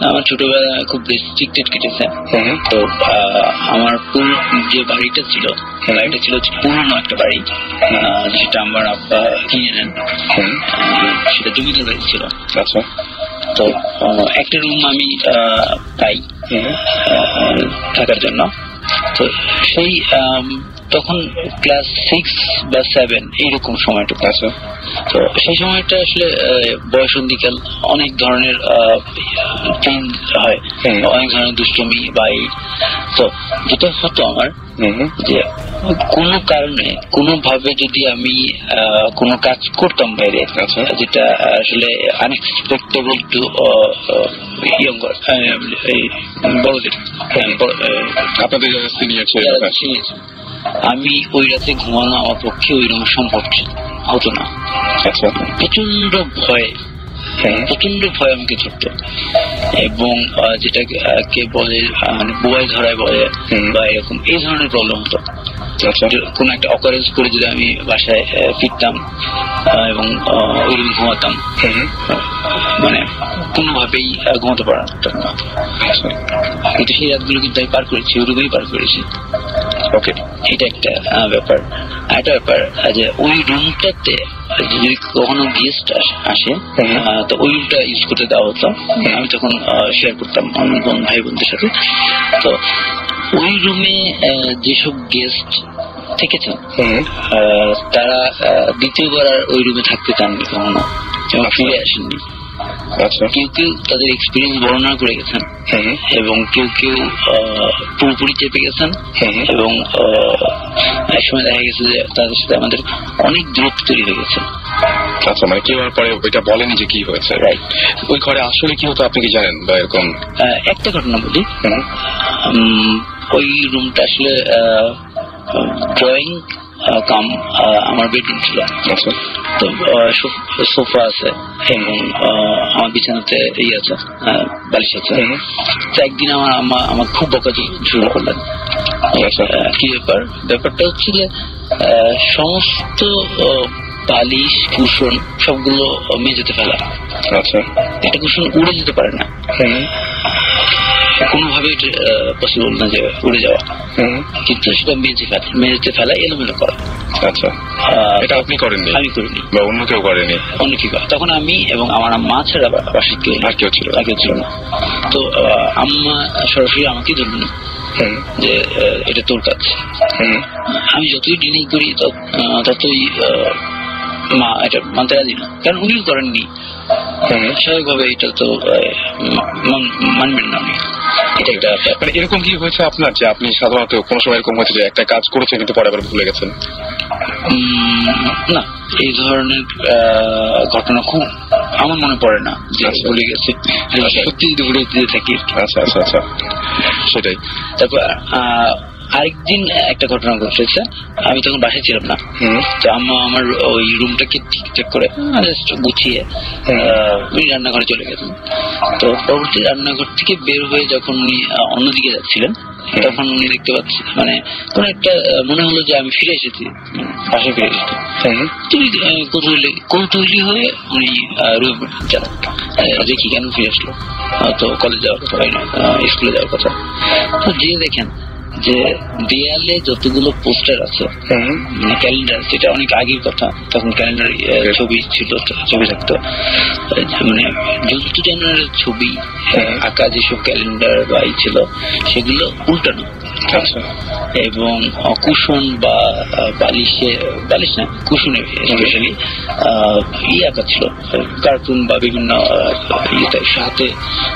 আমার ছোটবেলা খুব রেস্ট্রিক্টেড কেটেছে। তো আমার পুরো যে বাড়িটা ছিল, বাড়িটা ছিল পুরনো একটা বাড়ি, যেটা আমার আব্বা কিনে নেন, সেটা জমিদার বাড়ি ছিল। তো একটা রুম আমি পাই থাকার জন্য। তো সেই তখন ক্লাস 6 বা 7 এইরকম সময়টুকু আছে। তো সেই সময়টা আসলে বয়সন্ধিকাল, অনেক ধরনের চেঞ্জ হয়, অনেক ধরনের দুষ্টমি বা তো যেটা হতো আমার যে কোনো কারণে কোনোভাবে যদি আমি কোনো কাজ করতাম বাইরে, যেটা আসলে আনএক্সপেক্টেবল টু ইয়ঙ্গার বড়দের, আপনাদের সিনিয়র, আমি ওই রাতে ঘুমানো আমার পক্ষে ওই রকম সম্ভব হতো না। প্রচন্ড ভয় আমাকে ধরত, এবং যেটাকে বলে মানে বোয়াল ধরায় বলে বা এরকম এই ধরনের প্রবলেম হতো। কোন একটা অকারেন্স করে যদি আমি বাসায় ফিরতাম এবং ওইরকম ঘুমাতাম, মানে কোনোভাবেই ঘুমাতে পারতাম না। কিন্তু সেই রাতগুলো কিন্তু আমি পার করেছি, ওইরকমই পার করেছি। ওকে, এটা একটা ব্যাপার। একটা ব্যাপার যে ওই রুমটাতে যদি কখনো গেস্ট আসে, তো ওই রুমটা ইউজ করতে দেওয়া হতো। আমি তখন শেয়ার করতাম অন্য ভাই বোনদের সাথে। তো ওই রুমে যেসব গেস্ট থেকেছেন তারা দ্বিতীয়বার আর ওই রুমে থাকতে চাননি কখনো, এবং ফিরে আসেননি। কেউ কেউ তাদের এক্সপিরিয়েন্স বর্ণনা করে গেছেন, এবং কেউ কেউ পুরোপুরি চেপে গেছেন, এবং একসময় দেখা গেছে যে তাদের সাথে আমাদের অনেক দূরত্ব তৈরি হয়ে গেছে। আচ্ছা, মানে কেউ পরে ওইটা বলেনি যে কি হয়েছে? ওই ঘরে আসলে কি হতো আপনি কি জানেন বা এরকম? একটা ঘটনা বলি। ওই রুমটা আসলে ড্রয়িং কাম আমার বেডরুম ছিল। তো সোফা আছে এবং আমার বিছানাতে আছে, বালিশ আছে। তো একদিন আমার আম্মা আমার খুব বকা শুরু করলেন। কি ব্যাপারটা হচ্ছে যে সমস্ত বালিশ কুশন সবগুলো মেঝেতে ফেলা। একটা কুশন উড়ে যেতে পারে না, কোনোভাবে পসিবল না যে উড়ে যাওয়া, কিন্তু সেটা মেঝেতে ফেলা, এলোমেলো করা। আচ্ছা, এটা আপনি করেননি? আমি করিনি, বা অন্য কেউ করেনি? অন্য কেউ। তখন আমি এবং আমার মা ছাড়া বাসায় কেউ ছিল না। তো আম্মা সরাসরি আমাকে ধরল যে এটা তোর কাজ। আমি যতই ডিনাই করি ততই মা এটা মানতে রাজি না, কারণ উনিও করেননি। স্বাভাবিকভাবে এটা তো মানবেন না উনি। এটা একটা মানে এরকম কি হয়েছে আপনার যে আপনি সাধারণত কোনো সময় এরকম হয়েছে যে একটা কাজ করেছেন কিন্তু পরে আবার ভুলে গেছেন? না, এই ধরনের ঘটনা খুব আমার মনে পড়ে না যে ভুলে গেছে, সত্যি যদি ভুলে যেতে থাকি। আচ্ছা আচ্ছা আচ্ছা, সেটাই। তারপর আরেকদিন একটা ঘটনা ঘটেছে, আমি তখন বাসায় ছিলাম না। তো আম্মা আমার ওই রুমটাকে ঠিকঠাক করে গুছিয়ে উনি রান্নাঘরে চলে গেছেন। তো পরবর্তী রান্নাঘর থেকে বের হয়ে যখন উনি অন্যদিকে যাচ্ছিলেন, তখন উনি দেখতে পাচ্ছি মানে কোন একটা মনে হলো যে আমি ফিরে এসেছি, বাসায় ফিরে এসেছি। তুমি কৌতূহলী হয়ে উনি রুমে যান, দেখি কেন ফিরে আসলো। তো কলেজ যাওয়ার কথা হয় না, স্কুলে যাওয়ার কথা। তো যে দেখেন যে দেয়ালে যতগুলো পোস্টার আছে, মানে ক্যালেন্ডার, যেটা অনেক আগের কথা, তখন ক্যালেন্ডার ছবি ছিল, ছবি থাকতো, মানে 14 জানুয়ারির ছবি আঁকা যেসব ক্যালেন্ডার বা ছিল সেগুলো উল্টানো। এবং কুশন বা বালিশ না, কুশনে স্পেশালি আঁকা ছিল, কার্টুন বা বিভিন্ন হাতে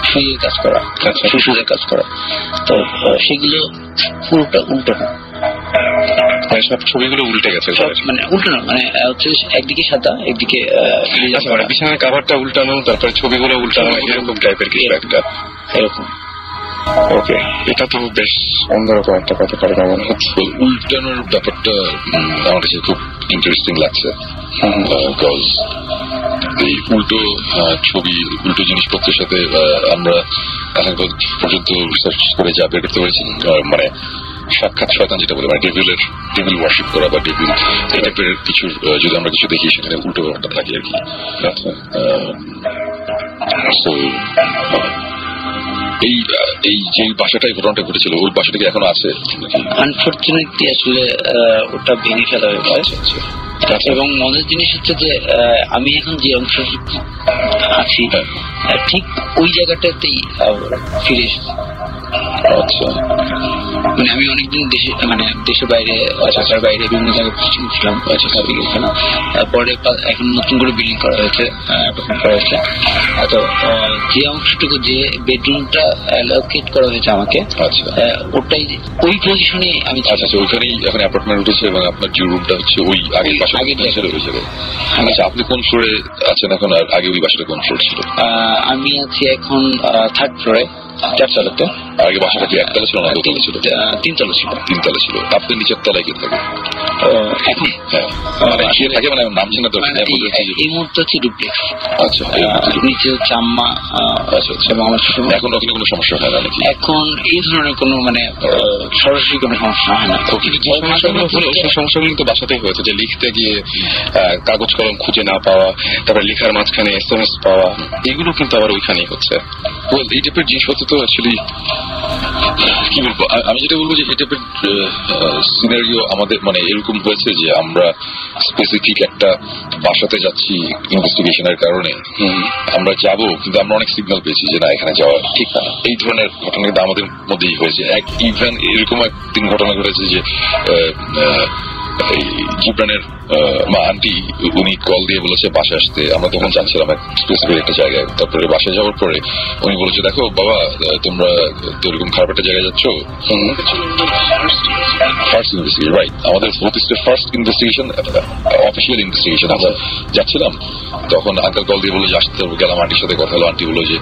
শুয়ে কাজ করা, শুয়ে কাজ করা। তো সেগুলো পুরোটা উল্টানো, সব ছবিগুলো উল্টে গেছে, মানে উল্টানো মানে হচ্ছে একদিকে সাদা একদিকে বিছানার কাভারটা উল্টানো, তারপরে ছবিগুলো উল্টানো, এরকম টাইপের কিছু একটা এরকম। ওকে, এটা তো বেশ অন্যরকম একটা কথা পারে না মনে হচ্ছে। উল্টানোর ব্যাপারটা আমার কাছে খুব ইন্টারেস্টিং লাগছে, বিকজ এই উল্টো ছবি, উল্টো জিনিসপত্রের সাথে আমরা এখন পর্যন্ত রিসার্চ করে যা বের করতে পেরেছি, মানে সাক্ষাৎ শয়তান যেটা বলে, মানে ডেভিল ওয়ার্শিপ করা বা ডেভিল এই টাইপের কিছু যদি আমরা কিছু দেখি, সেখানে উল্টো ব্যাপারটা থাকে আর কি। এই যে বাসাটাই ঘটনাটা ঘটেছিল ওই বাসাটা কি এখনো আছে? আনফরচুনেটলি আসলে ওটা ভেঙে ফেলা হয়েছে। এবং মজার জিনিস হচ্ছে যে আমি এখন যে অংশ আছি ঠিক ওই জায়গাটাতেই ফিরে এসেছি। আচ্ছা, মানে আমি অনেকদিন দেশের বাইরে ঢাকার বাইরে বিভিন্ন জায়গায় পোস্টিং ছিলাম, পরে এখন নতুন করে বিল্ডিং করা হয়েছে, তো যে অংশটুকু যে বেডরুমটা অ্যালোকেট করা হয়েছে আমাকে, ওটাই ওই পজিশনে আমি। আচ্ছা, ওইখানেই এখন অ্যাপার্টমেন্ট উঠেছে এবং আপনার যে রুমটা হচ্ছে ওই আগের বাসা আগে হয়ে যাবে। আচ্ছা, আপনি কোন ফ্লোরে আছেন এখন আর আগে ওই বাসাটা কোন ফ্লোর ছিল? আমি আছি এখন থার্ড ফ্লোরে, 4 তলাতে। আগে বাসাটা কি একতলা ছিল না দোতলা ছিল? 3 তলা ছিল। 3 তলা ছিল। আপনি নিচের তলায় কে থাকে? এখন কে থাকে মানে নাম জানা দরকার। এই মুহূর্তে হচ্ছে ডুপ্লেক্স। আচ্ছা, নিচে হচ্ছে আম্মা। এবং আমার এখন ওখানে কোনো সমস্যা হয় না নাকি? এখন এই ধরনের কোনো সরাসরি কোনো সমস্যা হয় না। সেই সমস্যাগুলো তো বাসাতেই হয়েছে, যে লিখতে গিয়ে কাগজ কলম খুঁজে না পাওয়া, তারপরে লেখার মাঝখানে SMS পাওয়া, এগুলো কিন্তু আবার ওইখানেই হচ্ছে। এই টাইপের জিনিসপত্র তো অ্যাকচুয়ালি কি বলবো, আমি যেটা বলবো যে এই টাইপের সিনারিও আমাদের এরকম হয়েছে যে আমরা স্পেসিফিক একটা বাসাতে যাচ্ছি ইনভেস্টিগেশনের কারণে, আমরা যাব কিন্তু আমরা অনেক সিগন্যাল পেয়েছি যে না এখানে যাওয়া ঠিক না। এই ধরনের ঘটনা কিন্তু আমাদের মধ্যেই হয়েছে। ইভেন এরকম একদিন ঘটনা ঘটেছে যে জিব্রানের মা আন্টি উনি কল দিয়ে বলেছে বাসায় আসতে। আমরা তখন যাচ্ছিলাম এক স্পেসিফিক একটা জায়গায়। তারপরে বাসায় যাওয়ার পরে উনি বলেছে দেখো বাবা তোমরা তো এরকম খারাপ একটা জায়গায় যাচ্ছ। ফার্স্ট ইনভেস্টিগেশন, রাইট, আমাদের ফার্স্ট ইনভেস্টিগেশন, অফিসিয়াল ইনভেস্টিগেশন। আমরা যাচ্ছিলাম তখন আঙ্কেল কল দিয়ে বলে যে আসতে হবে। গেলাম, আন্টির সাথে কথা হলো। আন্টি বললো যে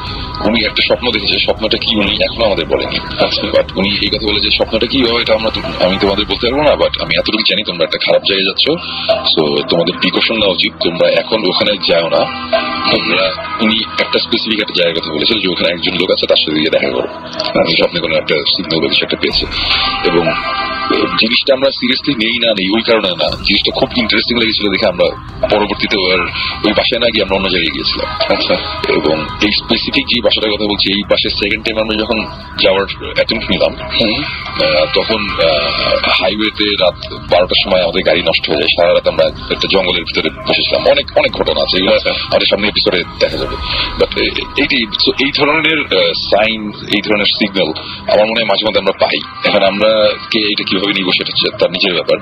উনি একটা স্বপ্ন দেখেছে, স্বপ্নটা কি উনি এখনো আমাদের বলেনি। বাট উনি এই কথা বলে যে স্বপ্নটা কি হয় এটা আমি তোমাদের বলতে পারবো না, বাট আমি এতটুকু জানি তোমরা একটা খারাপ জায়গায় যাচ্ছ, সো তোমাদের প্রিকশন নেওয়া উচিত, তোমরা এখন ওখানে যাও না। তোমরা উনি একটা স্পেসিফিক একটা জায়গার কথা বলেছিল যে ওখানে একজন লোক আছে, তার সাথে গিয়ে দেখা করো। স্বপ্নে কোনো একটা সিগন্যাল বা কিছু একটা পেয়েছে। এবং জিনিসটা আমরা সিরিয়াসলি নেই ওই কারণে না, জিনিসটা খুব ইন্টারেস্টিং লেগেছিল দেখে আমরা পরবর্তীতে ওই বাসায় না গিয়ে আমরা অন্য জায়গায় গিয়েছিলাম। আচ্ছা, এবং এই স্পেসিফিক যে বাসাটার কথা বলছি, এই বাসায় সেকেন্ড টাইম আমরা যখন যাওয়ার অ্যাটেম্প্ট নিলাম তখন হাইওয়েতে রাত 12টার সময় আমাদের গাড়ি নষ্ট হয়ে যায়। সারা রাত আমরা একটা জঙ্গলের ভিতরে বসেছিলাম। অনেক ঘটনা আছে, এগুলো আমাদের সামনে এপিসোডে দেখা যাবে। বাট এই ধরনের সাইন, এই ধরনের সিগন্যাল আমার মনে হয় মাঝে মাঝে আমরা পাই। এখন আমরা এটা কিভাবে নিব সেটা হচ্ছে তার নিজের ব্যাপার।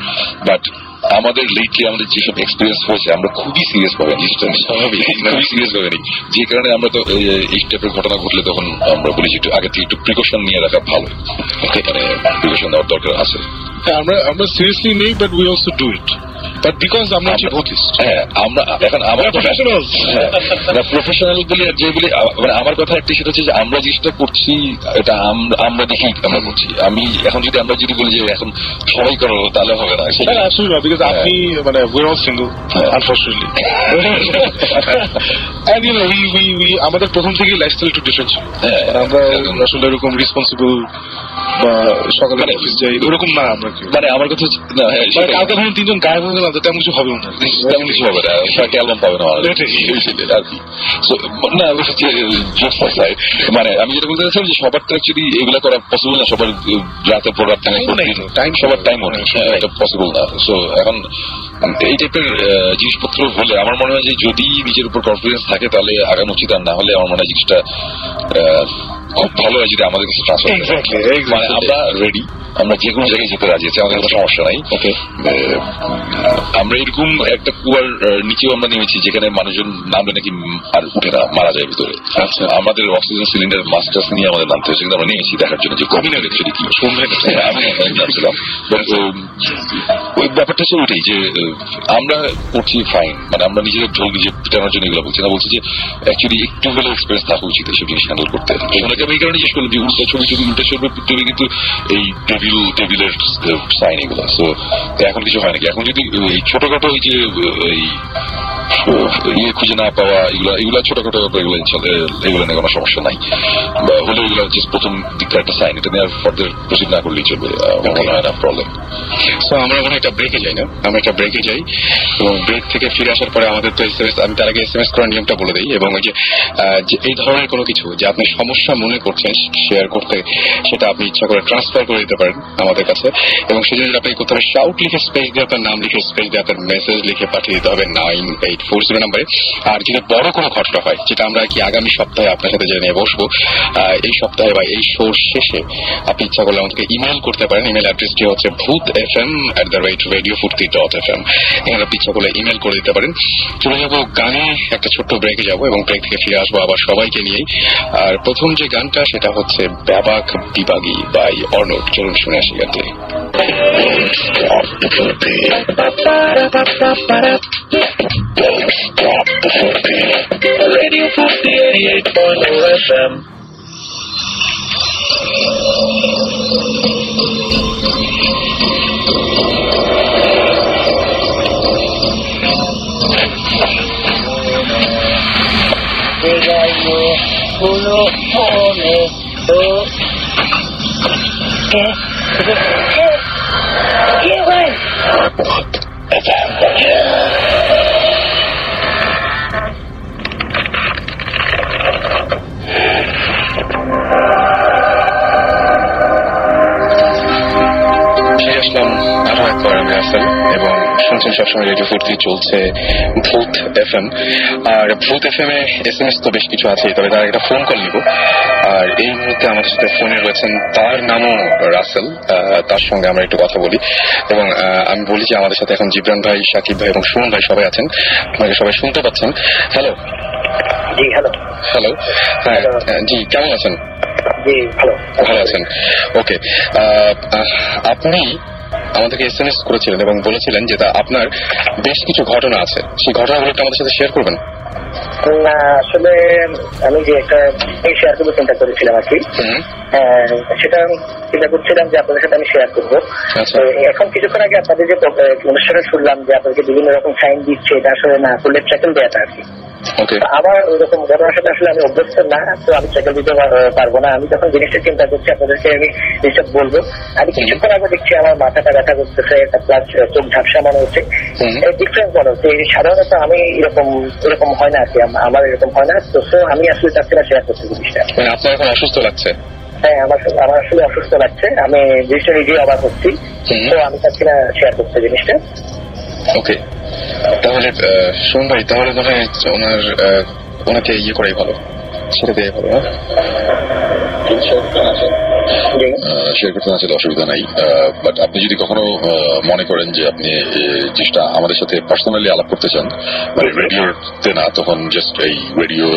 বাট আমাদের লেটলি আমাদের যেসব এক্সপিরিয়েন্স হয়েছে আমরা খুবই সিরিয়াস ভাবে খুবই সিরিয়াস ভাবে নিই, যে কারণে আমরা তো এই টাইপের ঘটনা ঘটলে তখন আমরা বলি যে একটু আগে থেকে একটু প্রিকশন নিয়ে রাখা ভালো, প্রিকশন নেওয়ার দরকার আছে। আমরা সিরিয়াসলি নেই, but we also do it. But because আমরা আমরা এখন আমরা প্রফেশনাল বলি আর যে বলি, আমার কথা একটা সেটা হচ্ছে যে আমরা জিনিসটা করছি এটা আমরা দেখি আমরা করছি। আমি এখন আমরা যদি বলি যে এখন সবাই করো তাহলে হবে না, সেটা আসলে না। বিকজ আপনি we're all single unfortunately and আমাদের প্রথম থেকেই লাইফস্টাইল একটু ডিফারেন্ট ছিল। আমরা আসলে এরকম রেসপন্সিবল বা সকালে অফিস যাই ওরকম না। আমরা আমার কথা হচ্ছে কালকে ধরুন 3 জন গায়েব হয়ে গেলাম, তেমন কিছু হবে না, তেমন কিছু হবে না, অ্যালবাম পাবে না আর কি। আমি যেটা বলতে চাচ্ছিলাম যে সবার তো অ্যাকচুয়ালি এগুলা করা পসিবল না, সবার রাতের পর রাত সবার টাইম নেই, এটা পসিবল না। সো এখন এই টাইপের জিনিসপত্র হলে আমার মনে হয় যে যদি নিজের উপর কনফিডেন্স থাকে তাহলে আগানো উচিত, আর না হলে আমার মনে হয় জিনিসটা খুব ভালো হয় যদি আমাদের কাছে ট্রান্সফার। মানে আমরা রেডি, আমরা যে কোনো জায়গায় যেতে রাজি আছি, আমাদের কোনো সমস্যা নাই। আমরা এরকম একটা কুয়ার নিচেও আমরা নেমেছি যেখানে মানুষজন নামলে নাকি আর উঠে না, মারা যায় ভিতরে। আচ্ছা, আমাদের অক্সিজেন সিলিন্ডার মাস্টার্স নিয়ে আমাদের নামতে হয়েছে, কিন্তু আমরা নেমেছি দেখার জন্য যে কমিউনিটি অ্যাকচুয়ালি কি। আমি নামছিলাম, ওই ব্যাপারটা হচ্ছে ওইটাই যে আমরা করছি ফাইন, মানে আমরা নিজেদের ঢোল নিজে পিটানোর জন্য এগুলো বলছি না, বলছি যে অ্যাকচুয়ালি একটু হলেও এক্সপিরিয়েন্স থাকা উচিত এইসব জিনিস হ্যান্ডেল করতে। ওনাকে আমি এই কারণে জিজ্ঞেস করলাম যে উল্টা ছবি উল্টা ছবি কিন্তু এই টেবিলের সাইন এগুলো। সো এখন কিছু হয় নাকি? এখন যদি এই ছোটখাটো ওই যে ইয়ে খুঁজে না পাওয়া এগুলা ছোটখাটো এগুলো নিয়ে কোনো সমস্যা নাই, বা হলেও এগুলো এগুলো জাস্ট প্রথম দিককার একটা সাইন, এটা নিয়ে আর ফার্দার প্রসিড না করলেই চলবে, আমার মনে হয় না প্রবলেম। সো আমরা মনে হয় একটা ব্রেকে যাই না, আমরা একটা ব্রেকে যাই এবং ব্রেক থেকে ফিরে আসার পরে আমাদের তো SMS, আমি তার আগে SMS করার নিয়মটা বলে দিই। এবং ওই যে এই ধরনের কোনো কিছু যে আপনি সমস্যা মনে করছেন শেয়ার করতে, সেটা আপনি ইচ্ছা করে ট্রান্সফার করে দিতে পারেন আমাদের কাছে। এবং সেজন্য আপনাকে করতে হবে শাউট লিখে স্পেস দিয়ে আপনার নাম লিখে স্পেস দিয়ে আপনার মেসেজ লিখে পাঠিয়ে দিতে হবে 9840 নাম্বারে। আর যদি বড় কোনো ঘটনা হয়, যেটা আমরা কি আগামী সপ্তাহে আপনার সাথে জেনে বসবো, এই সপ্তাহে বা এই শোর শেষে আপনি ইচ্ছা করলে আমাদেরকে ইমেল করতে পারেন। ইমেল অ্যাড্রেসটি হচ্ছে bhutfm@radiofurti.fm। এখানে আপনি ইচ্ছা করলে ইমেল করে দিতে পারেন। চলে যাবো গানে, একটা ছোট্ট ব্রেকে যাবো এবং ব্রেক থেকে ফিরে আসবো আবার সবাইকে নিয়েই। আর প্রথম যে গানটা সেটা হচ্ছে ব্যাবাক বিভাগী বাই অর্ণব। চলুন শুনে আসি গানটি। Radio Furti 88.0 FM. Llegayo, uno pone dos. ¿Qué? ¿Qué, güey? FM. আসলাম আরো একবার, আমি রাসেল এবং শুনছেন সবসময় রেডিও ফুর্তি, চলছে ভূত FM। আর ভূত FM এ SMS তো বেশ কিছু আছে, তবে তার একটা ফোন কল নিব। আর এই মুহূর্তে আমাদের সাথে ফোনে রয়েছেন, তার নামও রাসেল, তার সঙ্গে আমরা একটু কথা বলি। এবং আমি বলি যে আমাদের সাথে এখন জিবরান ভাই, সাকিব ভাই এবং সুমন ভাই সবাই আছেন, আপনাকে সবাই শুনতে পাচ্ছেন। হ্যালো। জি হ্যালো। হ্যালো, হ্যাঁ জি, কেমন আছেন? জি ভালো। ভালো আছেন, ওকে। আপনি আমাদেরকে SMS করেছিলেন এবং বলেছিলেন যে আপনার বেশ কিছু ঘটনা আছে, সেই ঘটনাগুলো একটু আমাদের সাথে শেয়ার করবেন। না আসলে আমি যে একটা শেয়ার করবো চিন্তা করেছিলাম আর কি, সেটা চিন্তা করছিলাম যে আপনাদের সাথে আমি শেয়ার করবো। এখন কিছুক্ষণ আগে আপনাদের যে অনুষ্ঠানে শুনলাম যে আপনাদেরকে বিভিন্ন রকম সাইন দিচ্ছে, এটা আসলে না করলে ট্র্যাকেল দেওয়াটা আর কি। আমার ওইরকম ঘটনার সাথে আসলে আমি অভ্যস্ত না, তো আমি ট্র্যাকেল দিতে পারবো না। আমি যখন জিনিসটা চিন্তা করছি আপনাদেরকে আমি জিনিসটা বলবো। আমি কিছুক্ষণ আগে দেখছি আমার মাথাটা ব্যথা করতেছে, প্লাস চোখ ঝাপসা মনে হচ্ছে, ডিফারেন্স মনে হচ্ছে। সাধারণত আমি এরকম হয় না আর কি, আমার এরকম হয় না। তো আমি আসলে চাচ্ছি না শেয়ার করতে জিনিসটা। আপনার এখন অসুস্থ লাগছে? হ্যাঁ, আমার আসলে অসুস্থ লাগছে, আমি জিনিসটা নিজেই অবাক হচ্ছি, তো আমি চাচ্ছি না শেয়ার করতে জিনিসটা। ওকে, তাহলে শুন ভাই, তাহলে মনে হয় ওনাকে ইয়ে করাই ভালো, ছেড়ে দেওয়াই ভালো। শেয়ার করতে না চাইলে অসুবিধা নাই, বাট আপনি যদি কখনো মনে করেন যে আপনি জিনিসটা আমাদের সাথে পার্সোনালি আলাপ করতে চান, মানে রেডিওতে না, তখন জাস্ট এই রেডিও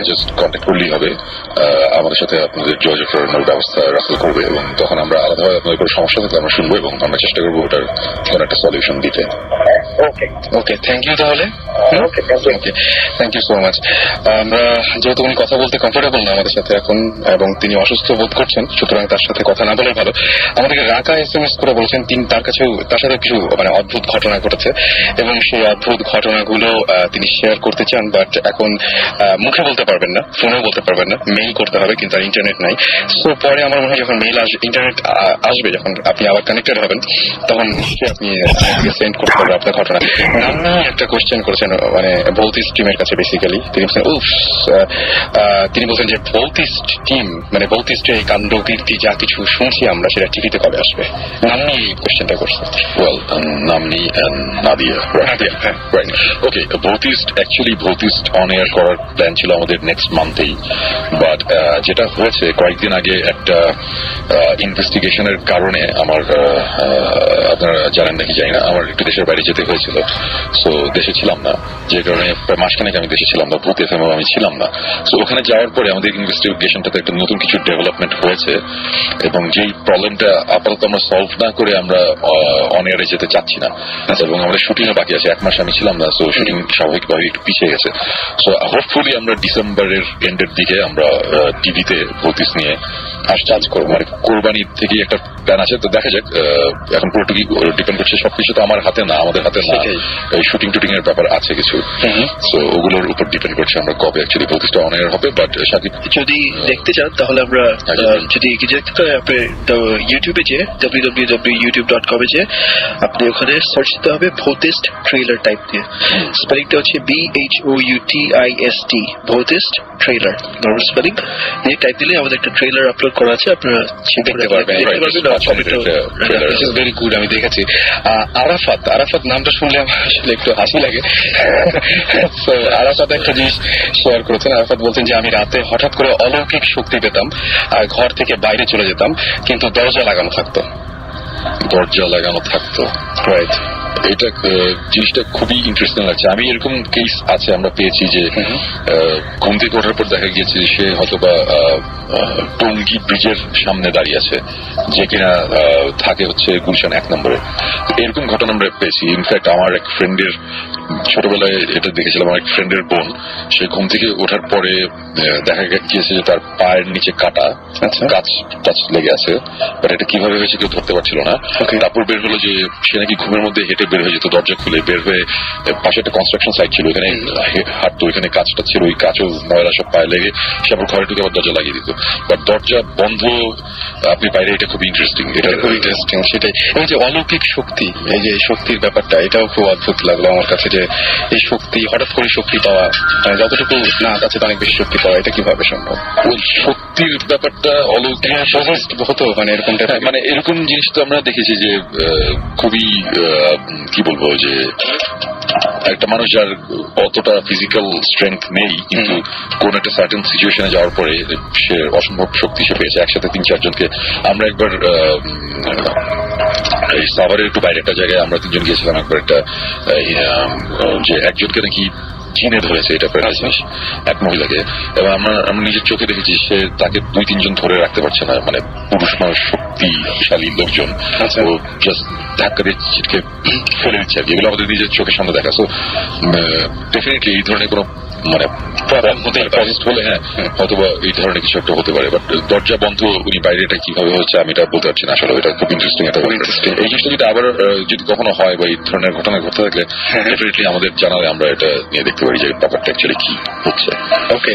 জাস্ট কন্ট্যাক্ট করলেই হবে। আমাদের সাথে আপনাদের যোগাযোগ করানোর ব্যবস্থা রাসেল করবে এবং তখন আমরা আলাদাভাবে আপনাদের কোনো সমস্যা থাকলে আমরা শুনবো এবং আমরা চেষ্টা করবো ওটার কোনো একটা সলিউশন দিতে। ওকে, থ্যাংক ইউ। তাহলে ওকে, থ্যাংক ইউ সো মাচ। আমরা যেহেতু উনি কথা বলতে কমফোর্টেবল না আমাদের সাথে এখন এবং তিনি অসুস্থ বোধ করছেন, সুতরাং তার সাথে কথা না বলে ভালো। আমাদেরকে রাকা SMS করে বলেছেন তার সাথে কিছু মানে অদ্ভুত ঘটনা ঘটেছে এবং সেই অদ্ভুত ঘটনাগুলো তিনি শেয়ার করতে চান, বাট এখন মুখে বলতে পারবেন না, ফোনেও বলতে পারবেন না, মেইল করতে হবে, কিন্তু আর ইন্টারনেট নাই। সো পরে আমার মনে হয় যখন মেইল ইন্টারনেট আসবে, যখন আপনি আবার কানেক্টেড হবেন, তখন আপনি সেন্ড করতে পারবেন আপনার ঘটনা। নাম একটা কোয়েশ্চেন করেছেন, মানে ভৌতিস্ট টিমের কাছে বেসিক্যালি তিনি বলছেন যে ভৌতিস্ট টিম মানে ভৌতিস্টের এই কাণ্ড কীর্তি যা কিছু শুনছি আমরা, সেটা টিভিতে কবে আসবে? নামনি এই কোয়েশ্চেনটা করছে। নামনি নাদিয়া, ওকে। ভৌতিস্ট অন এয়ার করার প্ল্যান ছিল আমাদের নেক্সট মান্থেই, বাট যেটা হয়েছে কয়েকদিন আগে একটা ইনভেস্টিগেশনের কারণে আমার, আপনারা জানেন নাকি জানি না, আমার একটু দেশের বাইরে যেতে হয়েছিল। সো দেশে ছিলাম না, যে কারণে প্রায় মাসখানেক আমি দেশে ছিলাম না, ভূত FM আমি ছিলাম না। সো ওখানে যাওয়ার পরে আমাদের ইনভেস্টিগেশনটাতে একটা নতুন কিছু ডেভেলপমেন্ট হয়েছে এবং যেই প্রবলেমটা আপাতত আমরা সলভ না করে আমরা অন এয়ারে যেতে চাচ্ছি না, এবং আমাদের শুটিংও বাকি আছে। 1 মাস আমি ছিলাম না, সো শুটিং স্বাভাবিকভাবে একটু পিছিয়ে গেছে। সো হোপফুলি আমরা ডিসেম্বরের এন্ডের দিকে আমরা টিভিতে ভৌতিস নিয়ে কাজ করবো, মানে কোরবানির থেকে একটা প্ল্যান আছে, তো দেখা যাক। এখন পুরোটুকু ডিপেন্ড করছে, সবকিছু তো আমার হাতে না, আমাদের হাতে না, শুটিং টুটিং এর ব্যাপার আছে কিছু, তো ওগুলোর উপর ডিপেন্ড করছে আমরা কবে অ্যাকচুয়ালি ভূতিষ্ঠ অন এয়ার হবে। বাট সাকিব যদি দেখতে চান তাহলে আমরা যদি দেখতে হয় আপনি ইউটিউবে যে www.youtube.com যে আপনি ওখানে সার্চ দিতে হবে ভূতিষ্ঠ ট্রেলার টাইপ দিয়ে, স্পেলিংটা হচ্ছে BHOUTIST ভূতিষ্ঠ ট্রেলার, নর্মাল স্পেলিং দিয়ে টাইপ দিলে আমাদের একটা ট্রেলার আপলোড করা আছে, আপনারা দেখতে পারবেন। ভেরি গুড, আমি দেখেছি। আরাফাত নামটা শুনলে আমার আসলে একটু হাসি লাগে। আরাফাত একটা জিনিস শেয়ার করেছেন। আরাফাত বলছেন যে আমি রাতে হঠাৎ করে অলৌকিক শক্তি পেতাম আর ঘর থেকে বাইরে চলে যেতাম, কিন্তু দরজা লাগানো থাকতো। রাইট, এটা জিনিসটা খুবই ইন্টারেস্টিং লাগছে। আমি এরকম কেস আছে আমরা পেয়েছি যে ঘুম থেকে ওঠার পর দেখা গিয়েছে সে হয়তোবা টঙ্গী ব্রিজের সামনে দাঁড়িয়ে আছে, যে কিনা থাকে হচ্ছে গুলশান 1 নম্বরে। এরকম ঘটনা আমরা পেয়েছি। ইনফ্যাক্ট আমার এক ফ্রেন্ডের, ছোটবেলায় এটা দেখেছিলাম, আমার এক ফ্রেন্ডের বোন, সে ঘুম থেকে ওঠার পরে দেখা গিয়েছে যে তার পায়ের নিচে কাটা, কাচ লেগে আছে, বাট এটা কিভাবে হয়েছে কেউ ধরতে পারছিল না। তারপর বের হলো যে সে নাকি ঘুমের মধ্যে হেঁটে বের হয়ে যেত, দরজা খুলে বের হয়ে, পাশে একটা কনস্ট্রাকশন সাইট ছিল, এখানে হাঁটতো, এখানে কাজটা ছিল, ওই কাঁচও ময়লা সব পায়ে লেগে সে আবার ঘরে ঢুকে আবার দরজা লাগিয়ে দিত, বাট দরজা বন্ধ আপনি বাইরে। এটা খুব ইন্টারেস্টিং, সেটাই। এবং যে অলৌকিক শক্তি, এই যে শক্তির ব্যাপারটা, এটাও খুব অদ্ভুত লাগলো আমার কাছে, যে এই শক্তি হঠাৎ করে শক্তি পাওয়া, মানে যতটুকু না তার চেয়ে অনেক বেশি শক্তি পাওয়া, এটা কিভাবে সম্ভব? ওই শক্তির ব্যাপারটা অলৌকিক হতো, মানে এরকমটা, মানে এরকম জিনিস তো আমরা দেখেছি যে খুবই কি বলবো, যে একটা মানুষ যার অতটা ফিজিক্যাল স্ট্রেংথ নেই, কিন্তু কোন একটা সার্টেন সিচুয়েশনে যাওয়ার পরে সে অসম্ভব শক্তি সে পেয়েছে। একসাথে 3-4 জনকে আমরা একবার এই সাভারের একটু বাইরে একটা জায়গায় আমরা 3 জন গিয়েছিলাম একবার, একটা যে একজনকে নাকি চিনে ধরেছে, এটা একটা জিনিস, এক মহিলাকে, এবং আমরা নিজের চোখে দেখেছি সে তাকে 2-3 জন ধরে রাখতে পারছে না, মানে পুরুষ মানুষ, শক্তিশালী লোকজন, ও জাস্ট ধাক্কা দিয়ে ছিটকে ফেলে দিচ্ছে আর কি। এগুলো আমাদের নিজের চোখের সামনে দেখা। সো ডেফিনেটলি এই ধরনের কোনো মানে হলে হ্যাঁ হয়তোবা এই ধরনের কিছু একটা হতে পারে, বাট দরজা বন্ধ উনি বাইরে এটা কিভাবে হচ্ছে আমি এটা বলতে পারছি না আসলে। এটা খুব ইন্টারেস্টিং, এই জিনিসটা যদি আবার যদি কখনো হয় বা এই ধরনের ঘটনা ঘটতে থাকলে ডেফিনেটলি আমাদের জানালে আমরা এটা নিয়ে দেখতে পারি যে ব্যাপারটা অ্যাকচুয়ালি কি হচ্ছে। ওকে,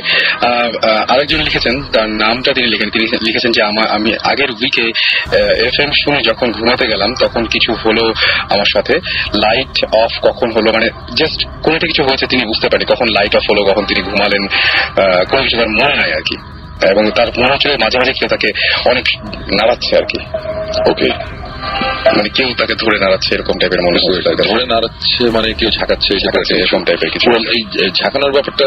আরেকজন লিখেছেন, তার নামটা তিনি লিখেছেন যে আমি আগের উইকে FM শুনে যখন ঘুমাতে গেলাম তখন কিছু হলো আমার সাথে, লাইট অফ কখন হলো, মানে জাস্ট কোন একটা কিছু হয়েছে তিনি বুঝতে পারেন কখন লাইট অফ হলো, কখন তিনি ঘুমালেন, কোনো কিছু তার মনে নাই আর কি, এবং তার মনে হচ্ছে মাঝে মাঝে কেউ তাকে অনেক নাড়াচ্ছে আর কি। ওকে, মানে কেউ তাকে ধরে নাড়াচ্ছে এরকম টাইপের মনে হয়, ধরে নাড়াচ্ছে মানে কেউ ঝাঁকাচ্ছে এরকম টাইপের কিছু। এই ঝাঁকানোর ব্যাপারটা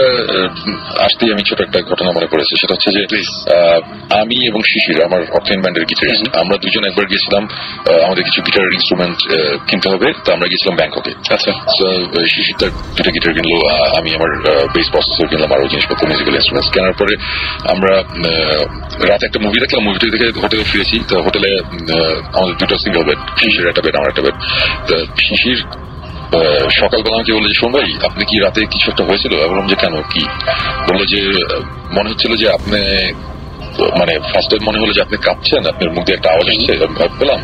আসতেই আমি ছোট একটা ঘটনা মনে পড়েছে, সেটা হচ্ছে যে আমি এবং শিশির, আমার অকটেন ব্যান্ডের গিটারিস্ট, আমরা দুজন একবার গিয়েছিলাম আমাদের কিছু গিটারের ইনস্ট্রুমেন্ট কিনতে হবে, তো আমরা গিয়েছিলাম ব্যাংককে। আচ্ছা, শিশির তার 2টা গিটার কিনলো, আমি আমার বেস প্রসেসর কিনলাম, আরো জিনিসপত্র মিউজিক্যাল ইনস্ট্রুমেন্টস কেনার পরে আমরা রাতে একটা মুভি দেখলাম, মুভিটা দেখে হোটেলে ফিরেছি। তো হোটেলে আমাদের 2টা সিঙ্গেল বেড, শিশির একটা বেড, আমার একটা বেড। শিশির সকালবেলা আমাকে বললো যে শোন ভাই, আপনি কি রাতে কিছু একটা হয়েছিল? আমি বললাম যে কেন, কি? বললো যে মনে হচ্ছিল যে আপনি, মানে ফার্স্ট টাইম মনে হলো যে আপনি কাঁপছেন, আপনার মুখ দিয়ে একটা আওয়াজ আসছে, পেলাম।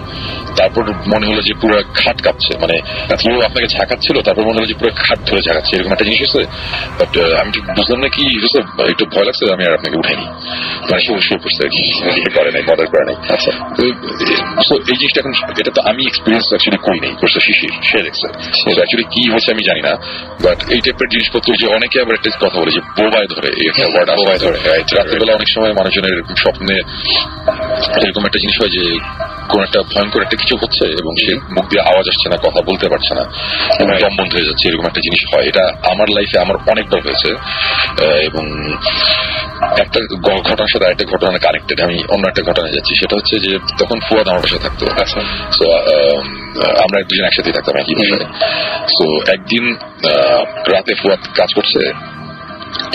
তারপর মনে হলো যে পুরো খাট কাঁপছে, মানে কেউ আপনাকে ঝাঁকাচ্ছিল, তারপর মনে হলো যে পুরো খাট ধরে ঝাঁকাচ্ছে, এরকম একটা জিনিস হচ্ছে। বাট আমি ঠিক বুঝলাম না কি হচ্ছে, একটু ভয় লাগছে, আমি আর আপনাকে উঠাইনি, মানে শুয়ে পড়ছে আর কি, করে নাই, মডার করে নাই। আচ্ছা, এই জিনিসটা এখন, এটা তো আমি এক্সপিরিয়েন্স অ্যাকচুয়ালি করি নাই, করছে শিশির, সে দেখছে। অ্যাকচুয়ালি কি হচ্ছে আমি জানি না, বাট এই টাইপের জিনিসপত্র যে অনেকে আবার একটা কথা বলে যে বোবায় ধরে, এই একটা ওয়ার্ড বোবায় ধরে। রাত্রেবেলা অনেক সময় মানুষজনের স্বপ্নে এরকম একটা জিনিস হয় যে কোন একটা ভয়ঙ্কর একটা কিছু হচ্ছে এবং সে মুখ দিয়ে আওয়াজ আসছে না, কথা বলতে পারছে না, দম বন্ধ হয়ে যাচ্ছে, এরকম একটা জিনিস হয়। এটা আমার লাইফে আমার অনেকবার হয়েছে, এবং একটা ঘটনার সাথে আরেকটা ঘটনা কানেক্টেড। আমি অন্য একটা ঘটনায় যাচ্ছি, সেটা হচ্ছে যে তখন ফুয়াদ আমার বাসায় থাকতো। আচ্ছা, তো আমরা 2 জন একসাথেই থাকতাম একই বিষয়ে। তো একদিন রাতে ফুয়াদ কাজ করছে,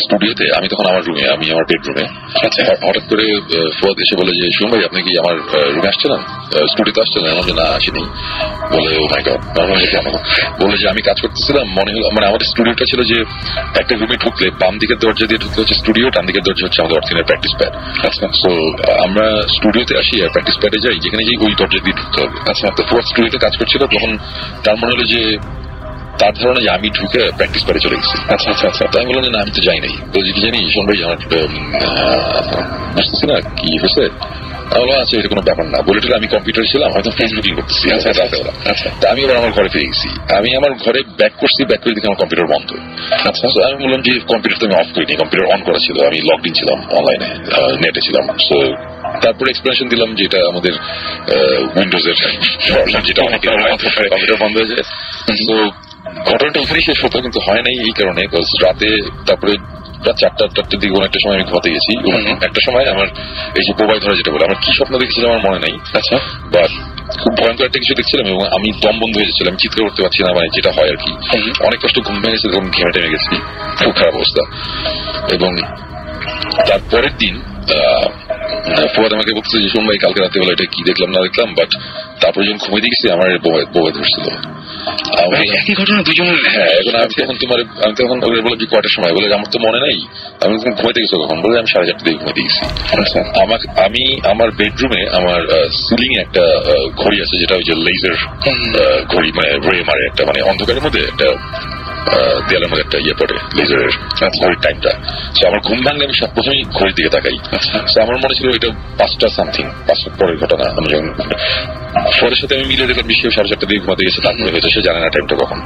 স্টুডিওতে, আমি তখন আমার রুমে, আমি আমার বেডরুমে। আচ্ছা, হঠাৎ করে ফুয়াদ এসে বলে যে শুনুন ভাই আপনি কি আমার রুমে আসছিলেন, স্টুডিওতে আসছিলেন? আমার যে না আসেনি। বলে ও মাই গড, কেন? বলে যে আমি কাজ করতেছিলাম, মনে হলো মানে আমাদের স্টুডিওটা ছিল যে একটা রুমে ঢুকলে বাম দিকের দরজা দিয়ে ঢুকলে হচ্ছে স্টুডিও, ডান দিকের দরজা হচ্ছে আমাদের অর্থিনের প্র্যাকটিস প্যাড। আচ্ছা, সো আমরা স্টুডিওতে আসি আর প্র্যাকটিস প্যাডে যাই, যেখানে যাই ওই দরজা দিয়ে ঢুকতে হবে। আচ্ছা, তো ফুয়াদ স্টুডিওতে কাজ করছিল, তখন তার মনে হলো যে তার ধারণা যে আমি ঢুকে প্র্যাকটিস প্যাডে চলে গেছি। আচ্ছা আচ্ছা আচ্ছা, তাই বললাম যে না আমি তো যাই নাই। বলছি কি জানি শোন ভাই আমার বুঝতেছি না কি হয়েছে। আচ্ছা এটা কোনো ব্যাপার না বলে আমি কম্পিউটার ছিলাম, হয়তো ফেসবুকিং করতেছি। আচ্ছা, আমি এবার আমার ঘরে ফিরে গেছি। আমি আমার ঘরে ব্যাক করছি, ব্যাক করে দেখি আমার কম্পিউটার বন্ধ। আচ্ছা, আমি বললাম যে কম্পিউটার তো আমি অফ করিনি, কম্পিউটার অন করা ছিল, আমি লগড ইন ছিলাম অনলাইনে, নেটে ছিলাম। সো তারপরে এক্সপ্লেনেশন দিলাম যে এটা আমাদের উইন্ডোজের যেটা কম্পিউটার বন্ধ হয়ে যায়। তো ঘটনাটা এখানেই শেষ হতো, কিন্তু হয় নাই এই কারণে রাতে, তারপরে রাত 4টার দিকে কোনো একটা সময় আমি ঘুমাতে গেছি। একটা সময় আমার এই যে বোবাই ধরা যেটা বলে, আমার কি স্বপ্ন দেখেছিলাম আমার মনে নাই। আচ্ছা, বাট খুব ভয়ঙ্কর একটা কিছু দেখছিলাম এবং আমি দম বন্ধ হয়ে যাচ্ছিলাম, চিৎকার করতে পারছি না, মানে যেটা হয় আর কি। অনেক কষ্ট ঘুম ভেঙে গেছে, তখন ঘেমে টেমে গেছি, খুব খারাপ অবস্থা। এবং তারপরের দিন ফুয়াদ আমাকে বলতেছে যে শোন ভাই কালকে রাতে বেলা এটা কি দেখলাম না দেখলাম, বাট তারপরে যখন ঘুমিয়ে গেছি আমার বোবাই ধরছিল। একই ঘটনা দুজনের। হ্যাঁ, এখন আমি তখন বলে যে কয়টার সময়, বলে আমার তো মনে নাই, আমি তখন ঘুমাইতে গেছি কখন, বলে আমি 4:30 দিকে ঘুমাইতে গেছি। আমি আমার বেডরুমে আমার সিলিং এ একটা ঘড়ি আছে, যেটা ওই যে লেজার ঘড়ি, মানে রে মারে একটা, মানে অন্ধকারের মধ্যে একটা দেয়ালের মধ্যে একটা ইয়ে পড়ে লেজারের ঘড়ির টাইমটা। সো আমার ঘুম ভাঙলে আমি প্রথমেই ঘড়ির দিকে তাকাই। সো আমার মনে ছিল এটা 5টা সামথিং, 5টার পরের ঘটনা। আমি যখন ফোনের সাথে আমি মিলে দেখলাম সে 4:30 দিকে ঘুমাতে গেছে, তারপরে হয়েছে সে জানে না টাইমটা কখন।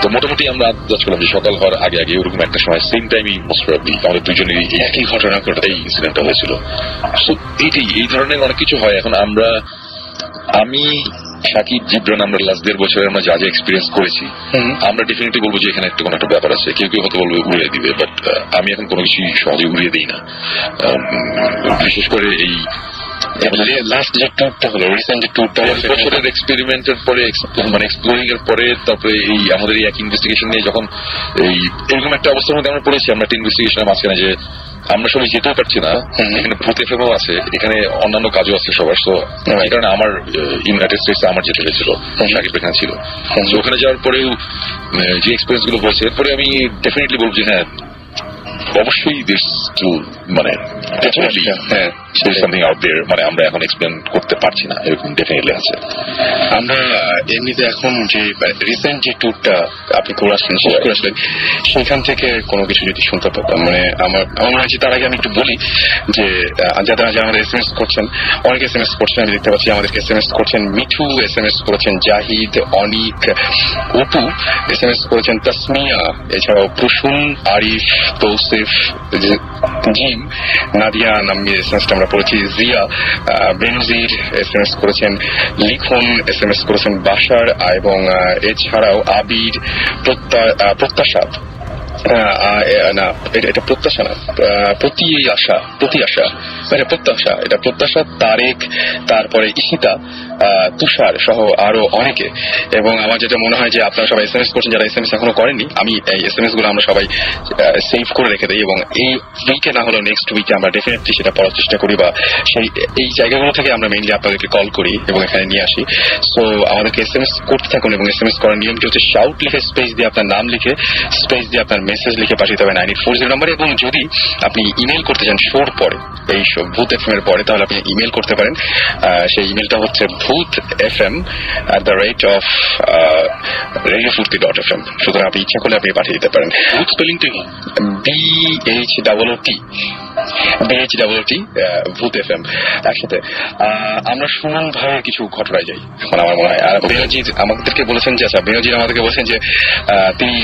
তো মোটামুটি আমরা আন্দাজ করলাম যে সকাল হওয়ার আগে আগে ওরকম একটা সময় সেম টাইমই মোস্ট প্রবাবলি আমাদের দুজনেরই একই ঘটনা ঘটে এই ইনসিডেন্টটা হয়েছিল। সো এই ধরনের অনেক কিছু হয়। এখন আমি শাকিব, জিবরান, আমরা লাস্ট 1.5 বছরে আমরা যা যা এক্সপিরিয়েন্স করেছি, আমরা ডেফিনেটলি বলবো যে এখানে একটা কোনো একটা ব্যাপার আছে। কেউ কেউ হয়তো বলবে উড়িয়ে দিবে, বাট আমি এখন কোনো কিছু সহজে উড়িয়ে দিই না। বিশেষ করে এই লাস্ট যে ট্যুরটা হলো, রিসেন্ট যে ট্যুরটা, বছরের এক্সপেরিমেন্টের পরে, মানে এক্সপ্লোরিং এর পরে, তারপরে এই আমাদের এই এক ইনভেস্টিগেশন নিয়ে যখন এরকম একটা অবস্থার মধ্যে আমরা পড়েছি, আমরা একটা ইনভেস্টিগেশনের মাঝখানে যে আমরা সবাই যেতেও পারছি না, এখানে ভূত এফএমও আছে, এখানে অন্যান্য কাজও আছে সবার। তো এই কারণে আমার ইউনাইটেড স্টেটস আমার যেতে হয়েছিল, শাকিব এখানে ছিল। তো ওখানে যাওয়ার পরেও যে এক্সপিরিয়েন্স গুলো হয়েছে, এরপরে আমি ডেফিনেটলি বলবো যে হ্যাঁ অবশ্যই মানে সামথিং আউট দেয়ার, মানে আমরা এখন এক্সপ্লেন করতে পারছি না, এরকম ডেফিনেটলি আছে। আমরা এমনিতে এখন যে রিসেন্ট যে ট্যুরটা আপনি করে আসলেন, শেষ করে আসলেন, সেখান থেকে কোনো কিছু যদি শুনতে পেতাম, মানে আমার মনে হচ্ছে তার আগে আমি একটু বলি যে যারা আমাদের SMS করছেন, অনেকে SMS করছেন, আমি দেখতে পাচ্ছি আমাদেরকে SMS করছেন, মিঠু SMS করেছেন, জাহিদ, অনিক, অপু SMS করেছেন, তাসমিয়া, এছাড়াও প্রসূন, আরিফ, তৌসিফ, জিম, নাদিয়া নামের এসএমএসটা আমরা পড়েছি, জিয়া, বেনজির SMS করেছেন, লিখন SMS করেছেন, বাশার, এবং এছাড়াও আবির, প্রত্যাশা, না এটা প্রত্যাশা না, প্রত্যাশা, তারেক, তারপরে ঈশিতা, তুষার সহ আরো অনেকে। এবং আমার যেটা মনে হয় যে আপনারা সবাই SMS করছেন, যারা SMS এখনো করেননি, আমি এই SMS গুলো আমরা সবাই সেভ করে রেখে দিই, এবং এই উইকে না হলেও নেক্সট উইকে আমরা ডেফিনেটলি সেটা পড়ার চেষ্টা করি, বা এই জায়গাগুলো থেকে আমরা মেইনলি আপনাদেরকে কল করি এবং এখানে নিয়ে আসি। সো আমাদেরকে SMS করতে থাকুন, এবং SMS করার নিয়মটি হচ্ছে শাউট লিখে স্পেস দিয়ে আপনার নাম লিখে স্পেস দিয়ে আপনার মেসেজ লিখে পাঠিয়ে দেবেন 9840 নম্বরে। এবং যদি আপনি ইমেল করতে চান শোর পরে, এই ভূত FM এর পরে, তাহলে আপনি ইমেল করতে পারেন। সেই ইমেলটা হচ্ছে bhutfm@radiofurti.fm। সুতরাং আপনি ইচ্ছা করলে আপনি পাঠিয়ে দিতে পারেন। ভূত স্পেলিংটা কি? BHOOT ভূত FM একসাথে। আমরা সুমন ভাইয়ের কিছু ঘটনায় যাই এখন, আমার মনে হয়। আর বেনজির আমাদেরকে বলেছেন যে, বেনজির আমাদেরকে বলেছেন যে তিনি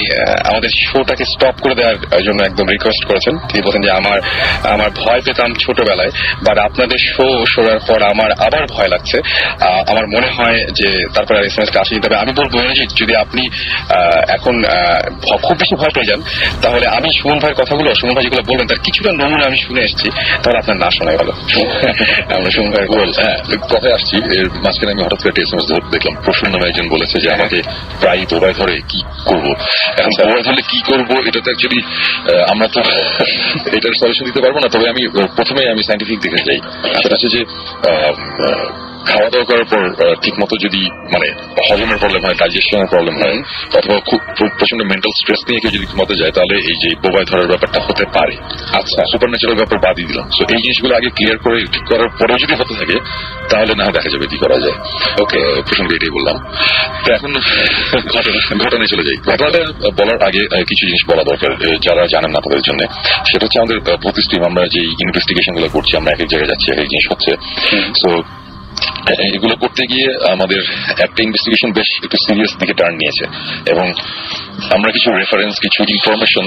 আমাদের শোটাকে স্টপ করে দেওয়ার জন্য একদম রিকোয়েস্ট করেছেন। তিনি বলেছেন যে আমার ভয় পেতাম ছোটবেলায়, বাট আপনাদের শোনার পর আমার আবার ভয় লাগছে। আমার মনে হয় যে তারপরে আর SMS-টা আসেনি। তবে আমি বলবো বেনজির, যদি আপনি এখন খুব বেশি ভয় পেয়ে যান, তাহলে আমি সুমন ভাইয়ের কথাগুলো, সুমন ভাই যেগুলো বলবেন তার কিছুটা নমুনা আমি শুনে এসেছি, তাহলে আপনার না শোনাই ভালো। আমরা শুনবার কথায় আসছি, এর মাঝখানে আমি হঠাৎ করে এসএমএস দেখলাম, প্রসন্ন নামে একজন বলেছে যে আমাকে প্রায় বোবায় ধরে, কি করবো এখন, বোবায় ধরলে কি করবো, এটা তো অ্যাকচুয়ালি আমরা তো এটার সলিউশন দিতে পারবো না। তবে আমি প্রথমে সায়েন্টিফিক দিকে যাই, সেটা হচ্ছে যে খাওয়া দাওয়া করার পর ঠিক মতো যদি মানে হজমের প্রবলেম হয়, ডাইজেশনের প্রবলেম হয়, অথবা খুব প্রচন্ড মেন্টাল স্ট্রেস নিয়ে কেউ যদি ঘুমাতে যায়, তাহলে এই যে বোবায় ধরার ব্যাপারটা হতে পারে। আচ্ছা, সুপার ন্যাচারাল ব্যাপার বাদই দিলাম। তো এই জিনিসগুলো আগে ক্লিয়ার করে ঠিক করার পরেও যদি হতে থাকে, তাহলে না দেখা যাবে কি করা যায়। ওকে, প্রসঙ্গে এটাই বললাম। তো এখন ঘটনায় চলে যাই। ঘটনাটা বলার আগে কিছু জিনিস বলা দরকার যারা জানেন না তাদের জন্য। সেটা হচ্ছে আমাদের ভূত স্ট্রিম, আমরা যে ইনভেস্টিগেশন গুলো করছি, আমরা এক এক জায়গায় যাচ্ছি, এক এক জিনিস হচ্ছে। তো এগুলো করতে গিয়ে আমাদের একটা ইনভেস্টিগেশন বেশ একটু সিরিয়াস দিকে টার্ন নিয়েছে, এবং আমরা কিছু রেফারেন্স, কিছু ইনফরমেশন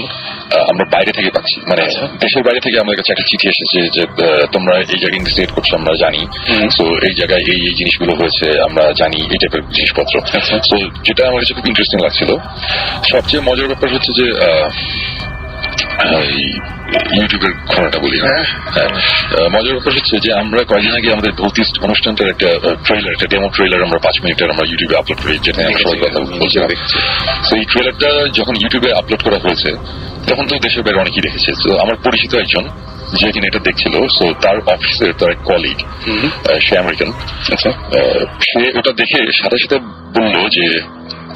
আমরা বাইরে থেকে পাচ্ছি, মানে দেশের বাইরে থেকে আমাদের কাছে একটা চিঠি এসেছে যে তোমরা এই জায়গায় ইনভেস্টিগেট করছো, আমরা জানি, তো এই জায়গায় এই এই জিনিসগুলো হয়েছে, আমরা জানি, এই টাইপের জিনিসপত্র। তো যেটা আমার কাছে খুব ইন্টারেস্টিং লাগছিল। সবচেয়ে মজার ব্যাপার হচ্ছে যে ইউটিউবের ঘটনাটা বলি। মজার ব্যাপার হচ্ছে যে আমরা কয়েকদিন আগে আমাদের ভৌতিস্ট অনুষ্ঠানটার একটা ট্রেলার, একটা ডেমো ট্রেলার আমরা 5 মিনিটের আমরা ইউটিউবে আপলোড করি, যেটা আমরা সবাই কথা বলছিলাম। তো এই ট্রেলারটা যখন ইউটিউবে আপলোড করা হয়েছে, তখন তো দেশের বাইরে অনেকেই দেখেছে। তো আমার পরিচিত একজন যে কিনা এটা দেখছিল, সো তার অফিসের তার এক কলিগ, সে আমেরিকান, সে ওটা দেখে সাথে সাথে বললো যে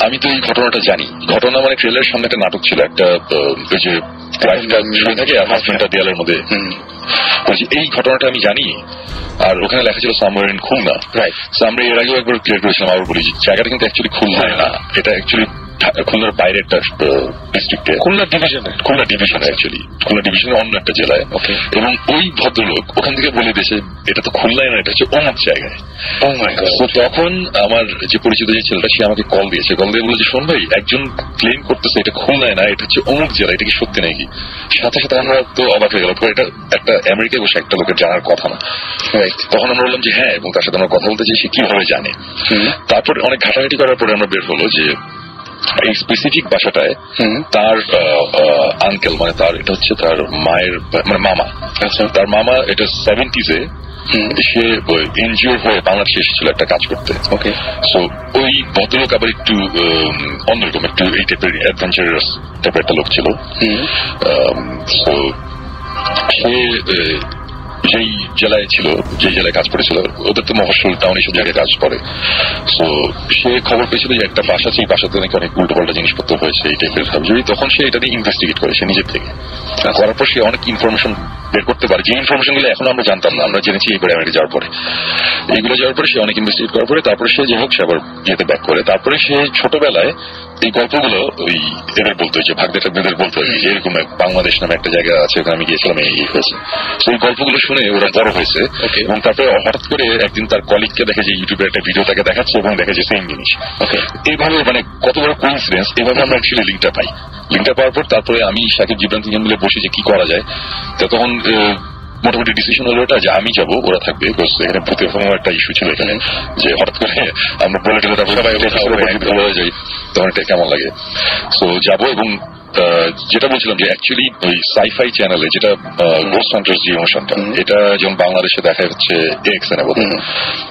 আমি তো এই ঘটনাটা জানি। ঘটনা মানে ট্রেলারের সামনে একটা নাটক ছিল, একটা ওই যে ওয়াইফটা শুয়ে থাকে আর হাজবেন্ডটা দেয়ালের মধ্যে, বলছি এই ঘটনাটা আমি জানি। আর ওখানে লেখা ছিল সামওয়্যার ইন খুলনা। রাইট। আমরা এর আগেও একবার ক্লিয়ার করেছিলাম, আবার বলি জায়গাটা কিন্তু অ্যাকচুয়ালি খুলনা না, এটা অ্যাকচুয়ালি খুলনার বাইরে একটা ডিস্ট্রিক্টে, খুলনা ডিভিশনে অ্যাকচুয়ালি, খুলনা ডিভিশনের অন্য একটা জেলায়। এবং ওই ভদ্রলোক ওখান থেকে বলে দিয়েছে এটা তো খুলনায় না, এটা হচ্ছে অমুক জায়গায়। তো তখন আমার যে পরিচিত যে ছেলেটা, সে আমাকে কল দিয়েছে, কল দিয়ে বলে যে শোন ভাই, একজন ক্লেম করতেছে এটা খুলনায় না, এটা হচ্ছে অমুক জেলা, এটা কি সত্যি নাকি? সাথে সাথে আমরা তো অবাক হয়ে গেল, এটা একটা আমেরিকায় বসে একটা লোকের জানার কথা না। তখন আমরা বললাম যে হ্যাঁ, এবং তার সাথে আমরা কথা বলতে চাই সে কিভাবে জানে। তারপর অনেক ঘাটাঘাটি করার পরে আমরা বের হলো যে এই স্পেসিফিক বাসাটায় তার আঙ্কেল, মানে তার এটা হচ্ছে তার মায়ের মানে মামা, তার মামা এটা 70s সে এনজিওর হয়ে বাংলাদেশে এসেছিল একটা কাজ করতে। ওকে, সো ওই ভদ্রলোক আবার একটু অন্যরকম, একটু এই টাইপের অ্যাডভেঞ্চারাস টাইপের একটা লোক ছিল। সো সে যেই জেলায় ছিল, যে জেলায় কাজ করেছিল, ওদের তো মফস্বল টাউন এইসব জায়গায় কাজ করে। তো সে খবর পেয়েছিল যে একটা বাসা, সেই বাসাতে নাকি অনেক উল্টো পাল্টা জিনিসপত্র হয়েছে এই টাইপের ভাবি। তখন সে এটা নিয়ে ইনভেস্টিগেট করে, সে নিজের থেকে করার পর সে অনেক ইনফরমেশন বের করতে পারে, যে ইনফরমেশন গুলো এখন আমরা জানতাম না, আমরা জেনেছি এইবারে আমেরিকা যাওয়ার পরে। এইগুলো যাওয়ার পরে সে অনেক ইনভেস্টিগেট করার পরে তারপরে সে যে হোক সে আবার যেতে ব্যাক করে। তারপরে সে ছোটবেলায় এই গল্পগুলো ওই এদের বলতো, যে ভাগদের বলতো যে এরকম বাংলাদেশ নামে একটা জায়গা আছে, ওখানে আমি গিয়েছিলাম, এই হয়েছে। তো এই গল্পগুলো শুনে ওরা বড় হয়েছে, এবং তারপরে হঠাৎ করে একদিন তার কলিগকে দেখে যে ইউটিউবে একটা ভিডিও তাকে দেখাচ্ছে, এবং দেখে যে সেম জিনিস। এইভাবে মানে কত বড় কোইন্সিডেন্স, এইভাবে আমরা অ্যাকচুয়ালি লিঙ্কটা পাই। লিঙ্কটা পাওয়ার পর তারপরে আমি সাকিব জিবরান তিনজন মিলে বসে যে কি করা যায়। তো তখন মোটামুটি ডিসিশন হলো এটা যে আমি যাবো, ওরা থাকবে। এখানে ভূতের কোনো একটা ইস্যু ছিল এখানে, যে হঠাৎ করে আমরা বলে টেলে সবাই যাই, তখন এটা কেমন লাগে। তো যাবো, এবং যেটা বলছিলাম যে অ্যাকচুয়ালি ওই সাইফাই চ্যানেলে যেটা ঘোস্ট হান্টার্স যে অনুষ্ঠানটা, এটা যেমন বাংলাদেশে দেখা হচ্ছে এক্সএন এ বোধহয়।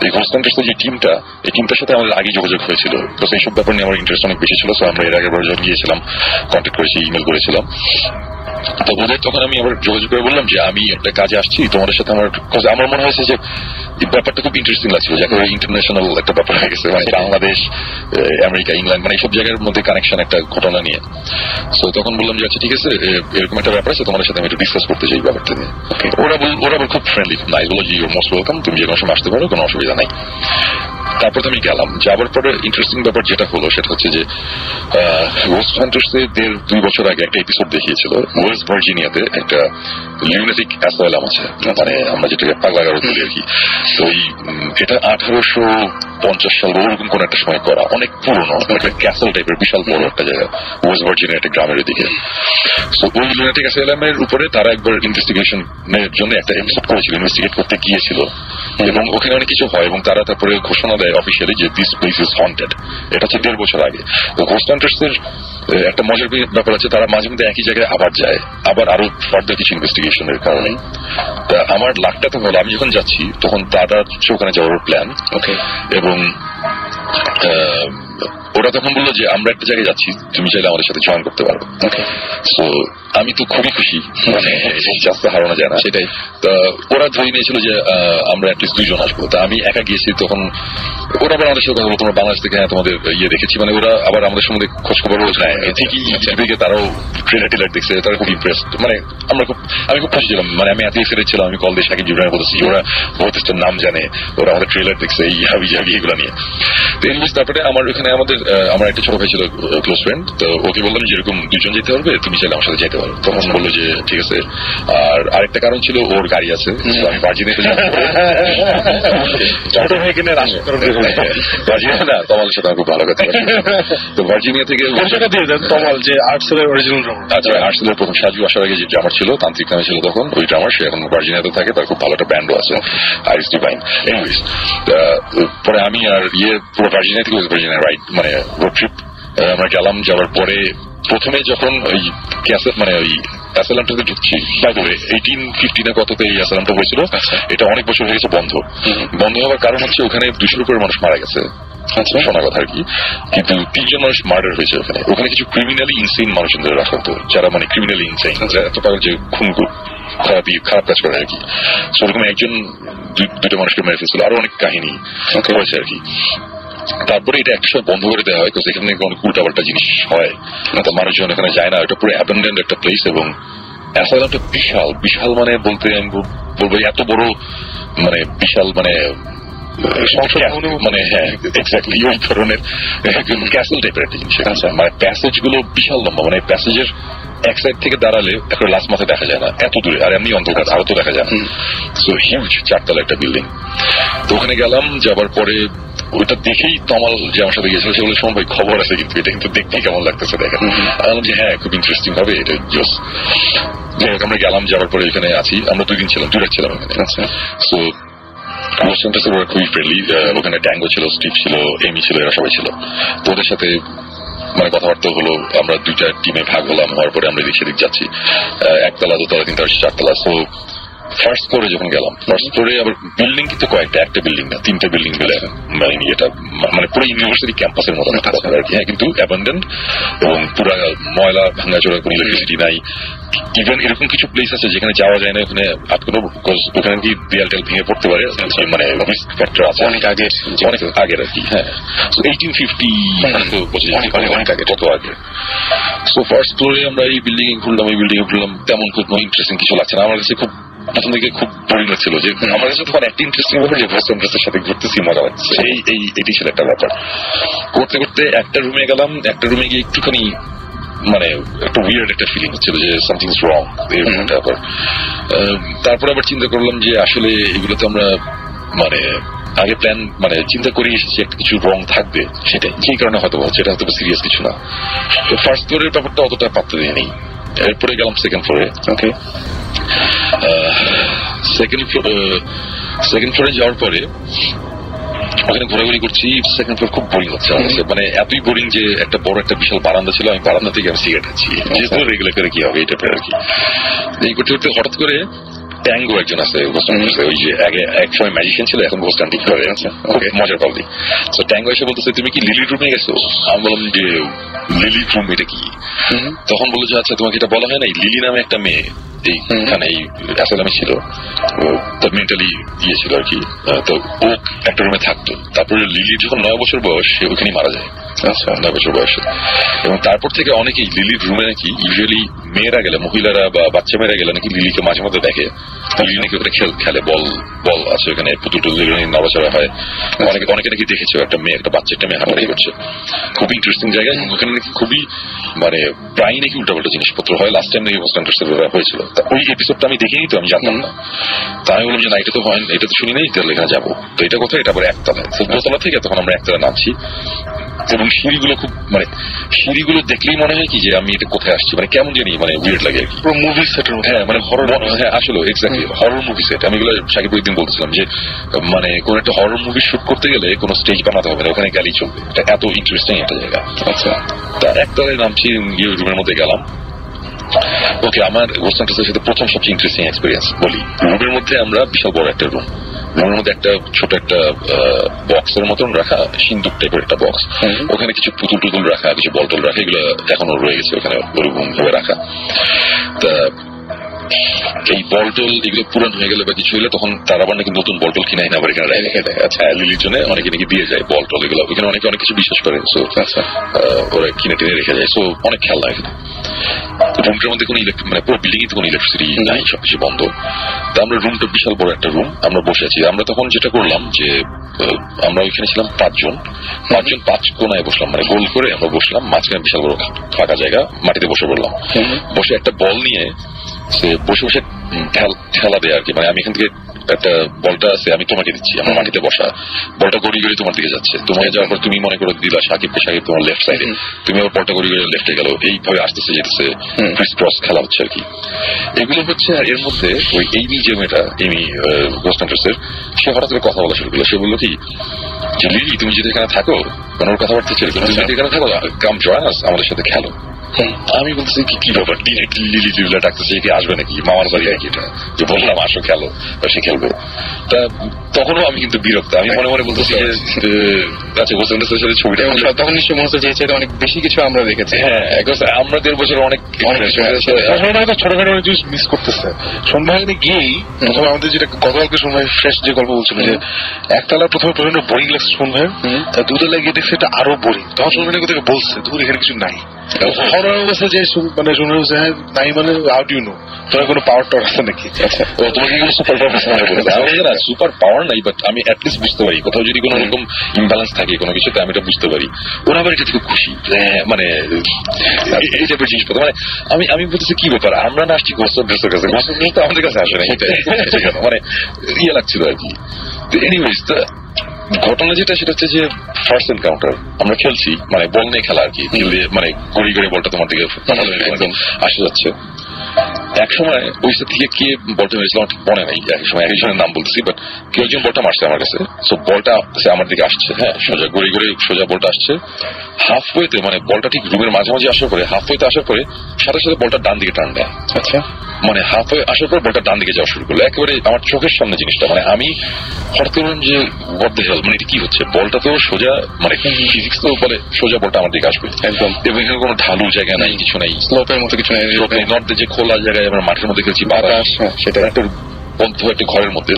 এই ঘোস্ট হান্টার্স যে টিমটা, এই টিমটার সাথে আমাদের আগে যোগাযোগ হয়েছিল। তো সেইসব ব্যাপার নিয়ে আমার ইন্টারেস্ট অনেক বেশি ছিল। তো আমরা এর আগের বার যখন গিয়েছিলাম, কন্ট্যাক্ট করেছি, ইমেল করেছিলাম। তো ওদের তখন আমি আবার যোগাযোগ করে বললাম যে আমি একটা কাজে আসছি তোমাদের সাথে। আমার মনে হয়েছে যে ব্যাপারটা খুব ইন্টারেস্টিং লাগছিল, যে একেবারে ইন্টারন্যাশনাল একটা ব্যাপার হয়ে গেছে, মানে বাংলাদেশ, আমেরিকা, ইংল্যান্ড, মানে এইসব জায়গার মধ্যে কানেকশন একটা ঘটনা নিয়ে। তো তখন বললাম যে আচ্ছা ঠিক আছে, এরকম একটা ব্যাপার আছে, তোমাদের সাথে আমি একটু ডিসকাস করতে চাই ব্যাপারটা নিয়ে। ওরা আবার খুব ফ্রেন্ডলি, নাই বলো যে ইউর মোস্ট ওয়েলকাম, তুমি যে কোনো সময় আসতে পারো, কোনো অসুবিধা নাই। তারপর তো আমি গেলাম। যাবার পরে ইন্টারেস্টিং ব্যাপার যেটা হলো সেটা হচ্ছে যে ঘোস্ট হান্টার্সে 1.5-2 বছর আগে একটা এপিসোড দেখিয়েছিল ওয়েস্ট ভার্জিনিয়াতে একটা লিউনেটিক অ্যাসাইলাম আছে, মানে আমরা যেটাকে পাগলাগারদ বলি আর কি। তো এটা 1850 সাল ওরকম কোন একটা সময় করা, অনেক পুরনো, একটা ক্যাসেল টাইপের বিশাল বড় একটা জায়গা ওয়েস্ট ভার্জিনিয়া একটা গ্রামের দিকে। তো ওই লিউনেটিক অ্যাসাইলামের উপরে তারা একবার ইনভেস্টিগেশনের জন্য একটা এপিসোড করেছিল, ইনভেস্টিগেট করতে গিয়েছিল। এবং ওখানে অনেক কিছু হয় এবং তারা তারপরে ঘোষণা দেয় অফিসিয়ালি যে দিস প্লেস ইজ হন্টেড। এটা হচ্ছে 1.5 বছর আগে। তো ঘোস্ট হান্টার্স এর একটা মজার ব্যাপার আছে, তারা মাঝে মধ্যে একই জায়গায় আবার যায়, আবার আরো ফার্দার কিছু ইনভেস্টিগেশনের কারণে। তা আমার লাকটা তো হলো, আমি যখন যাচ্ছি তখন তারা ওখানে যাওয়ার প্ল্যান, এবং ওরা তখন বললো যে আমরা একটা জায়গায় যাচ্ছি, তুমি চাইলে আমাদের সাথে জয়েন করতে পারো। তো আমি তো খুবই খুশি, মানে রাস্তা হারানো যায় না সেটাই। তা ওরা ধরে নিয়েছিল যে আমরা অ্যাটলিস্ট 2 জন আসবো। তা আমি একা গিয়েছি, তখন ওরা আবার আমাদের সাথে কথা বলো, তোমরা বাংলাদেশ থেকে হ্যাঁ তোমাদের দেখেছি, মানে ওরা আবার আমাদের সম্বন্ধে খোঁজ খবর বলছে ঠিকই, দিকে তারাও ট্রেলার টেলার দেখছে, তারা খুব ইমপ্রেসড। মানে আমি খুব খুশি ছিলাম, মানে আমি এত এক্সাইটেড ছিলাম। আমি কল দিয়ে সাকিব জিবরান বলেছি, ওরা ভৌতিস্টের নাম জানে, ওরা আমাদের ট্রেলার দেখছে এই হাবি জাবি এগুলো নিয়ে। তো এমনি তারপরে আমার এখানে আমার একটা ছোট ভাই ছিল ক্লোজ ফ্রেন্ড, তো ওকে বললাম যেরকম 2 জন যেতে পারবে, তুমি চাইলে আমার সাথে যেতে পারো। তখন বললো যে ঠিক আছে। আর আরেকটা কারণ ছিল ওর গাড়ি আছে, আমি ভার্জিনিয়াতে ভার্জিনিয়া না তমালের সাথে খুব ভালো কথা। তো ভার্জিনিয়া থেকে তমাল যে আর্টসেলের অরিজিনাল ড্রামার, আচ্ছা আর্টসেলের প্রথম সাজু আসার আগে যে ড্রামার ছিল, তান্ত্রিক নামে ছিল তখন, ওই ড্রামার সে এখন ভার্জিনিয়াতে থাকে, তার খুব ভালো একটা ব্যান্ডও আছে আইরিস ডিভাইন। এনিওয়েজ পরে আমি আর পুরো ভার্জিনিয়া থেকে ভার্জিনিয়া রাইড মানে রোড ট্রিপ আমরা গেলাম। যাওয়ার পরে প্রথমে যখন ওই ক্যাসেট মানে ওই অ্যাসালামটাতে ঢুকছি, বাই দ্য ওয়ে 1850 কততে এই অ্যাসালামটা হয়েছিল, এটা অনেক বছর হয়ে গেছে বন্ধ হওয়ার কারণ হচ্ছে ওখানে 200-র উপরে মানুষ মারা গেছে, শোনা কথা আর কি। কিন্তু 3 জন মানুষ মার্ডার হয়েছে ওখানে কিছু ক্রিমিনালি ইনসেইন মানুষদের রাখা হতো, যারা মানে ক্রিমিনালি ইনসেইন, এত পাগল যে খুন খারাপ কাজ করে আর কি। সেরকম একজন 2টা মানুষকে মেরে ফেলছিল, আরো অনেক কাহিনী হয়েছে আর কি। তারপরে এটা একটা সময় বন্ধ করে দেওয়া হয়, কারণ এখানে অনেক উল্টাপাল্টা জিনিস হয়, মানুষজন এখানে যায় না, এটা পুরো অ্যাবান্ডেন্ড একটা প্লেস। এবং অ্যাসাইলামটা বিশাল মানে বলতে আমি বলবো এত বড়, মানে বিশাল মানে মানে হ্যাঁ এক্স্যাক্টলি ওই ধরনের ক্যাসেল টাইপের একটা জিনিস। মানে প্যাসেজ গুলো বিশাল লম্বা, মানে প্যাসেজের এক সাইড থেকে দাঁড়ালে একটা লাস্ট মাথায় দেখা যায় না, এত দূরে, আর এমনি অন্ধকার আরো তো দেখা যায় না। সো হিউজ 4তলা একটা বিল্ডিং। তো ওখানে গেলাম, যাবার পরে ওইটা দেখেই তমাল যে আমার সাথে গেছিল সে বলে সময় ভাই খবর আছে, কিন্তু এটা কিন্তু দেখতে কেমন লাগতেছে দেখেন। বললাম যে হ্যাঁ খুব ইন্টারেস্টিং হবে এটা জোস। যাই হোক আমরা গেলাম, যাওয়ার পরে এখানে আছি আমরা 2 দিন ছিলাম, 2 রাত ছিলাম এখানে। সো ওরা খুবই ফ্রেন্ডলি, ওখানে ট্যাঙ্গো ছিল, স্টিভ ছিল, এমি ছিল, এরা সবাই ছিল। তো ওদের সাথে মানে কথাবার্তা হলো, আমরা 2টা টিমে ভাগ হলাম, হওয়ার পরে আমরা এদিক সেদিক যাচ্ছি, 1তলা 2তলা 3তলা 4তলা। সো ফার্স্ট ফ্লোরে যখন গেলাম, ফার্স্ট ফ্লোরে আবার বিল্ডিং কিন্তু কয়েকটা, একটা বিল্ডিং না 3টে বিল্ডিং মিলে মানে এটা মানে পুরো ইউনিভার্সিটি ক্যাম্পাসের মতো আর কি। হ্যাঁ কিন্তু অ্যাবান্ডেন্ট এবং পুরো ময়লা ভাঙাচোরা, কোনো ইলেকট্রিসিটি নাই। ইভেন এরকম কিছু প্লেস আছে যেখানে যাওয়া যায় না, ওখানে আটকানো, ওখানে কি দেয়াল টেল ভেঙে পড়তে পারে, মানে রিস্ক ফ্যাক্টর আছে অনেক আগের আর কি। হ্যাঁ 1850 অনেক আগে, কত আগে। সো ফার্স্ট ফ্লোরে আমরা এই বিল্ডিং এ ঘুরলাম, তেমন খুব ইন্টারেস্টিং কিছু লাগছে না আমার কাছে। খুব প্রথম দিকে খুব বোরিং লাগছিল, যে আমার কাছে তখন একটা ইন্টারেস্টিং ব্যাপার যে ঘোস্ট হান্টার্সের সাথে ঘুরতেছি, মজা লাগছে, এটি ছিল একটা ব্যাপার। করতে করতে একটা রুমে গেলাম, একটা রুমে গিয়ে একটুখানি মানে একটা উইয়ার্ড একটা ফিলিং হচ্ছিল যে সামথিং ইজ রং। তারপর আবার চিন্তা করলাম যে আসলে এগুলো তো আমরা মানে আগে প্ল্যান মানে চিন্তা করে এসেছি একটা কিছু রং থাকবে, সেটাই সেই কারণে হয়তো হচ্ছে, এটা হয়তো সিরিয়াস কিছু না। তো ফার্স্ট ফ্লোরের ব্যাপারটা অতটা পাত্তা দিয়ে নেই। এরপরে গেলাম সেকেন্ড ফ্লোরে। ওকে, সেকেন্ড ফ্লোরে যাওয়ার পরে ওখানে ঘোরাঘুরি করছি। সেকেন্ড ফ্লোর খুব বোরিং হচ্ছে আমার কাছে, মানে এতই বোরিং যে একটা বড় একটা বিশাল বারান্দা ছিল, আমি বারান্দা থেকে আমি সিগারেট খাচ্ছি, যেহেতু রেগুলার করে কি হবে এটা আর কি। এই করতে করতে হঠাৎ করে ট্যাঙ্গো একজন আছে, ওই যে আগে এক সময় ম্যাজিশিয়ান ছিল, এখন ঘোস্ট হান্টিং করে, মজার পাবলি। তো ট্যাঙ্গো এসে বলতেছে তুমি কি লিলি রুমে গেছো? আমি বললাম যে লিলি রুম এটা কি? তখন বললো যে আচ্ছা তোমাকে এটা বলা হয় না, লিলি নামে একটা মেয়ে এইখানে এই অ্যাসালামে ছিল, তার মেন্টালি ইয়ে ছিল আর কি। তো ও একটা রুমে থাকতো, তারপরে লিলির যখন 9 বছর বয়স সে ওখানেই মারা যায়। আচ্ছা 9 বছর বয়সে। এবং তারপর থেকে অনেকেই লিলির রুমে নাকি ইউজুয়ালি মেয়েরা গেলে, মহিলারা বা বাচ্চা মেয়েরা গেলে নাকি লিলিকে মাঝে মধ্যে দেখে, লিলি নাকি ওখানে খেলে, বল আছে ওখানে, পুতুল টুতুল নড়াচড়া হয়। অনেকে নাকি দেখেছে একটা মেয়ে, একটা বাচ্চা একটা মেয়ে হাঁটাহাঁটি করছে। খুবই ইন্টারেস্টিং জায়গা, ওখানে নাকি খুবই মানে প্রায় নাকি উল্টাপাল্টা জিনিসপত্র হয়। লাস্ট টাইম নাকি ঘোস্ট হান্টার্স হয়েছিল, ওই এপিসোডটা আমি দেখিনি, তো আমি জানতাম না। তাই আমি বললাম যে না এটা তো হয়, এটা তো শুনি নাই, তাহলে এখানে যাবো। তো এটা কোথায়? এটা আবার 1তলায়। তো 2তলা থেকে তখন আমরা 1তলা নামছি। এবং সিঁড়িগুলো খুব মানে সিঁড়িগুলো দেখলেই মনে হয় কি যে আমি এটা কোথায় আসছি, মানে কেমন জানি মানে উইয়ার্ড লাগে আর কি, পুরো মুভি সেটের। হ্যাঁ মানে হরর, হ্যাঁ আসলে এক্স্যাক্টলি হরর মুভি সেট। আমি এগুলো সাকিব একদিন বলছিলাম যে মানে কোন একটা হরর মুভি শুট করতে গেলে কোনো স্টেজ বানাতে হবে না, ওখানে গেলেই চলবে, এটা এত ইন্টারেস্টিং একটা জায়গা। আচ্ছা, তা একতলায় নামছি, রুমের মধ্যে গেলাম। ওকে, আমার ঘোস্ট হান্টার্সের সাথে প্রথম সবচেয়ে ইন্টারেস্টিং এক্সপিরিয়েন্স বলি। রুমের মধ্যে আমরা বিশাল বড় একটা রুমের মধ্যে একটা ছোট একটা বক্সের মতন রাখা, সিন্দুক টাইপের একটা বক্স, ওখানে কিছু পুতুল টুতুল রাখা, কিছু বলটল রাখা, এগুলো এখনো রয়ে গেছে ওখানে ওরকম ভাবে রাখা। তা এই বলটল এগুলো পুরান হয়ে গেলে বা কিছু হলে তখন তারা আবার নাকি নতুন বলটল কিনে আবার এখানে রেখে দেয়। আচ্ছা, লিলির জন্য অনেকে নাকি দিয়ে যায় বলটল, এগুলো ওখানে অনেকে অনেক কিছু বিশ্বাস করে, সো ওরা কিনে টেনে রেখে যায়। সো অনেক খেয়াল লাগে। রুমটার মধ্যে কোনো মানে পুরো বিল্ডিং এ কোনো ইলেকট্রিসিটি নাই, সবকিছু বন্ধ। তা আমরা রুমটা বিশাল বড় একটা রুম, আমরা বসে আছি। আমরা তখন যেটা করলাম যে আমরা ওইখানে ছিলাম 5 জন 5 কোনায় বসলাম, মানে গোল করে আমরা বসলাম, মাঝখানে বিশাল বড় ফাঁকা জায়গা, মাটিতে বসে পড়লাম। বসে একটা বল নিয়ে সে বসে বসে ঠেলা দেয় আর কি, মানে আমি এখান থেকে একটা বলটা আছে আমি তোমাকে দিচ্ছি, আমার মাটিতে বসা, বলটা গড়ি গড়ি তোমার দিকে যাচ্ছে, তোমাকে যাওয়ার পর তুমি মনে করে দিলা সাকিবকে, সাকিব তোমার লেফট সাইডে, তুমি আবার বলটা গড়ি গড়ি লেফটে গেল, এইভাবে আসতেছে যেতেছে ক্রিস ক্রস খেলা হচ্ছে আর কি। এগুলো হচ্ছে। আর এর মধ্যে ওই এইমি যে মেয়েটা, এমি ঘোস্ট হান্টার্সের, সে হঠাৎ করে কথা বলা শুরু করলো। সে বললো কি যে লিলি তুমি যদি এখানে থাকো, মানে ওর কথাবার্তা ছিল, তুমি যদি এখানে থাকো কাম জয়েন আস, আমাদের সাথে খেলো। আমি বলতেছি কি ব্যাপার, লিলি টিলা ডাকতেছে, কি আসবে নাকি মামার বাড়ি নাকি, এটা যে বললাম আসো খেলো, সে খেলবে। তা তখনও আমি কিন্তু বিরক্ত, আমি মনে মনে বলতেছি যে আচ্ছা ঘোস্ট হান্টার্সের সাথে ছবিটা তখন নিশ্চয় মনে হচ্ছে যে অনেক বেশি কিছু আমরা দেখেছি। হ্যাঁ, আমরা 1.5 বছর অনেক ছোটখাটো অনেক জিনিস মিস করতেছে। সন্ধ্যায় গিয়েই প্রথমে আমাদের যেটা গতকালকে সন্ধ্যায় ফ্রেশ যে গল্প বলছিল যে একতলা প্রথমে প্রচন্ড বোরিং লাগছে সন্ধ্যায়, দুতলায় গিয়ে দেখছে এটা আরো বোরিং। তখন সন্ধ্যায় কোথাও বলছে দূর এখানে কিছু নাই, হরর অবস্থা যে মানে শুনে হচ্ছে হ্যাঁ নাই, মানে হাউ ডু ইউ নো তোমার কোনো পাওয়ার টাওয়ার আছে নাকি? আচ্ছা, তোমাকে কোনো সুপার পাওয়ার না, সুপার পাওয়ার নাই, বাট আমি অ্যাটলিস্ট বুঝতে পারি কোথাও যদি কোনো রকম ইমব্যালেন্স থাকে কোনো কিছুতে, আমি এটা বুঝতে পারি। ওরা আবার এটা থেকে খুশি, মানে এই টাইপের জিনিসপত্র। মানে আমি বলতেছি কি ব্যাপার, আমরা না আসছি ঘোস্ট হান্টার্সের কাছে, ঘোস্ট হান্টার্স তো আমাদের কাছে আসে না, মানে ইয়ে লাগছিল আর কি। এনিওয়েজ, ঘটনা যেটা সেটা হচ্ছে যে ফার্স্ট এনকাউন্টার আমরা খেলছি, মানে বল নিয়ে খেলা আর কি, মানে গড়ি গড়ি বলটা তোমার দিকে আসে যাচ্ছে। এক সময় ওই থেকে কে বলটা মেরেছিল আমার ঠিক মনে নাই, এক সময় একজনের নাম বলতেছি, বাট কেউ একজন বলটা মারছে আমার কাছে। সো বলটা আমার দিকে আসছে, হ্যাঁ সোজা গড়ি গড়ি সোজা বলটা আসছে। হাফ ওয়েতে মানে বলটা ঠিক রুমের মাঝামাঝি আসার পরে, হাফ ওয়েতে আসার পরে সাথে সাথে বলটা ডান দিকে টান দেয়। আচ্ছা, মানে হাফ ওয়ে আসার পর বলটা ডান দিকে যাওয়া শুরু করলো, একেবারে আমার চোখের সামনে জিনিসটা। মানে আমি হঠাৎ করলাম যে হোয়াট দ্য হেল, মানে এটা কি হচ্ছে, বলটা তো সোজা, মানে ফিজিক্স তো বলে সোজা বলটা আমার দিকে আসবে একদম, এবং এখানে কোনো ঢালু জায়গা নাই, কিছু নাই, স্লোপের মতো কিছু নাই, নর্থ যে খোলা জায়গায় আমরা মাঠের মধ্যে খেলছি, বাতাস, সেটা একটা বন্ধ একটা ঘরের মধ্যে।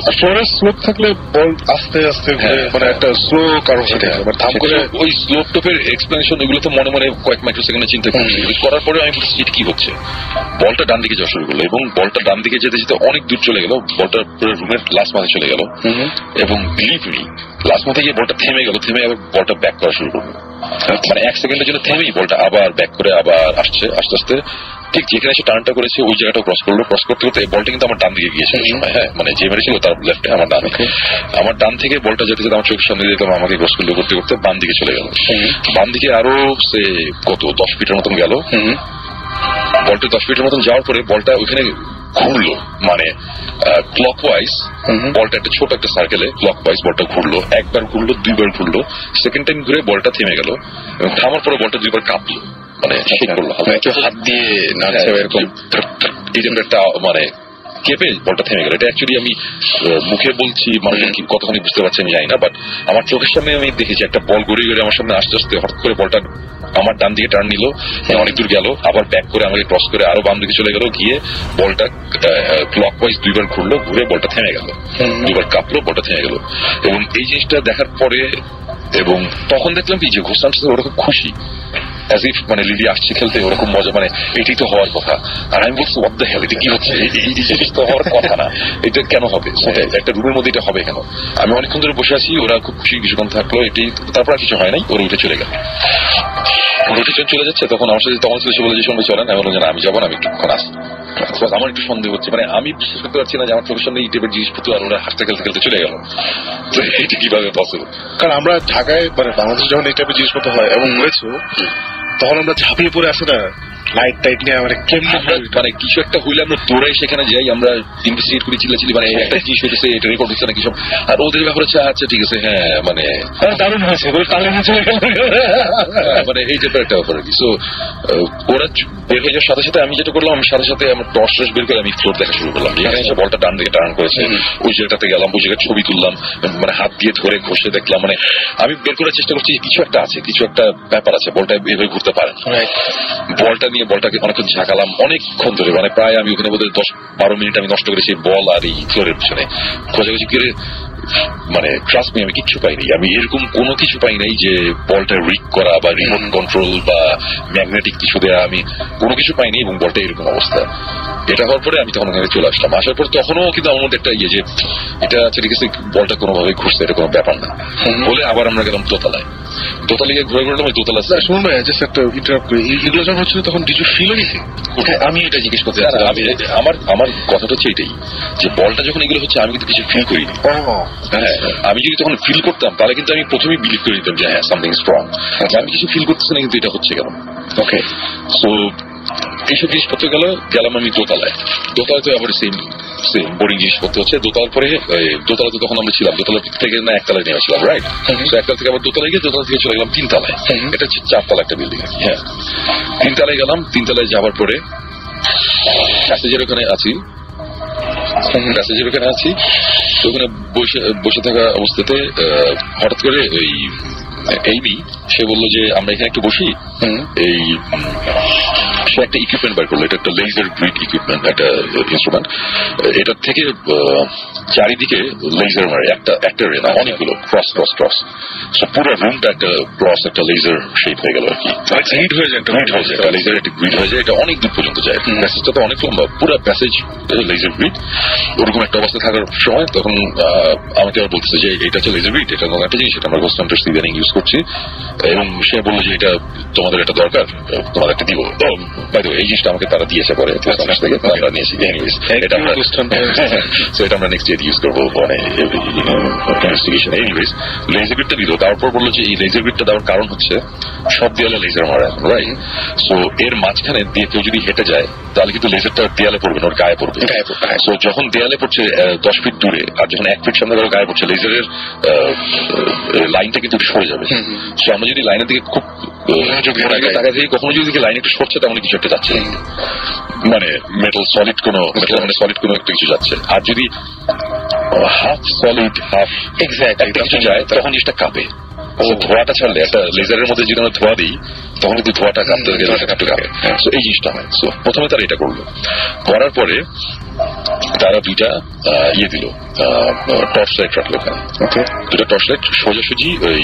স্লোপ থাকলে বল আস্তে আস্তে মানে একটা স্লো কারণ ওই স্লোপ টোপের এক্সপ্লেনেশন এগুলো তো মনে মনে কয়েক মাইক্রো সেকেন্ডে চিন্তা করছি, করার পরে আমি বলছি এটা কি হচ্ছে। বলটা ডান দিকে যাওয়া শুরু করলো এবং বলটা ডান দিকে যেতে যেতে অনেক দূর চলে গেল, বলটা পুরো রুমের লাস্ট মাঝে চলে গেল, এবং বিলিভ মি লাস্ট মাঝে গিয়ে বলটা থেমে গেল, থেমে আবার বলটা ব্যাক করা শুরু করলো। মানে 1 সেকেন্ডের জন্য থেমেই বলটা আবার ব্যাক করে আবার আসছে, আস্তে আস্তে ঠিক যেখানে এসে টার্নটা করেছে ওই জায়গাটা ক্রস করলো। ক্রস করতে করতে বলটা কিন্তু আমার ডান দিকে গিয়েছে সময়, হ্যাঁ মানে যে মেরেছিল তার লেফটে, আমার ডান, আমার ডান থেকে বলটা যেতে যেতে আমার চোখের সামনে যেতাম, আমাকে ক্রস করতে করতে করতে বাম দিকে চলে গেল। বাম দিকে আরো সে কত 10 ফিটের মতন গেল। বলটা 10 ফিটের মতন যাওয়ার পরে বলটা ওইখানে ঘুরলো, মানে ক্লকওয়াইজ বলটা একটা ছোট একটা সার্কেলে ক্লকওয়াইজ বলটা ঘুরলো, একবার ঘুরলো, 2বার ঘুরলো, সেকেন্ড টাইম ঘুরে বলটা থেমে গেল এবং থামার পরে বলটা 2বার কাঁপলো, মানে শেক করলো, হাত দিয়ে নাড়ছে এরকম, এই একটা মানে কেঁপে বলটা থেমে গেল। এটা অ্যাকচুয়ালি আমি মুখে বলছি, মানুষজন কি কতখানি বুঝতে পারছে আমি জানি না, বাট আমার চোখের সামনে আমি দেখেছি একটা বল গড়ে গড়ে আমার সামনে আস্তে আস্তে হঠাৎ করে বলটা আমার ডান দিকে টার্ন নিল, অনেক দূর গেল, আবার ব্যাক করে আমাকে ক্রস করে আরো বাম দিকে চলে গেল, গিয়ে বলটা ক্লকওয়াইজ 2বার ঘুরলো, ঘুরে বলটা থেমে গেল, 2বার কাঁপলো, বলটা থেমে গেল। এবং এই জিনিসটা দেখার পরে এবং তখন দেখলাম কি যে ঘোস্ট হান্টার্স ওরা খুব খুশি, অ্যাজ ইফ মানে লিলি আসছে খেলতে, ওরকম মজা, মানে এটাই তো হওয়ার কথা। আর আমি বলছি হোয়াট দ্য হেল, এটা কি হচ্ছে, এই জিনিস তো হওয়ার কথা না, এটা কেন হবে, একটা রুমের মধ্যে এটা হবে কেন। আমি অনেকক্ষণ ধরে বসে আছি, ওরা খুব খুশি, কিছুক্ষণ থাকলো, এটি তারপর আর কিছু হয় নাই, ওরা উঠে চলে গেল। ওরা উঠে চলে যাচ্ছে, তখন আমার সাথে তখন সে বলে যে শুনবে চলেন, আমি বললাম যে আমি যাবো না, আমি একটুক্ষণ আসি। আমার একটু সন্দেহ হচ্ছে, মানে আমি বিশ্বাস করতে পারছি না যে আমার চোখের সামনে এই টাইপের জিনিসপত্র আর ওরা হাসতে খেলতে খেলতে চলে গেল। তো এটা কিভাবে পসিবল? কারণ আমরা ঢাকায় মানে বাংলাদেশে যখন এই টাইপের জিনিসপত্র হয় এবং হয়েছে, তখন আমরা ঝাঁপিয়ে পড়ে আসে না লাইট টাইট নিয়ে, মানে কেমন মানে কিছু একটা হইলে আমরা দৌড়াই সেখানে যাই, আমরা ইনভেস্টিগেট করি, চিল্লাচিল্লি, মানে একটা জিনিস হইতেছে, এটা রেকর্ড হচ্ছে নাকি সব। আর ওদের ব্যাপার হচ্ছে আচ্ছা ঠিক আছে, হ্যাঁ মানে দারুণ হয়েছে মানে এই টাইপের একটা ব্যাপার আর কি। সো ওরা বের হয়ে যাওয়ার সাথে সাথে আমি যেটা করলাম, আমি সাথে সাথে আমার টর্চ বের করে আমি ফ্লোর দেখা শুরু করলাম, যেখানে এসে বলটা ডান দিকে টার্ন করেছে ওই জায়গাটাতে গেলাম, ওই জায়গায় ছবি তুললাম, মানে হাত দিয়ে ধরে ঘষে দেখলাম, মানে আমি বের করার চেষ্টা করছি কিছু একটা আছে, কিছু একটা ব্যাপার আছে, বলটা এভাবে ঘুরতে পারে। বলটা নিয়ে বলটাকে অনেকক্ষণ ঝাঁকালাম, অনেকক্ষণ ধরে, মানে প্রায় আমি ওখানে বোধহয় 10-12 মিনিট আমি নষ্ট করেছি বল আর এই ফ্লোরের পিছনে খোঁজাখুঁজি করে। মানে ট্রাস্ট মি, আমি কিচ্ছু পাইনি, আমি এরকম কোনো কিছু পাই নাই যে বলটা রিক করা বা রিমোট কন্ট্রোল বা ম্যাগনেটিক কিছু দেয়া, আমি কোনো কিছু পাইনি। এবং বলটা এরকম অবস্থা। এটা হওয়ার পরে আমি তখন ওখানে চলে আসলাম। আসার পর তখনও কিন্তু আমার মধ্যে একটা ইয়ে যে এটা ঠিক আছে, বলটা কোনোভাবে ঘুরছে, এটা কোনো ব্যাপার না বলে আবার আমরা গেলাম দোতলায়। দোতলায় ঘুরে ঘুরলাম, ওই দোতলা শুনুন ভাই, জাস্ট একটা ইন্টারাপ্ট করি, এগুলো যখন হচ্ছিল তখন ডিজু ফিল হয়েছে? আমি এটা জিজ্ঞেস করতে চাচ্ছি, আমি আমার কথাটা হচ্ছে এটাই যে বলটা যখন এগুলো হচ্ছে আমি কিন্তু কিছু ফিল করিনি। হ্যাঁ, আমি যদি তখন ফিল করতাম তাহলে কিন্তু আমি প্রথমেই বিলিভ করে নিতাম যে হ্যাঁ সামথিং স্ট্রং। আমি কিছু ফিল করতেছি না, কিন্তু এটা হচ্ছে কেন? ওকে, সো এইসব জিনিসপত্র গেলাম আমি দোতলায়। দোতলাতে আবার সেম বোরিং জিনিসপত্র হচ্ছে। দোতলার পরে দোতলাতে তখন আমরা ছিলাম, দোতলা থেকে না একতলায় নেমেছিলাম, রাইট? একতলা থেকে আবার দোতলায় গিয়ে দোতলা থেকে চলে গেলাম 3 তলায়। এটা হচ্ছে 4 তলা একটা বিল্ডিং আছে। হ্যাঁ, 3 তলায় গেলাম। 3 তলায় যাওয়ার পরে প্যাসেজের ওখানে আছি, তো ওখানে বসে থাকা অবস্থাতে হঠাৎ করে ওই এইমি সে বললো যে আমরা এখানে একটু বসি। এই সে একটা ইকুইপমেন্ট বার করলো, এটা একটা লেজার গ্রিড ইকুইপমেন্ট, একটা ইনস্ট্রুমেন্ট। এটার থেকে চারিদিকে লেজার মারে, একটা রে না, অনেকগুলো ক্রস। পুরো রুমটা একটা ক্রস, একটা লেজার শেপ হয়ে গেল আর কি। গ্রিড হয়ে যায়, একটা লেজার একটা গ্রিড হয়ে যায়, এটা অনেক দূর পর্যন্ত যায়। প্যাসেজটা তো অনেক লম্বা, পুরো প্যাসেজ লেজার গ্রিড। ওরকম একটা অবস্থা থাকার সময় তখন আমাকে আবার বলতেছে যে এটা হচ্ছে লেজার গ্রিড, এটা একটা জিনিস, এটা আমরা গোস্ট হান্টার সিজনিং ইউজ করছি। এবং সে বললো যে এটা তোমাদের এটা দরকার, তোমাদের একটা দিব। এই জিনিসটা আমাকে তারা দিয়েছে পরে থেকে, আমরা নিয়েছি। এটা আমরা নেক্সট ইয়ার ইউজ করবো, মানে ইনভেস্টিগেশন। এনিওয়েজ লেজার গ্রিডটা দিল। তারপর বললো যে এই লেজার গ্রিডটা দেওয়ার কারণ হচ্ছে সব দেয়ালে লেজার মারা এখন, রাইট? সো এর মাঝখানে দিয়ে কেউ যদি হেঁটে যায় তাহলে কিন্তু লেজারটা দেয়ালে পড়বে না, ওর গায়ে পড়বে। সো যখন দেয়ালে পড়ছে 10 ফিট দূরে, আর যখন 1 ফিট সামনে গায়ে পড়ছে, লেজারের লাইনটা কিন্তু সরে যাবে। সো আমরা যদি লাইনের দিকে খুব কখনো যদি লাইন একটু সরছে, তাহলে কিছু একটা যাচ্ছে, মানে মেটাল সলিড কোনো একটা কিছু যাচ্ছে। আর যদি হাফ সলিড হাফ এক্সাক্ট একটা কিছু যায়, তখন জিনিসটা কাঁপে। ধোঁয়াটা ছাড়লে, একটা লেজারের মধ্যে যদি আমরা ধোঁয়া দিই, তখন কিন্তু ধোঁয়াটা কাঁপতে কাঁপে। সো এই জিনিসটা হয়। সো প্রথমে তারা এটা করলো, করার পরে তারা 2টা ইয়ে দিল, টর্চ লাইট রাখলো ওখানে। 2টা টর্চ লাইট সোজাসুজি, ওই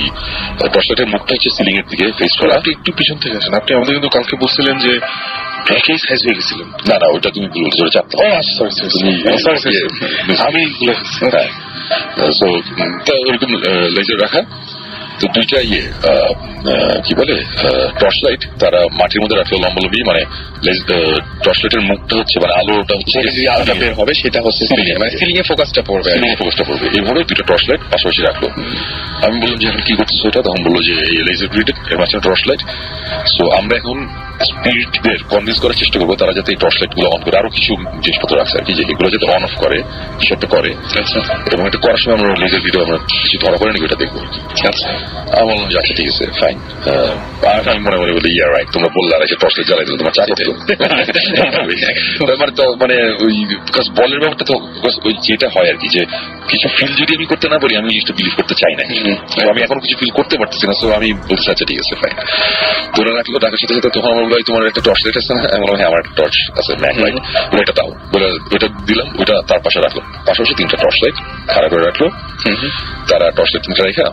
টর্চ লাইটের মুখটা হচ্ছে সিলিং এর দিকে ফেস করা। আপনি একটু পিছন থেকে আসেন, আপনি আমাদের কিন্তু কালকে বলছিলেন যে একই সাইজ হয়ে গেছিলেন। না, ওইটা তুমি জোরে চাপতে। আমি ওরকম লেজার রাখা। তো 2টা কি বলে টর্চ লাইট তারা মাটির মধ্যে রাখলো লম্বলম্বি, মানে টর্চ লাইটের মুখটা হচ্ছে, মানে আলোটা হচ্ছে আলোটা বের হবে, সেটা হচ্ছে সিলিং, মানে সিলিং এ ফোকাসটা পড়বে। এইভাবে 2টা টর্চ লাইট পাশাপাশি রাখলো। আমি বললাম যে এখন কি করতেছো এটা? তখন বললো যে এই লেজার গ্রিডের মাঝখানে টর্চ লাইট। সো আমরা এখন স্পিরিটদের কনভিন্স করার চেষ্টা করবো তারা যাতে এই টর্চ লাইট গুলো অন করে। আরো কিছু জিনিসপত্র রাখছে আর কি, যে এগুলো যাতে অন অফ করে, কিছু একটা করে। এবং এটা করার সময় আমরা লেজার ভিডিও আমরা কিছু ধরা পড়ে নাকি ওটা দেখবো। আমি বললাম যে আচ্ছা ঠিক আছে, ফাইন। আর আমি মনে বলি ইয়ার রাইট, তোমরা বললে আর টর্চ লাইট জ্বালাই দিল, তোমার চাকরি। মানে ওই বলের ব্যাপারটা তো ওই যেটা হয় আর কি, যে কিছু ফিল যদি আমি করতে না পারি, আমি জিনিসটা বিলিভ করতে চাই না। আমি এখন কিছু ফিল করতে পারতেছি না। সো আমি বলতে আচ্ছা ঠিক আছে, ফাইন। তোরা রাখলো, ডাকার সাথে সাথে তখন আমার বলে তোমার একটা টর্চ লাইট আছে না? আমি বললাম হ্যাঁ আমার একটা টর্চ আছে, ম্যাক লাইট। বলে এটা দাও, বলে ওইটা দিলাম। ওইটা তার পাশে রাখলো, পাশাপাশি 3টা টর্চ লাইট খাড়া করে রাখলো। তারা টর্চ লাইট 3টা রেখা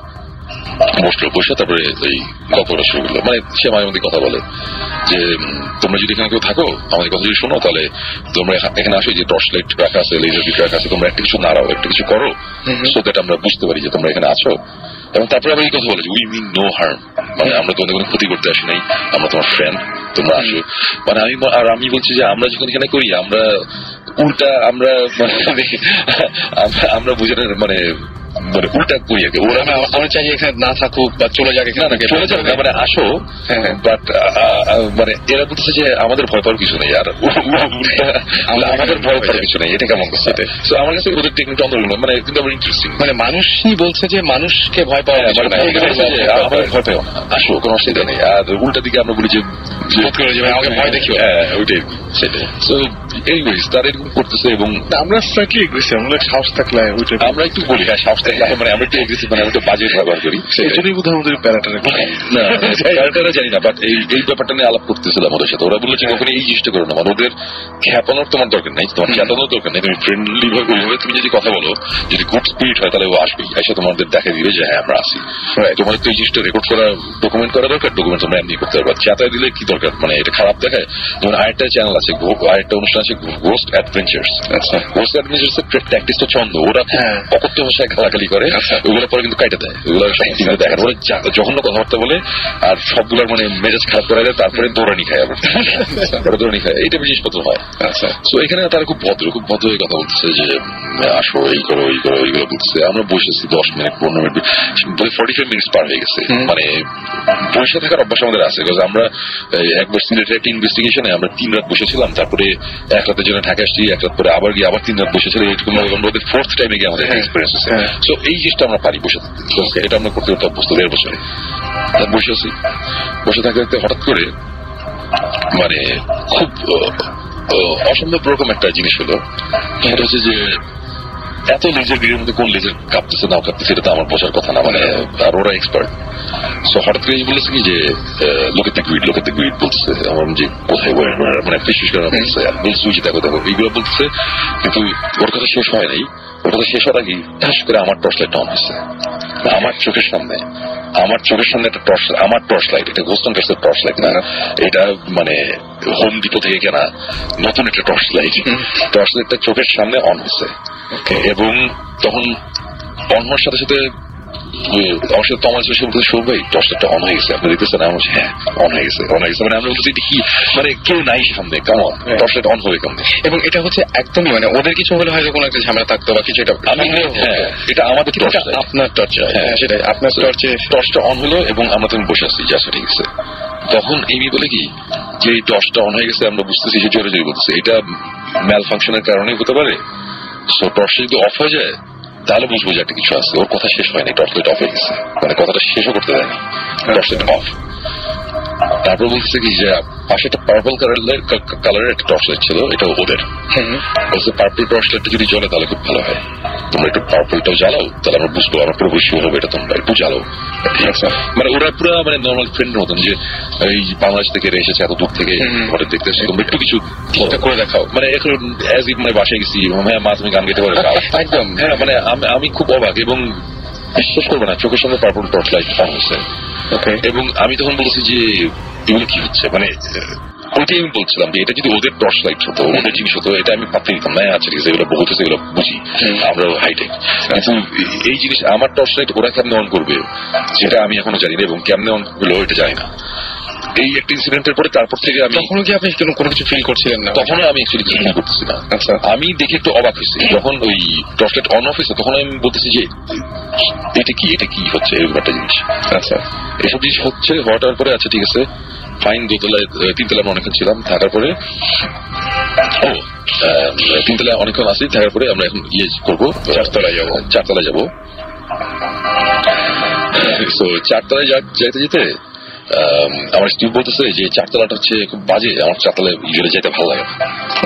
বসে তারপরে এই গল্প করা শুরু করলো। মানে সে মাঝে মধ্যে কথা বলে যে তোমরা যদি এখানে কেউ থাকো, আমাদের কথা যদি শোনো, তাহলে তোমরা এখানে আসো, যে টর্চ লাইট রাখা আছে, লেজার গ্রিড রাখা আছে, তোমরা একটা কিছু নাড়াও, একটা কিছু করো, সো দ্যাট আমরা বুঝতে পারি যে তোমরা এখানে আছো। এবং তারপরে আবার এই কথা বলে যে উই মিন নো হার্ম, মানে আমরা তোমাদের কোনো ক্ষতি করতে আসি নাই, আমরা তোমার ফ্রেন্ড। তোমরা আসো। মানে আমি বলছি যে আমরা যখন এখানে করি আমরা উল্টা আমরা বুঝে মানে উল্টা করি আগে। ওরা আমরা চাই এখানে না থাকুক বা চলে যাক, এখানে চলে যাক মানে আসো, বাট মানে এরা বলতেছে যে আমাদের ভয় পাওয়ার কিছু নেই, আর আমাদের ভয় পাওয়ার কিছু নেই, এটা কেমন করছে? আমার কাছে ওদের টেকনিকটা অন্যরকম, মানে কিন্তু আমার ইন্টারেস্টিং। মানে মানুষই বলছে যে মানুষকে ভয় পাওয়া আমাদের ভয় পাও না, আসো, কোনো অসুবিধা নেই। আর উল্টা দিকে আমরা বলি যে আমাকে ভয় দেখিও, ওইটাই সেটাই। সো এনিওয়েজ তারা এরকম করতেছে এবং আমরা স্লাইটলি এগ্রেসিভ, আমরা সাহস থাকলে আমরা একটু বলি হ্যাঁ সাহস থাকলে, মানে আমরা একটু এগ্রেসিভ, মানে আমরা একটু বাজে ব্যবহার করি, সেটাই বোধহয় আমাদের প্যারাটারা জানি না। বাট এই ব্যাপারটা নিয়ে আলাপ করতেছিলাম ওদের সাথে। ওরা বললো যে কখনো এই জিনিসটা করো না, মানে ওদের খ্যাপানোর তোমার দরকার নেই, তোমার খ্যাপানোর দরকার নেই, তুমি ফ্রেন্ডলি ভাবে তুমি যদি কথা বলো, যদি গুড স্পিরিট হয় তাহলে ও আসবেই, এসে তোমাদের দেখা দিবে যে হ্যাঁ আমরা আসি। তোমাদের তো এই জিনিসটা রেকর্ড করা, ডকুমেন্ট করা দরকার, ডকুমেন্ট তোমরা এমনি করতে পারবে, চেতায় দিলে কি দরকার, মানে এটা খারাপ দেখায়। যেমন আরেকটা চ্যানেল আছে, আরেকটা অনুষ্ঠান আছে গোস্ট অ্যাডভেঞ্চার্স। গোস্ট অ্যাডভেঞ্চার্স এর প্র্যাকটিসটা ছন্দ, ওরা অকথ্য ভাষায় গালাগালি করে, ওগুলো পরে কিন্তু কাইটে দেয়, ওগুলো সব দেখার ওরা জঘন্য কথাবার্তা বলে, আর সবগুলোর মানে মেজাজ খারাপ করে দেয়, তারপরে দৌড়ানি খায়, আবার দৌড়ানি খায়, এইটা জিনিসপত্র হয়। তো এখানে তারা খুব ভদ্র হয়ে কথা বলতেছে যে আসো, এই করো, এই করো, এইগুলো বলতেছে। আমরা বসেছি 10 মিনিট 15 মিনিট 45 মিনিটস পার হয়ে গেছে। মানে বসে থাকার অভ্যাস আমাদের আছে, আমরা একবার সিলেটের একটা ইনভেস্টিগেশনে আমরা 3 রাত বসেছিলাম, তারপরে 1 রাতের জন্য ঢাকা আসছি, 1 রাত পরে আবার গিয়ে আবার 3 রাত বসেছিলাম, এরকম আমাদের 4th টাইমে গিয়ে আমাদের এক্সপিরিয়েন্স আছে। সো এই জিনিসটা আমরা পারি বসে থাকতে, এটা আমরা করতে অভ্যস্ত 1.5 বছরে। বসে আছি, বসে থাকতে থাকতে হঠাৎ করে মানে খুব অসম্ভব রকম একটা জিনিস হলো, সেটা হচ্ছে যে এত লেজের ভিড়ের মধ্যে কোন লেজের কাঁপতেছে না কাঁপতেছে এটা তো আমার বোঝার কথা না, মানে আর ওরা এক্সপার্ট। সো হঠাৎ করে বলেছে কি যে লোকেতে গ্রিড বলছে, আমার যে কোথায় মানে বিশেষ করে বলছে দেখো দেখো এইগুলো বলছে, কিন্তু ওর কথা শেষ হয় নাই। ওর কথা শেষ হওয়ার আগে ঠাস করে আমার টর্চ লাইট অন হয়েছে আমার চোখের সামনে একটা টর্চ, আমার টর্চ লাইট, এটা গোস্ট হান্টার্সের টর্চ লাইট না, এটা মানে হোম ডিপো থেকে কেনা নতুন একটা টর্চ লাইটটা চোখের সামনে অন হয়েছে। এবং তখন অন হওয়ার সাথে সাথে আমার সাথে তোমার এসে বলতে শুভ ভাই টর্চটা অন হয়ে গেছে, আপনি দেখতেছেন? আমি বলছি হ্যাঁ অন হয়ে গেছে। মানে আমরা বলছি এটা কি, মানে কেউ নাই সামনে, কেমন টর্চটা অন হবে কেমন? এবং এটা হচ্ছে একদমই মানে ওদের কিছু হলে হয়তো কোনো একটা ঝামেলা থাকতো বা কিছু, এটা হ্যাঁ এটা আমাদের টর্চ, আপনার টর্চ, হ্যাঁ সেটাই আপনার টর্চটা অন হলো এবং আমরা তখন বসে আছি, যা ঠিক আছে। তখন এমি বলে কি যে এই টর্চটা অন হয়ে গেছে, আমরা বুঝতেছি সে জোরে জোরে বলতেছে এটা ম্যাল ফাংশনের কারণে হতে পারে। সো টর্চটা যদি অফ হয়ে যায় তাহলে বুঝবো যে একটা কিছু আছে। ওর কথা শেষ হয়নি, টর্চ লাইট অফ হয়ে গেছে, মানে কথাটা শেষও করতে দেয়নি, টর্চ লাইট অফ। তারপর বলতেছে কি যে পাশে একটা পার্পল কালারের একটা টর্চ লাইট ছিল, এটা ওদের বলছে পার্পল টর্চ লাইটটা যদি জ্বলে তাহলে খুব ভালো হয়, তোমরা একটু পার্পলটাও জ্বালাও, তাহলে আমরা বুঝবো, আমরা পুরো শিওর হবে এটা তোমরা একটু জ্বালাও। মানে ওরা পুরো মানে নর্মাল ফ্রেন্ডের মতন, যে এই বাংলাদেশ থেকে এসেছে এত দূর থেকে ঘরে দেখতে এসে তোমরা একটু কিছু করে দেখাও, মানে এখন অ্যাজ ইফ মানে বাসায় গেছি, হ্যাঁ মা তুমি গান গেতে পারো একদম, হ্যাঁ মানে আমি খুব অবাক এবং বিশ্বাস করবো না, চোখের সামনে পার্পল টর্চ লাইট অন হয়েছে। এবং আমি তখন বলছি যে এগুলো কি হচ্ছে, মানে ওইটাই আমি বলছিলাম যে এটা যদি ওদের টর্চ লাইট হতো, ওদের জিনিস হতো, এটা আমি ভাবতে দিতাম না, আচ্ছা ঠিক আছে এগুলো বহুত আছে, এগুলো বুঝি, আমরা হাইটেক। কিন্তু এই জিনিস আমার টর্চ লাইট ওরা কেমনে অন করবে সেটা আমি এখনো জানি না, এবং কেমনে অন হলো এটা জানি না। এই একটা ইনসিডেন্টের পরে তারপর থেকে আমি তখনও কি আপনি কোনো কিছু ফিল করছিলেন না? তখনও আমি অ্যাকচুয়ালি কিছু ফিল করতেছি না। আচ্ছা, আমি দেখে একটু অবাক হয়েছি যখন ওই টর্চ লাইট অন অফ হয়েছে, তখন আমি বলতেছি যে এটা কি হচ্ছে এরকম একটা জিনিস। আচ্ছা, এসব জিনিস হচ্ছে, হওয়ার পরে আচ্ছা ঠিক আছে ফাইন, 3 আমরা অনেকক্ষণ ছিলাম, থাকার পরে 3 অনেকক্ষণ আসি, থাকার পরে আমরা এখন করবো 4 যাবো। সো 4 যাইতে যেতে আমার স্টিভ বলতেছে যে 4 হচ্ছে খুব বাজে, আমার 4 ইউজুয়ালি যেতে ভালো লাগে না।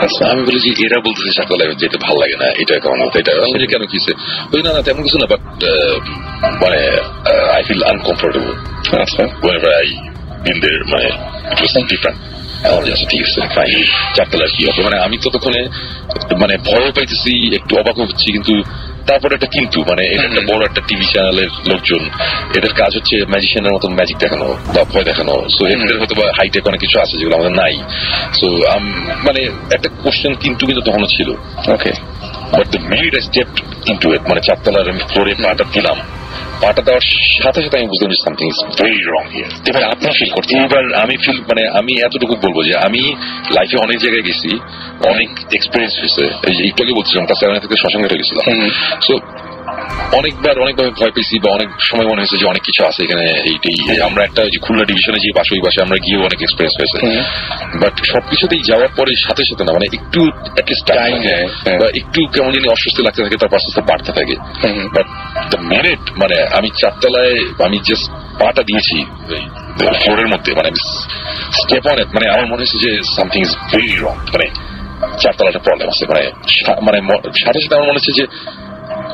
আচ্ছা, আমি বলি যে এরা বলতেছে 4 যেতে ভালো লাগে না, এটা কেমন হতো, এটা কেন কিসে ওই না তেমন কিছু না, বাট মানে I feel uncomfortable whenever I been there, মানে it was different। ঠিক আছে ফাইন, 4 কি হবে, মানে আমি ততক্ষণে মানে ভয় পাইতেছি, একটু অবাক হচ্ছি, কিন্তু তারপরে একটা কিন্তু মানে এটা একটা বড় একটা টিভি চ্যানেলের লোকজন, এদের কাজ হচ্ছে ম্যাজিশিয়ানের মতন ম্যাজিক দেখানো বা ভয় দেখানো। সো এদের হয়তো বা হাইটেক অনেক কিছু আছে যেগুলো আমাদের নাই। সো মানে একটা কোশ্চেন কিন্তু তখনও ছিল। Okay, but the minute I stepped into it, মানে 4 আমি ফ্লোরে পাটা দিলাম, পাটা দেওয়ার সাথে সাথে আমি বুঝলাম যে something is very wrong here. এবার আপনার ফিল করছি, এবার আমি ফিল মানে আমি এতটুকু বলবো যে আমি লাইফে অনেক জায়গায় গেছি, অনেক এক্সপিরিয়েন্স হয়েছে। এই যে একটু আগে বলছিলাম ক্লাস 7 থেকে শ্মশানঘাটে গেছিলাম। সো অনেকভাবে ভয় পেয়েছি বা অনেক সময় মনে হয়েছে যে অনেক কিছু আছে এখানে। এইটাই আমরা একটা যে খুলনা ডিভিশনে যে বাসে ওই বাসে আমরা গিয়ে অনেক এক্সপিরিয়েন্স হয়েছে, বাট সবকিছুতেই যাওয়ার পরে সাথে সাথে না মানে একটু টাইম নেয় বা একটু কেমন জানি অস্বস্তি লাগতে থাকে, তার আস্তে আস্তে বাড়তে থাকে। বাট দ্য মিনিট মানে আমি 4 তলায় আমি জাস্ট পাটা দিয়েছি ফ্লোরের মধ্যে, মানে স্টেপ অন ইট, মানে আমার মনে হয়েছে যে সামথিং ইজ ভেরি রং, মানে 4 তলাটা প্রবলেম আছে। মানে সাথে সাথে আমার মনে হচ্ছে যে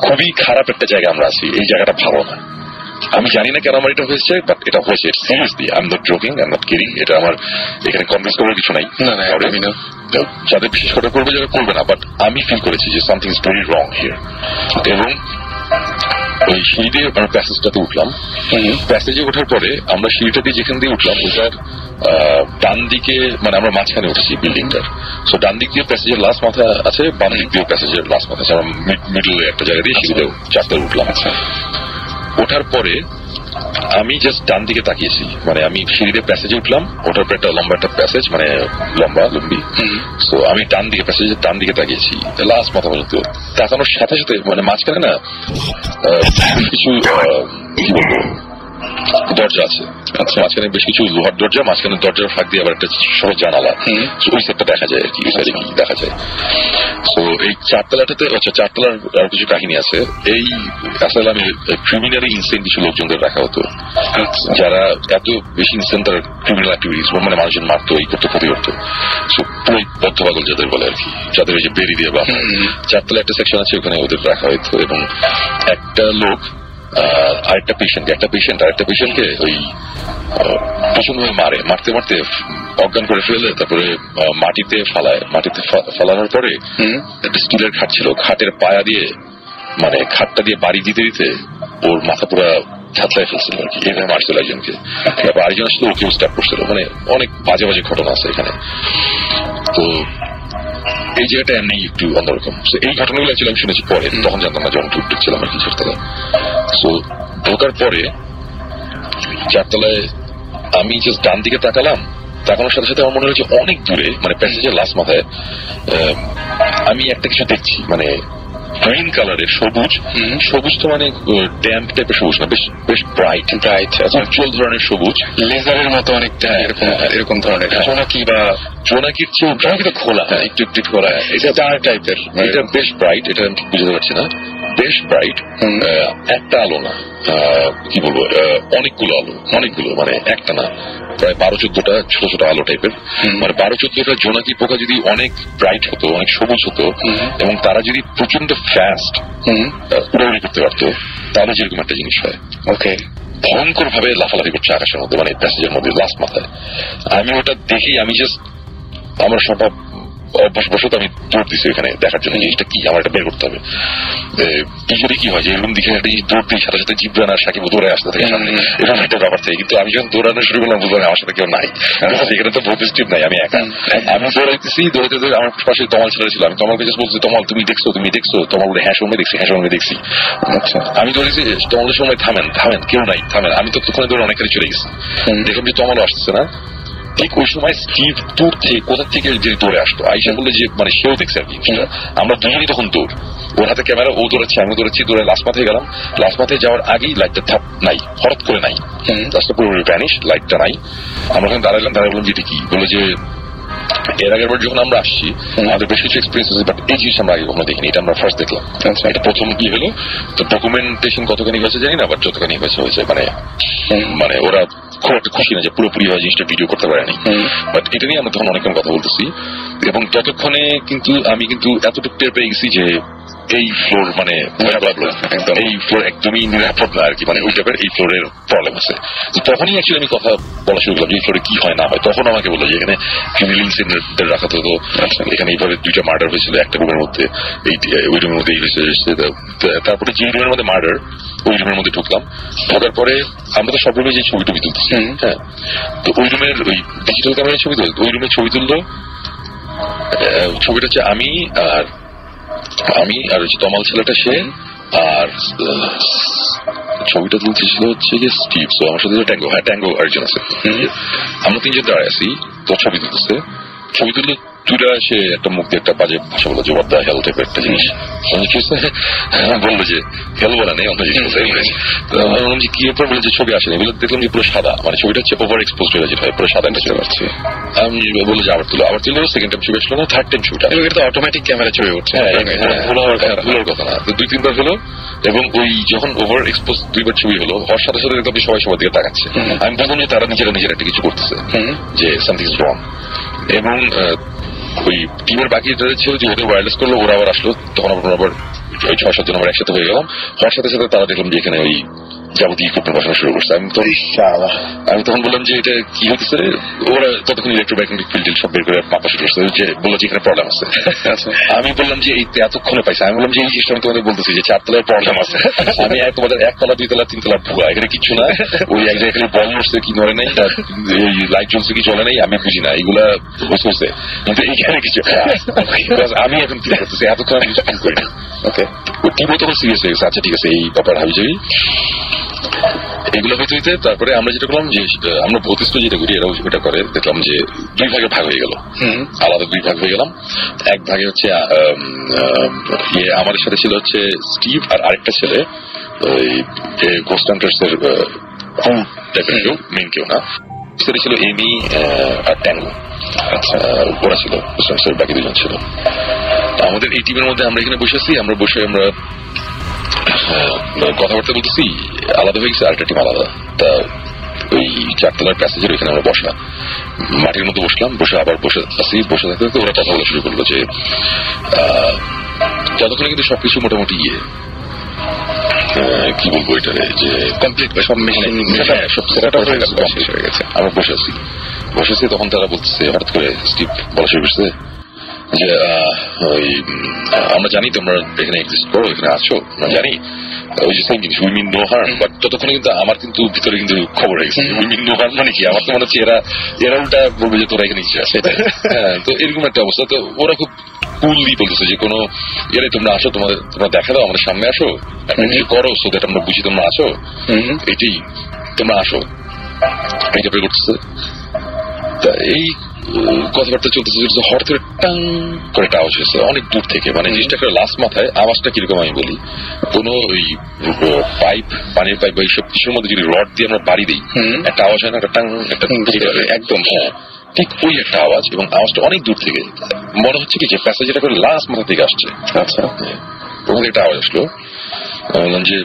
খুবই খারাপ একটা জায়গা আমরা আছি, এই জায়গাটা ভালো না। আমি জানি না কেন আমার এটা হয়েছে, বাট এটা হয়েছে seriously, I am not joking, I am not kidding. এটা আমার এখানে কনভিন্স করার কিছু নাই, যাদের বিশেষ করে করবে যারা করবে না, বাট আমি ফিল করেছি যে something is very wrong here. এবং ওই সিঁড়িতে আমরা প্যাসেজটাতে উঠলাম। প্যাসেজে ওঠার পরে আমরা সিঁড়িটা দিয়ে যেখান দিয়ে উঠলাম ওটার ডান দিকে, মানে আমরা মাঝখানে উঠেছি বিল্ডিংটার। সো ডান দিক দিয়ে প্যাসেজের লাস্ট মাথা আছে, বাম দিক দিয়ে প্যাসেজের লাস্ট মাথা আছে। আমরা মিডলে একটা জায়গা দিয়ে সিঁড়িতেও 4 তলায় উঠলাম। ওঠার পরে আমি জাস্ট ডান দিকে তাকিয়েছি, মানে আমি সিঁড়িতে প্যাসেজে উঠলাম, ওঠার পরে একটা লম্বা একটা প্যাসেজ, মানে লম্বি। সো আমি প্যাসেজের ডান দিকে তাকিয়েছি লাস্ট মাথা পর্যন্ত। তাকানোর সাথে সাথে মানে মাঝখানে না কিছু কি বলবো দরজা আছে, মাঝখানে বেশ কিছু লোহার দরজা, মাঝখানে দরজার ফাঁক দিয়ে আবার একটা সহজ জানালা, ওই সেটটা দেখা যায় আর কি, ওই সাইডে কি দেখা যায়। তো এই 4 তলাটাতে 4 তলার আরো কিছু কাহিনী আছে। এই আসলে আমি ক্রিমিনালি ইনসেন্ট কিছু লোকজনদের রাখা হতো, যারা এত বেশি ইনসেন্ট তার ক্রিমিনাল অ্যাক্টিভিটিস, মানে মানুষজন মারতো, এই করতে ক্ষতি করতো। পুরো বদ্ধ পাগল যাদের বলে আর কি, যাদের ওই যে বেরি দিয়ে বা 4 তলায় একটা সেকশন আছে, ওখানে ওদের রাখা হতো। এবং একটা লোক আরেকটা পেশেন্টকে ওই প্রচন্ডভাবে মারতে মারতে অজ্ঞান করে ফেলে, তারপরে মাটিতে ফালানোর পরে একটা স্টিলের খাট ছিল, খাটের পায়া দিয়ে মানে খাটটা দিয়ে বাড়ি দিতে দিতে ওর মাথা পুরা ঝাঁতলায় ফেলছিল আর কি, এইভাবে মারছিল একজনকে। তারপর আরেকজন আসলে ওকেও স্ট্যাপ করছিল। মানে অনেক বাজে বাজে ঘটনা আছে এখানে। তো এই জায়গাটা এমনি একটু অন্যরকম। এই ঘটনাগুলো অ্যাকচুয়ালি আমি শুনেছি পরে, তখন জানতাম না, যখন ঢুকছিলাম আর কি 4 তলায়। সো ঢোকার পরে 4 তলায় আমি জাস্ট ডান দিকে তাকানোর সাথে সাথে আমার মনে হয়েছে অনেক দূরে, মানে প্যাসেজের লাস্ট মাথায় আমি একটা কিছু দেখছি, মানে গ্রিন কালারের সবুজ তো মানে ড্যাম্প টাইপের সবুজ না, বেশ ব্রাইট উজ্জ্বল ধরনের সবুজ, লেজারের মতো অনেকটা এরকম ধরনের। জোনাকির চেয়ে জোনাকি তো খোলা, একটু খোলা, এটা ডার্ক টাইপের, এটা বেশ ব্রাইট, এটা আমি বুঝতে পারছি না, বেশ ব্রাইট। একটা আলো না, কি বলবো, অনেকগুলো মানে একটা না, প্রায় 12-14টা ছোট ছোট আলো টাইপের। মানে 12-14টা জোনাকি পোকা যদি অনেক ব্রাইট হতো, অনেক সবুজ হতো, এবং তারা যদি প্রচন্ড ফাস্ট উড়াউড়ি করতে পারতো, তাহলে যেরকম একটা জিনিস হয়। ওকে, ভয়ঙ্কর ভাবে লাফালাফি করছে আকাশের মধ্যে, মানে প্যাসেজের মধ্যে লাস্ট মাথায়। আমি ওটা দেখি, আমি জাস্ট আমার স্বভাব অভ্যাসবশত আমি দৌড় দিচ্ছি এখানে দেখার জন্য জিনিসটা কি, আমার এটা বের করতে হবে। ইউজুয়ালি কি হয় যে এরকম দিকে একটা দৌড় দিই, সাথে সাথে জিব্রান আর সাকিব দৌড়ে আসতে থাকে সামনে, এরকম একটা ব্যাপার থাকে। কিন্তু আমি যখন দৌড়ানো শুরু করলাম বুঝলাম আমার সাথে কেউ নাই, এখানে তো বহুত স্ট্রিপ নাই, আমি একা। আমি দৌড়াইতেছি, দৌড়াইতে আমার পাশে তমাল ছেলে ছিল, আমি তমালকে জাস্ট বলছি, তমাল তুমি দেখছো, তমাল বলে হ্যাঁ সঙ্গে দেখছি। আমি দৌড়েছি, তমালের সময় থামেন, কেউ নাই, থামেন। আমি তো তখন দৌড়ে অনেকখানি চলে গেছি, দেখলাম যে তমালও আসছে না। ঠিক ওই সময় স্টিভ দূর থেকে কোথা থেকে যে দৌড়ে আসতো, আইসা বললো যে মানে সেও দেখছে আর কি। আমরা দুজনই তখন দৌড়, ওর হাতে ক্যামেরা, ও দৌড়াচ্ছে, আমি দৌড়াচ্ছি, দৌড়ে লাস্ট মাথায় গেলাম। লাস্ট মাথায় যাওয়ার আগেই লাইটটা থাপ নাই, হঠাৎ করে নাই, রাস্তা পুরোপুরি ভ্যানিশ, লাইটটা নাই। আমরা ওখানে দাঁড়ালাম, বললাম যে এটা কি, বললো যে এর আগের বার যখন আমরা আসছি আমাদের বেশ কিছু এক্সপিরিয়েন্স আছে, বাট এই জিনিস আমরা আগে কখনো দেখিনি, এটা আমরা ফার্স্ট দেখলাম। এটা প্রথম কি হলো, তো ডকুমেন্টেশন কতখানি হয়েছে জানি না, বাট যতখানি হয়েছে মানে ওরা খুব একটা খুশি না যে পুরোপুরি হয় জিনিসটা ভিডিও করতে পারেনি। বাট এটা নিয়ে আমরা তখন অনেকক্ষণ কথা বলতেছি, এবং ততক্ষণে কিন্তু আমি এতটুকু টের পেয়ে গেছি যে এই ফ্লোর মানে এই ফ্লোর একদমই নিরাপদ না আর কি, মানে ওই টাইপের এই ফ্লোরের প্রবলেম আছে। তো তখনই অ্যাকচুয়ালি আমি কথা বলা শুরু করলাম যে এই ফ্লোরে কি হয় না হয়। তখন আমাকে বললো যে এখানে ক্রিমিনাল ইনসিডেন্ট রাখা হতো, এখানে এইভাবে 2টা মার্ডার হয়েছিল একটা রুমের মধ্যে, ওই রুমের মধ্যে এই হয়েছে। তারপরে যে রুমের মধ্যে মার্ডার, ওই রুমের মধ্যে ঢুকলাম। ঢোকার পরে আমরা তো সব রুমে যে ছবি তুলতেছি, হ্যাঁ, তো ওই রুমের ওই ডিজিটাল ক্যামেরায় ছবি তুলতো, ওই রুমে ছবি তুললো। ছবিটা হচ্ছে আমি আর তমাল ছেলেটা, সে আর ছবিটা তুলতেছিল হচ্ছে যে স্টিভ, তো আমার সাথে ট্যাঙ্গো, হ্যাঁ ট্যাঙ্গো আরেকজন আছে, আমরা তিনজন দাঁড়ায় আছি, তো ছবি তুলতেছে, ছবি তুললে দুইটা সে একটা মুখ দিয়ে একটা বাজে ভাষা বললো যে ওয়াট দ্য হেল টাইপের একটা জিনিস, বললো যে হেল বলা নেই অন্য জিনিস বলতে, বললাম যে কি ব্যাপার, বলে যে ছবি আসেনি, বলে দেখলাম যে পুরো সাদা, মানে ছবিটা হচ্ছে ওভার এক্সপোজ হয়ে যেটা হয় পুরো সাদা একটা ছবি আসছে। আমি বললো যে আবার তুলো, সেকেন্ড টাইম ছবি আসলো না, থার্ড টাইম ছবিটা, এটা অটোমেটিক ক্যামেরা ছবি উঠছে, ভুলার কথা না, তো 2-3 বার হলো, এবং ওই যখন ওভার এক্সপোজ 2বার ছবি হলো, হওয়ার সাথে সাথে দেখলাম সবাই সবার দিকে তাকাচ্ছে, আমি বললাম যে তারা নিজেরা একটা কিছু করতেছে, যে সামথিং ইজ রং, এবং ওই টিমের বাকি ছিল যে ওদের ওয়্যারলেস করলো, ওরা আবার আসলো, তখন আবার ওই 6-7 জন আমরা একসাথে হয়ে গেলাম, হওয়ার সাথে সাথে তারা দেখলাম যে এখানে ওই যাবতীয় ইকুইপমেন্ট বসানো শুরু করছে। আমি তখন বললাম যে এটা কি হচ্ছে, ওরা ততক্ষণ ইলেকট্রোম্যাগনেটিক ফিল্ড সব বের করে মাপা শুরু করছে, যে বললো যে এখানে প্রবলেম আছে। আমি বললাম যে এই এতক্ষণে পাইছে, আমি বললাম যে এই জিনিসটা আমি তোমাদের বলতেছি যে 4 তলার প্রবলেম আছে, আমি তোমাদের 1 তলা 2 তলা 3 তলা ভুয়া, এখানে কিছু না, ওই এক জায়গায় এখানে বল নড়ছে কি নড়ে নাই, এই লাইট জ্বলছে কি জ্বলে নাই আমি বুঝি না, এগুলা হচ্ছে, কিন্তু এইখানে কিছু আমি এখন ফিল করতেছি, এতক্ষণ আমি কিছু ফিল করিনি। ওকে, টিমও তখন সিরিয়াস হয়ে গেছে, আচ্ছা ঠিক আছে এই ব্যাপার হাবি যাবি এগুলো হইতে হইতে, তারপরে আমরা যেটা করলাম যে আমরা ভৌতিস্ত যেটা করি এরাও ওটা করে, দেখলাম যে 2 ভাগে ভাগ হয়ে গেল, আলাদা 2 ভাগ হয়ে গেলাম। এক ভাগে হচ্ছে আমাদের সাথে ছিল হচ্ছে স্টিভ, আর আরেকটা ছেলে ওই গোস্ট হান্টার্স এর টাইপের কেউ, মেন কেউ না, সেটা ছিল এমি আর ট্যাঙ্গো, ওরা ছিল গোস্ট হান্টার্স এর, বাকি 2 জন ছিল। আমাদের এই টিমের মধ্যে আমরা এখানে বসেছি, আমরা কথাবার্তা বলতেছি, আলাদা হয়ে গেছে, আরেকটা টিম আলাদা, তা ওই 4 তলার প্যাসেজের ওইখানে আমরা বসা, মাটির মধ্যে বসলাম, বসে আবার বসে থাকতে থাকতে ওরা কথা বলা শুরু করলো, যে ততক্ষণে কিন্তু সবকিছু মোটামুটি কি বলবো এটারে, যে কমপ্লিট সব হয়ে গেছে, আমরা বসেছি, তখন তারা বলতেছে, হঠাৎ করে স্টিভ বলা শুরু করছে যে ওই আমরা জানি তোমরা এখানে এক্সিস্ট করো, এখানে আছো, আমরা জানি, ওই যে সেম জিনিস we mean no harm, but ততক্ষণে কিন্তু আমার কিন্তু ভিতরে কিন্তু খবর হয়ে গেছে উই মিন নো হার্ম মানে কি, আমার তো মনে হচ্ছে এরা উল্টা বলবে যে তোরা এখানে ইচ্ছে আছে, হ্যাঁ, তো এরকম একটা অবস্থা। তো ওরা খুব কুললি বলতেছে যে কোনো এরাই তোমরা আসো, তোমরা দেখা দাও, আমাদের সামনে আসো, একটা কিছু করো, সো দ্যাট আমরা বুঝি তোমরা আসো, এটাই তোমরা আসো, এইটা প্রে করতেছে। তা এই কথাবার্তা চলতেছে, হঠাৎ করে টাং করে একটা আওয়াজ হয়েছে অনেক দূর থেকে, মানে জিনিসটা লাস্ট মাথায়, আওয়াজটা কিরকম আমি বলি, কোনো ওই পাইপ, পানির পাইপ বা এইসব কিছুর মধ্যে যদি রড দিয়ে আমরা বাড়ি দিই একটা আওয়াজ হয় না, একটা টাং, একটা একদম, হ্যাঁ ঠিক ওই একটা আওয়াজ, এবং আওয়াজটা অনেক দূর থেকে, মনে হচ্ছে কি যে প্যাসেজটা করে লাস্ট মাথা থেকে আসছে। আচ্ছা, ওখানে একটা আওয়াজ আসলো, বললাম যে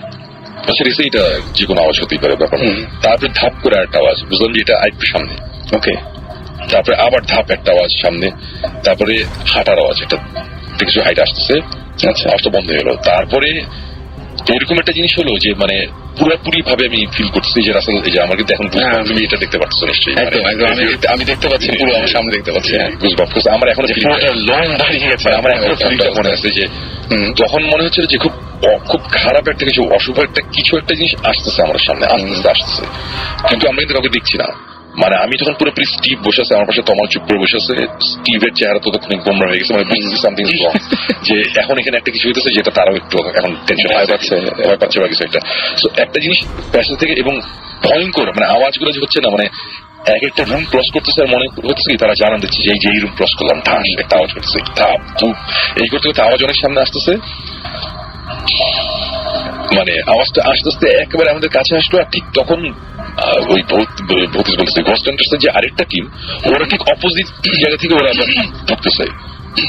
আচ্ছা এটা যে কোনো আওয়াজ হতেই পারে ব্যাপার, তারপরে ধাপ করে একটা আওয়াজ, বুঝলাম যে এটা আরেকটু সামনে, ওকে, তারপরে আবার ধাপ একটা আওয়াজ সামনে, তারপরে হাঁটার আওয়াজ, এটা কিছু হাইট আসতেছে, আচ্ছা আওয়াজটা বন্ধ হয়ে গেল। তারপরে এরকম একটা জিনিস হলো যে মানে পুরোপুরি ভাবে আমি ফিল করতেছি যে রাসেল, এই যে আমার কিন্তু এখন তুমি এটা দেখতে পাচ্ছ নিশ্চয়ই, আমি দেখতে পাচ্ছি, পুরো আমার সামনে দেখতে পাচ্ছি, আমার এখন লং দাঁড়িয়ে গেছে, আমার এখন ফিলটা মনে আছে যে তখন মনে হচ্ছে যে খুব খারাপ একটা কিছু, অশুভ কিছু একটা জিনিস আসতেছে আমার সামনে, আসতেছে, কিন্তু আমরা কিন্তু কাউকে দেখছি না। মানে আমি তখন পুরোপুরি স্টিভ বসে আছে আমার পাশে, তমাল চুপ করে বসে আছে, স্টিভের চেহারা ততক্ষণ গোমরা হয়ে গেছে, মানে বুঝতেছি সামথিং ইজ রং, যে এখন এখানে একটা কিছু হইতেছে যেটা তারাও একটু এখন টেনশন ভয় পাচ্ছে বা কিছু একটা। তো একটা জিনিস প্যাসেজ থেকে, এবং ভয়ঙ্কর মানে আওয়াজগুলো যে হচ্ছে না, মানে এক একটা রুম ক্রস করতেছে, আর মনে হচ্ছে কি তারা জানান দিচ্ছে যে এই রুম ক্রস করলাম, ঠাস একটা আওয়াজ করতেছে, ধাপ ধুপ এই করতে করতে আওয়াজ অনেক সামনে আসতেছে, মানে আওয়াজটা আস্তে আস্তে একেবারে আমাদের কাছে আসলো। আর ঠিক তখন ওই ভৌতিস বলতেছে গোস্ট হান্টার্সের যে আরেকটা টিম, ওরা ঠিক অপোজিট জায়গা থেকে ওরা ঢুকতেছে,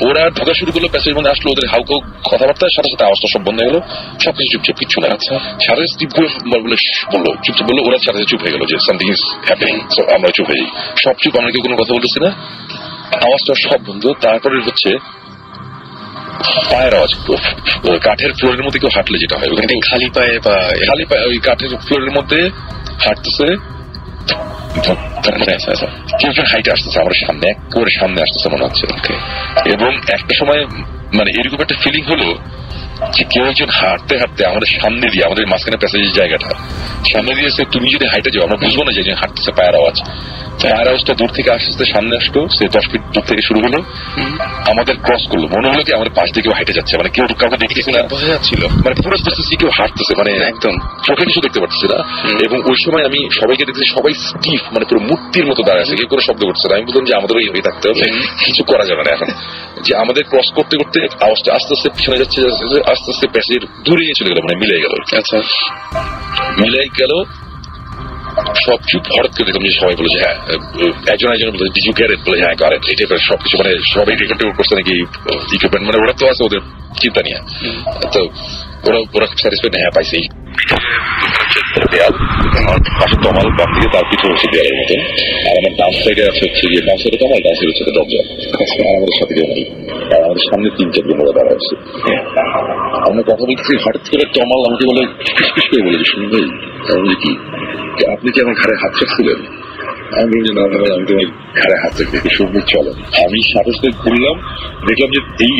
ওরা ঢোকা শুরু করলো, প্যাসেজের মধ্যে আসলো, ওদের হাউকাউ কথাবার্তার সাথে সাথে আওয়াজটা সব বন্ধ হয়ে গেলো, সবকিছু চুপচাপ, কিচ্ছু না। আচ্ছা, সাথে স্টিভ বললো চুপচাপ, বললো, ওরা সাথে চুপ হয়ে গেলো যে সামথিং ইজ হ্যাপেনিং, আমরা চুপ হয়ে যাই, সব চুপ, আমরা কেউ কোনো কথা বলতেছি না, আওয়াজটা সব বন্ধ। তারপরে হচ্ছে পায়ের আওয়াজ, কাঠের ফ্লোরের মধ্যে কেউ হাঁটলে যেটা হয়, ওখানে খালি পায়ে ওই কাঠের ফ্লোরের মধ্যে হাঁটতেছে, কেউ হাইটে আসতেছে আমার সামনে, একেবারে সামনে আসতেছে মনে হচ্ছে। এবং একটা সময় মানে এরকম একটা ফিলিং হলো যে কেউ একজন হাঁটতে হাঁটতে আমাদের সামনে দিয়ে, আমাদের মাঝখানে প্যাসেজের জায়গাটা সামনে দিয়ে এসে তুমি যদি হাইটে যাও আমরা বুঝবো না যে একজন হাঁটতেছে। পায়ের আওয়াজ, পায়ের আওয়াজটা দূর থেকে আস্তে আস্তে সামনে আসলো, সে 10 ফিট দূর থেকে শুরু হলো, আমাদের ক্রস করলো, মনে হলো কি আমাদের পাশ দিয়ে কেউ হাইটে যাচ্ছে, মানে কেউ কাউকে দেখতেছে না, বোঝা যাচ্ছিল, মানে পুরো বুঝতেছি কেউ হাঁটতেছে, মানে একদম চোখে কিছু দেখতে পাচ্ছি না। এবং ওই সময় আমি সবাইকে দেখতেছি সবাই স্টিফ, মানে পুরো মূর্তির মতো দাঁড়ায় আছে, কেউ কোনো শব্দ করছে না। আমি বললাম যে আমাদের ওই থাকতে হবে, কিছু করা যাবে না এখন। যে আমাদের ক্রস করতে করতে আওয়াজটা আস্তে আস্তে পিছনে যাচ্ছে, আস্তে আস্তে প্যাসেজের দূরে চলে গেল, মানে মিলে গেল। আচ্ছা, মিলে গেল, সব চুপ। হঠাৎ করে দেখলাম যে সবাই বলে যে হ্যাঁ, একজন বলে ডিড ইউ গেট ইট, বলে হ্যাঁ গট ইট, এই টাইপের সবকিছু, মানে সবাই রেকর্ড করছে নাকি ইকুইপমেন্ট, মানে ওরা তো আছে ওদের চিন্তা নিয়ে, তো ওরা খুব স্যাটিসফাইড, হ্যাঁ পাইছে। দেয়াল, আমার পাশে তমাল, বাম দিকে তার পিছনে হচ্ছে দেয়ালের মতন, আর আমার ডান সাইডে আছে হচ্ছে গিয়ে, বাম সাইডে তমাল, ডান সাইডে হচ্ছে দরজা, আর আমাদের সাথে কেউ নেই, আর আমাদের সামনে 3-4 জন ওরা দাঁড়া আছে। আমরা কথা বলছি, হঠাৎ করে তমাল আমাকে বলে, ফিসফিস করে বলে যে শুনুন ভাই, আমি কি আপনি কি আমার ঘাড়ে হাত রাখছিলেন? আমি বলি না, আমি তোমার ঘাড়ে হাত রেখে শুনবো, চলো। আমি সাথে সাথে ঘুরলাম, দেখলাম যে এই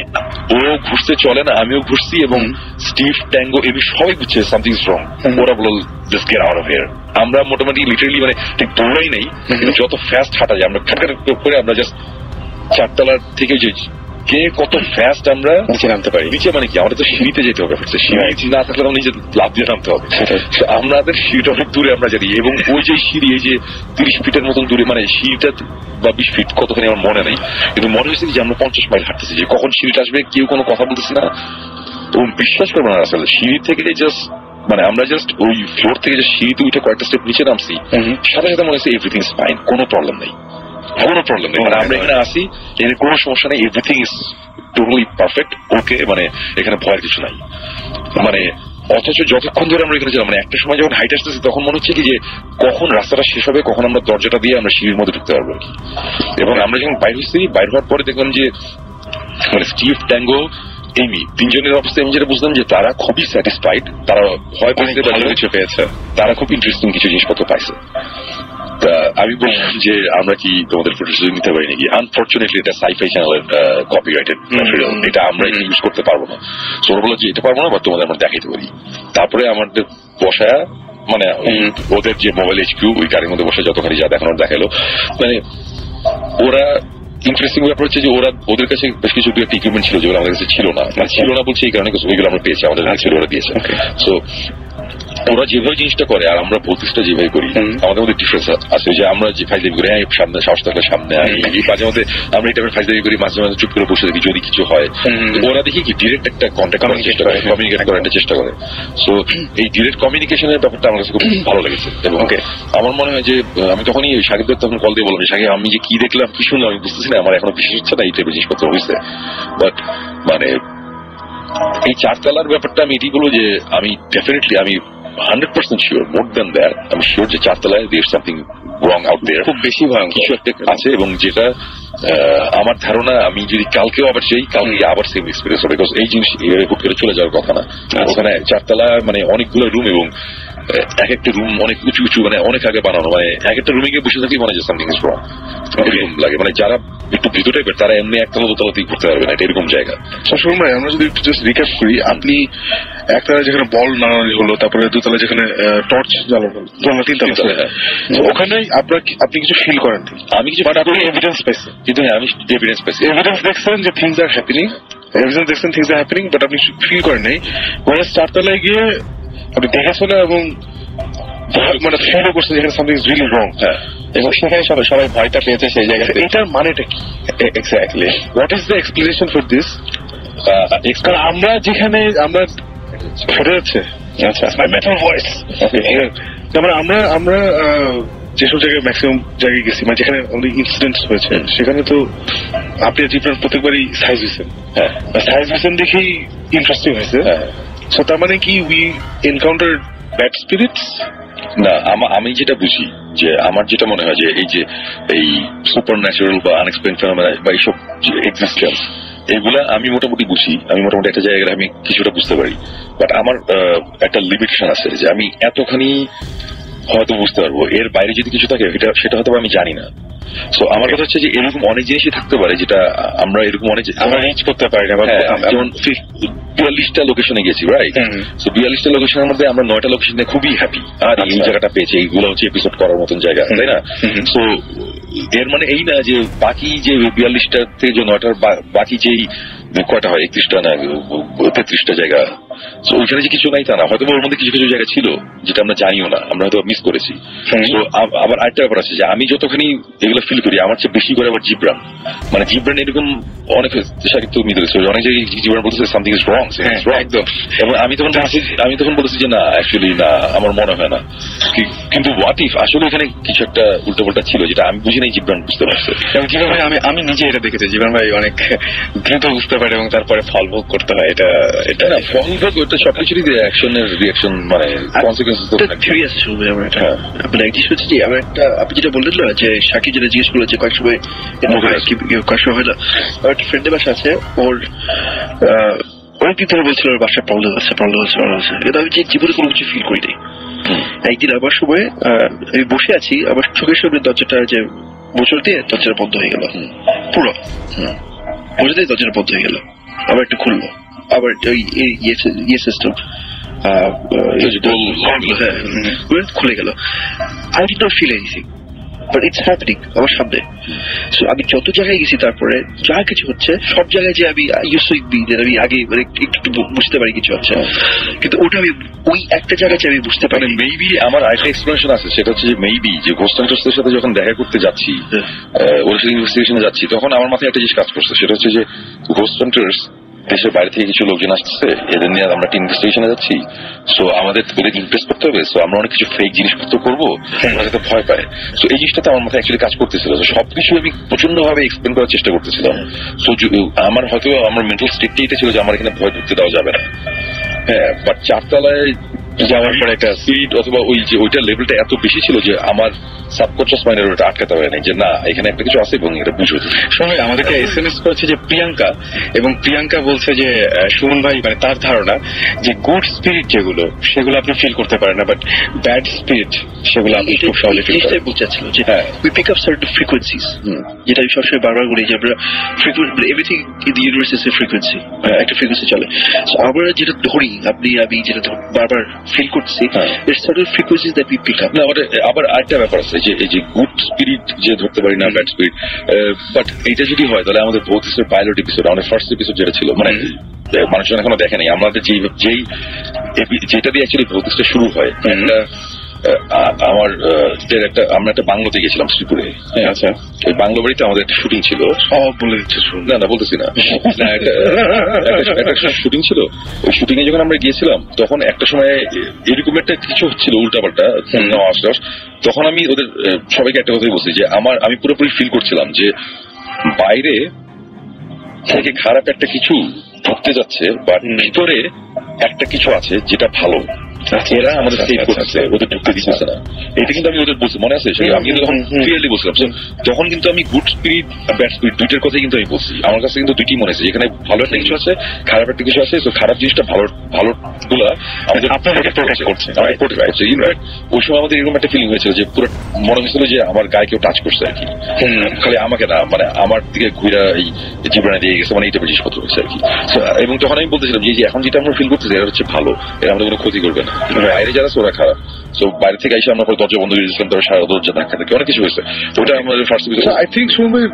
ও ঘুরতে চলে না, আমিও ঘুরছি, এবং স্টিভ, ট্যাঙ্গো, এমনি সবাই বুঝছে সামথিং ইজ রং। ওরা বলল just get out of here. আমরা মোটামুটি লিটারালি মানে ঠিক দৌড়াই নেই, কিন্তু যত ফাস্ট হাঁটা যায় আমরা খাটখাট করে আমরা জাস্ট 4 তলার থেকে যে কে কত ফাস্ট আমরা নিচে নামতে পারি। নিচে মানে কি, আমাদের তো সিঁড়িতে যেতে হবে, সিঁড়ি না থাকলে আমরা নিজে লাভ দিয়ে নামতে হবে। আমাদের সিঁড়িটা অনেক দূরে আমরা জানি, এবং ওই যে সিঁড়ি, এই যে 30 ফিটের মতন দূরে, মানে সিঁড়িটা বা 20 ফিট কতখানি আমার মনে নেই, কিন্তু মনে হয়েছে যে আমরা 50 মাইল হাঁটতেছি, যে কখন সিঁড়িটা আসবে কেউ কোনো কথা বলতেছি না। তো বিশ্বাস করবো না আসলে, সিঁড়ি থেকে জাস্ট মানে আমরা জাস্ট ওই ফ্লোর থেকে যে সিঁড়িতে উঠে কয়েকটা স্টেপ নিচে নামছি, সাথে সাথে মনে হচ্ছে এভরিথিং ইজ ফাইন, কোনো প্রবলেম নেই, কোনো প্রবলেম নেই, মানে আমরা এখানে আসি, এখানে কোনো সমস্যা নেই, এভরিথিং ইজ টোটালি পারফেক্ট, ওকে, মানে এখানে ভয়ের কিছু নাই। মানে অথচ যতক্ষণ ধরে আমরা এখানে ছিলাম, মানে একটা সময় যখন হাইট আসতেছি তখন মনে হচ্ছে কি যে কখন রাস্তাটা শেষ হবে, কখন আমরা দরজাটা দিয়ে আমরা সিঁড়ির মধ্যে ঢুকতে পারবো। এবং আমরা যখন বাইরে হচ্ছি, বাইর হওয়ার পরে দেখলাম যে মানে স্টিভ, ট্যাঙ্গো, এমি, 3 জনের অবস্থা আমি যেটা বুঝলাম যে তারা খুবই স্যাটিসফাইড, তারা ভয় পেয়েছে, কিছু পেয়েছে, তারা খুব ইন্টারেস্টিং কিছু জিনিসপত্র পাইছে। আমি বললাম যে আমরা কি তোমাদের প্রোডাকশন নিতে পারি নাকি? আনফর্চুনেটলি এটা সাইফাই চ্যানেলের কপিরাইটেড ম্যাটেরিয়াল, এটা আমরা ইউজ করতে পারবো না। সো ওরা বললো যে এটা পারবো না, বা তোমাদের আমরা দেখাইতে পারি। তারপরে আমাদের বসায়া, মানে ওদের যে মোবাইল এইচকিউ, ওই গাড়ির মধ্যে বসে যতখানি যা দেখানোর দেখালো, মানে ওরা ইন্টারেস্টিং ব্যাপার হচ্ছে যে ওরা, ওদের কাছে বেশ কিছু ইকুইপমেন্ট ছিল যেগুলো আমাদের কাছে ছিল না, মানে ছিল না বলছে এই কারণে ওইগুলো আমরা পেয়েছি, আমাদের ছিল, ওরা দিয়েছে। সো ওরা যেভাবে জিনিসটা করে আর আমরা ভৌতিকটা যেভাবে করি, আমাদের মধ্যে ডিফারেন্স আছে। যে আমরা যে ফাইজলামি করি, হ্যাঁ সামনে সাহস থাকলে সামনে আই, মাঝে মধ্যে আমরা এই টাইপের ফাইজলামি করি, মাঝে মাঝে চুপ করে বসে দেখি যদি কিছু হয়। ওরা দেখি কি ডিরেক্ট একটা কন্ট্যাক্ট করার চেষ্টা করে, কমিউনিকেট করার একটা চেষ্টা করে। সো এই ডিরেক্ট কমিউনিকেশনের ব্যাপারটা আমার কাছে খুব ভালো লেগেছে। এবং আমার মনে হয় যে আমি তখনই সাকিবদের তখন কল দিয়ে বললাম, সাকিব আমি যে কি দেখলাম, কি শুনলাম আমি বুঝতেছি না, আমার এখনো বিশ্বাস হচ্ছে না এই টাইপের জিনিসপত্র হয়েছে। বাট মানে এই 4 তলার ব্যাপারটা আমি এটি বলবো যে আমি ডেফিনেটলি, আমি 100% শিওর, মোর দ্যান দ্যাট, আমি শিওর যে 4 তলায় দেয়ার সামথিং রং আউট দেয়ার, খুব বেশি ভয়ঙ্কর কিছু একটা আছে। এবং যেটা আমার ধারণা, আমি যদি কালকেও আবার যাই, কালকে আবার সেম এক্সপিরিয়েন্স হবে, বিকজ এই জিনিস হুট করে চলে যাওয়ার কথা না। ওখানে 4 তলা মানে অনেকগুলো রুম, এবং এক একটা রুম অনেক উঁচু উঁচু, মানে অনেক আগে বানানো, মানে এক একটা রুমে গিয়ে বসে থাকি মনে হয় সামথিং ইজ রং, এরকম লাগে। মানে যারা একটু ভিতর টাইপের তারা এমনি একতলা দোতলাতেই ঘুরতে পারবে না, এটা এরকম জায়গা। শুনুন ভাই, আমরা যদি একটু জাস্ট রিক্যাপ করি, আপনি একতলা যেখানে বল নাড়ানো হলো, তারপরে 2 তলা যেখানে টর্চ জ্বালানো হলো, 3 তলা, ওখানে আপনি কিছু ফিল করেন? আমি কিছু, বাট আপনি এভিডেন্স পাইছেন? কিন্তু হ্যাঁ, আমি এভিডেন্স পাইছি, এভিডেন্স দেখছেন যে থিংস আর হ্যাপেনিং, এভিডেন্স দেখছেন থিংস আর হ্যাপেনিং, বাট আপনি ফিল করেন নাই। 4 তলায় গিয়ে আপনি দেখেছেন এবং মানে ফিলও করছেন যেখানে সামথিং ইজ রিয়েলি রং। হ্যাঁ, এবং সেখানে সবাই ভয়টা পেয়েছে সেই জায়গাতে। এটার মানেটা কি exactly? What is the explanation for this? কারণ আমরা যেখানে আমরা ফেটে যাচ্ছে, আচ্ছা, মাই মেটাল ভয়েস, তারপরে আমরা যেসব জায়গায় ম্যাক্সিমাম জায়গায় গেছি, মানে যেখানে আমাদের ইনসিডেন্টস হয়েছে, সেখানে তো আপনি জীবনের প্রত্যেকবারই সাইজ হয়েছেন। হ্যাঁ, সাইজ হয়েছেন দেখেই ইন্টারেস্টিং হয়েছে। সো তার মানে কি উই এনকাউন্টার ব্যাড স্পিরিটস? না, আমি যেটা বুঝি, যে আমার যেটা মনে হয় যে এই যে এই সুপার ন্যাচারাল বা আনএক্সপ্লেইনড ফেনোমেনা বা এইসব এক্সিস্টেন্স, এগুলা আমি মোটামুটি বুঝি, আমি মোটামুটি একটা জায়গায় আমি কিছুটা বুঝতে পারি। বাট আমার একটা লিমিটেশন আছে, যে আমি এতখানি হয়তো বুঝতে পারবো, এর বাইরে যদি কিছু থাকে সেটা হয়তো আমি জানি না। সো আমার কথা হচ্ছে যে এরকম অনেক জিনিসই থাকতে পারে যেটা আমরা এরকম অনেক আমরা রিচ করতে পারি না, যেমন 42টা লোকেশনে গেছি, রাইট? সো 42টা লোকেশনের মধ্যে আমরা 9টা লোকেশনে খুবই হ্যাপি, আর এই জায়গাটা পেয়েছি, এইগুলো হচ্ছে এপিসোড করার মতন জায়গা, তাই না? সো এর মানে এই না যে বাকি যে 42টাতে যে 9টার বাকি যেই কয়টা হয় 31টা না 33টা জায়গা, ওইখানে যে কিছু নাই তা না, হয়তো ওর মধ্যে কিছু কিছু জায়গা ছিল যেটা আমরা জানিও না, আমরা হয়তো মিস করেছি। তো আবার আরেকটা ব্যাপার আছে যে আমি যতখানি এগুলো ফিল করি, আমার চেয়ে বেশি করে আবার জিব্রান, মানে জিব্রান এরকম অনেক অনেক জায়গায় জিব্রান বলতেছে সামথিং ইজ রং, একদম। এবং আমি তখন বলেছি যে না, অ্যাকচুয়ালি না, আমার মনে হয় না। কিন্তু হোয়াট ইফ আসলে এখানে কিছু একটা উল্টোপাল্টা ছিল যেটা আমি বুঝি নাই, জিব্রান বুঝতে পারছে। এবং জিব্রান ভাই আমি নিজে এটা দেখেছি, জিব্রান ভাই অনেক দ্রুত বুঝতে পারে এবং তারপরে ফল ভোগ করতে হয়। এটা না, ফল ভোগ ওটা সবকিছুরই রিয়াকশন, মানে কনসিকুয়েন্স তো থাকে। আপনি যেটা বললেন না যে শাকিব যেটা জিজ্ঞেস করলো যে কয়েক সময় হয় না, আমার একটা ফ্রেন্ডের বাসা আছে, ওর অনেকদিন ধরে বলছিল ওর বাসায় প্রবলেম আছে, কিন্তু আমি যে জীবনে কোনো কিছু ফিল করি নাই। একদিন আমার সময় আমি বসে আছি, আমার চোখের সামনে দরজাটা যে মোচড় দিয়ে দরজাটা বন্ধ হয়ে গেল, পুরো মোচড় দিয়ে দরজাটা বন্ধ হয়ে গেল, আবার একটু খুললো, আবার ওই ইয়ে সিস্টেম খুলে গেল। I did not feel anything, but it's happening আমার সামনে। সো আমি যত জায়গায় গেছি, তারপরে যা কিছু হচ্ছে সব জায়গায় যে আমি আমি আগে মানে একটু বুঝতে পারি কিছু হচ্ছে, কিন্তু ওটা আমি ওই একটা জায়গায় আমি বুঝতে পারি। মেবি আমার আরেকটা এক্সপ্লেনেশন আছে, সেটা হচ্ছে যে মেবি যে ঘোস্ট হান্টার্সদের সাথে যখন দেখা করতে যাচ্ছি, ওর সাথে ইনভেস্টিগেশনে যাচ্ছি, তখন আমার মাথায় একটা জিনিস কাজ করছে, সেটা হচ্ছে যে ঘোস্ট হান্টার্স দেশের বাইরে থেকে কিছু লোকজন আসছে, এদের নিয়ে আমরা একটা ইনভেস্টিগেশনে যাচ্ছি, সো আমাদের ওদের ইমপ্রেস করতে হবে, সো আমরা অনেক কিছু ফেক জিনিসপত্র করবো, ওরা যাতে ভয় পায়। সো এই জিনিসটাতে আমার মাথায় অ্যাকচুয়ালি কাজ করতেছিল, সবকিছু আমি প্রচন্ড ভাবে এক্সপ্লেন করার চেষ্টা করতেছিলাম। সো আমার হয়তো আমার মেন্টাল স্টেটটা এটা ছিল যে আমার এখানে ভয় ঢুকতে দেওয়া যাবে না। হ্যাঁ, বাট 4 তলায় যাওয়ার পরে একটা স্পিড অথবা ওই যে ওইটার লেভেলটা এত বেশি ছিল যে আমার সাবকনশিয়াস মাইন্ডের ওটা আটকাতে হয় না, যে না এখানে একটা কিছু আছে এবং এটা বুঝো। সময় আমাদেরকে SMS করেছে যে প্রিয়াঙ্কা, এবং প্রিয়াঙ্কা বলছে যে সুমন ভাই, মানে তার ধারণা যে গুড স্পিরিট যেগুলো সেগুলো আপনি ফিল করতে পারেন না, বাট ব্যাড স্পিরিট সেগুলো আপনি খুব সহজে ফিল করেন। বুঝাচ্ছিল যে we pick up certain frequencies, যেটা আমি সবসময় বারবার বলি যে আমরা everything in the universe is a frequency, একটা ফ্রিকোয়েন্সি চলে। আমরা যেটা ধরি, আমি যেটা বারবার ফিল করছি, it's certain frequencies that we pick up. না, আবার আরেকটা ব্যাপার আছে যে এই যে গুড স্পিরিট যে ধরতে পারি না, ব্যাড স্পিরিট, বাট এইটা যদি হয় তাহলে আমাদের ভৌতিকের পাইলট এপিসোড, আমাদের ফার্স্ট এপিসোড যেটা ছিল, মানে মানুষজন এখনো দেখে নাই, আমাদের যেটা দিয়ে অ্যাকচুয়ালি ভৌতিকটা শুরু হয়, আমরা একটা বাংলোতে গেছিলাম শ্রীপুরে। আচ্ছা, ওই বাংলো বাড়িতে আমাদের একটা শুটিং ছিল। সব বলে দিচ্ছে? না বলতেছি না, একটা শুটিং ছিল। ওই শুটিং এ যখন আমরা গিয়েছিলাম, তখন একটা সময় এরকম একটা কিছু হচ্ছিল উল্টাপাল্টা, তখন আমি ওদের সবাইকে একটা কথাই বলছি যে আমি পুরোপুরি ফিল করছিলাম যে বাইরে থেকে খারাপ একটা কিছু ঢুকতে যাচ্ছে, বা ভিতরে একটা কিছু আছে যেটা ভালো, এরা আমাদের সেভ করতেছে, ওদের ঢুকতে দিতেছে না। এটা কিন্তু আমি ওদের বলছি, মনে আছে? আমি কিন্তু তখন ক্লিয়ারলি বলছিলাম। তখন কিন্তু আমি গুড স্পিরিট ব্যাড স্পিরিট দুইটার কথাই কিন্তু আমি বলছি। আমার কাছে কিন্তু দুইটি মনে আছে, এখানে ভালো একটা কিছু আছে, খারাপ একটা কিছু আছে। তো খারাপ জিনিসটা ভালো গুলা আমাদের আপনাদেরকে প্রোটেক্ট করছে। ওই সময় আমাদের এরকম একটা ফিলিং হয়েছিল যে পুরো মনে হয়েছিল যে আমার গায়ে কেউ টাচ করছে আর কি, খালি আমাকে না, মানে আমার দিকে ঘুরা এই জীবনে দিয়ে গেছে, মানে এইটা জিনিসপত্র হয়েছে আর কি। এবং তখন আমি বলতেছিলাম যে এখন যেটা আমরা ফিল করতেছি এটা হচ্ছে ভালো, এরা আমাদের কোনো ক্ষতি করবে না। বাইরে যারা ওরা খারাপ, তো বাইরে থেকে এসে আমরা দরজা বন্ধ করে দিয়েছিলাম, তারপর সারা দরজা ধাক্কা থাকে, অনেক কিছু হয়েছে। ওটা আমাদের first episode. I think Suman ভাই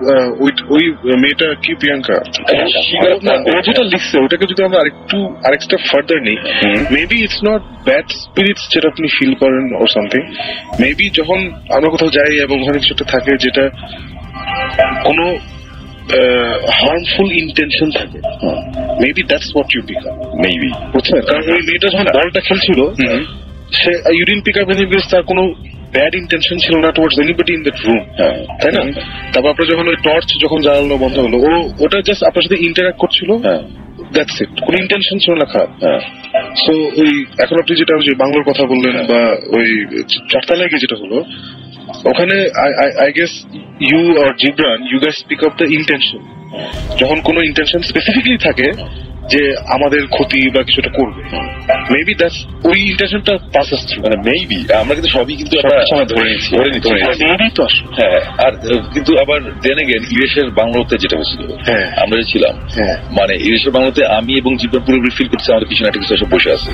ওই মেয়েটা কি প্রিয়াঙ্কা, ও যেটা লিখছে ওটাকে যদি আমরা আরেক স্টেপ ফার্দার নিই, maybe it's not bad spirits যেটা আপনি ফিল করেন অর সামথিং। মেবি যখন আমরা কোথাও যাই এবং ওখানে কিছু একটা থাকে যেটা কোনো হার্মফুল ইন্টেনশন থাকে, maybe that's what you become. Maybe বুঝছেন? কারণ ওই মেয়েটা যখন বলটা খেলছিল, সে you didn't pick up any because তার কোনো ব্যাড ইন্টেনশন ছিল না towards anybody in that room, তাই না? তারপর আপনার যখন ওই টর্চ যখন জ্বালানো বন্ধ হলো, ওটা জাস্ট আপনার সাথে ইন্টারঅ্যাক্ট করছিল, দ্যাটস ইট, কোনো ইন্টেনশন ছিল না খারাপ। সো ওই এখন আপনি যেটা বাংলার কথা বললেন, বা ওই 4 তলায় গিয়ে যেটা হলো, ওখানে I guess you or Jibran, you guys pick up the intention. যখন কোনো ইন্টেনশন স্পেসিফিকলি থাকে, যে আমাদের ক্ষতি বা কিছুটা করবে, মেবি দ্যাটস ওই ইন্টেনশনটা পাসেস থ্রু, মানে মেবি আমরা কিন্তু সবই কিন্তু ধরে নিচ্ছি তো আসলে। হ্যাঁ, আর কিন্তু আবার দেন এগেন ইরেশের বাংলাতে যেটা হয়েছিল, আমরা যে ছিলাম, মানে ইরেশের বাংলাতে আমি এবং জীবন পুরোপুরি ফিল করছি আমাদের পিছনে একটা কিছু এসে বসে আছে।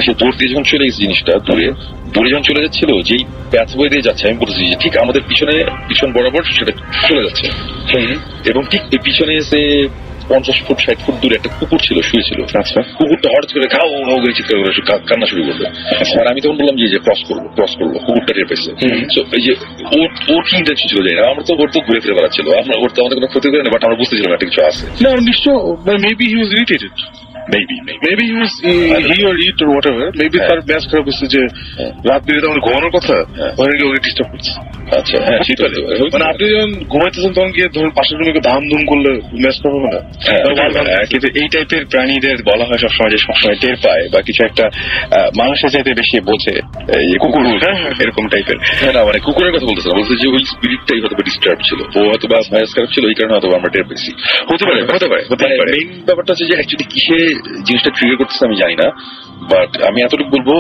সে দূর দিয়ে যখন চলে গেছে জিনিসটা, দূরে যখন চলে যাচ্ছিল, যেই প্যাথওয়ে দিয়ে যাচ্ছে, আমি বলতেছি যে ঠিক আমাদের পিছন বরাবর সেটা চলে যাচ্ছে, এবং ঠিক এই পিছনে এসে 50 ফুট 60 ফুট দূরে একটা কুকুর ছিল, শুয়েছিল। আচ্ছা, কুকুরটা হঠাৎ করে খাও করে চিৎকার করে কান্না শুরু করলো। আর আমি তখন বললাম যে ক্রস করবো, কুকুরটা টের পেয়েছে। এই যে ওর কি ইন্টেনশন ছিল জানি না, আমরা তো ওর তো ঘুরে ফিরে বেড়াচ্ছিল, আমরা ওর তো আমাদের কোনো ক্ষতি করে না, বাট আমরা বুঝতেছিলাম একটা কিছু আছে। না নিশ্চয়, maybe he was irritated, maybe he or it or whatever, maybe তার ব্যাস খারাপ হচ্ছে যে রাত বিরেতে আমাদের ঘুমানোর কথা, ওখানে গিয়ে ওকে ডিস্টার্ব করছে। আচ্ছা, হ্যাঁ, মানে আপনি যখন ঘুমাইতেছেন তখন গিয়ে ধরুন পাশের রুমে ধাম ধুম করলে ম্যাচ খারাপ হবে না? কিন্তু এই টাইপের প্রাণীদের বলা হয় সবসময় যে সবসময় টের পায় বা কিছু একটা মানুষের চাইতে বেশি বোঝে, কুকুর এরকম টাইপের। হ্যাঁ, না মানে কুকুরের কথা বলতেছে, বলছে যে ওই স্পিরিটটাই হয়তো ডিস্টার্ব ছিল, ও হয়তো বা ম্যাচ খারাপ ছিল, এই কারণে হয়তো আমরা টের পেয়েছি। হতে পারে। মেইন ব্যাপারটা হচ্ছে যে অ্যাকচুয়ালি কিসে জিনিসটা ট্রিগার করতেছে আমি জানি না, বাট আমি এতটুকু বলবো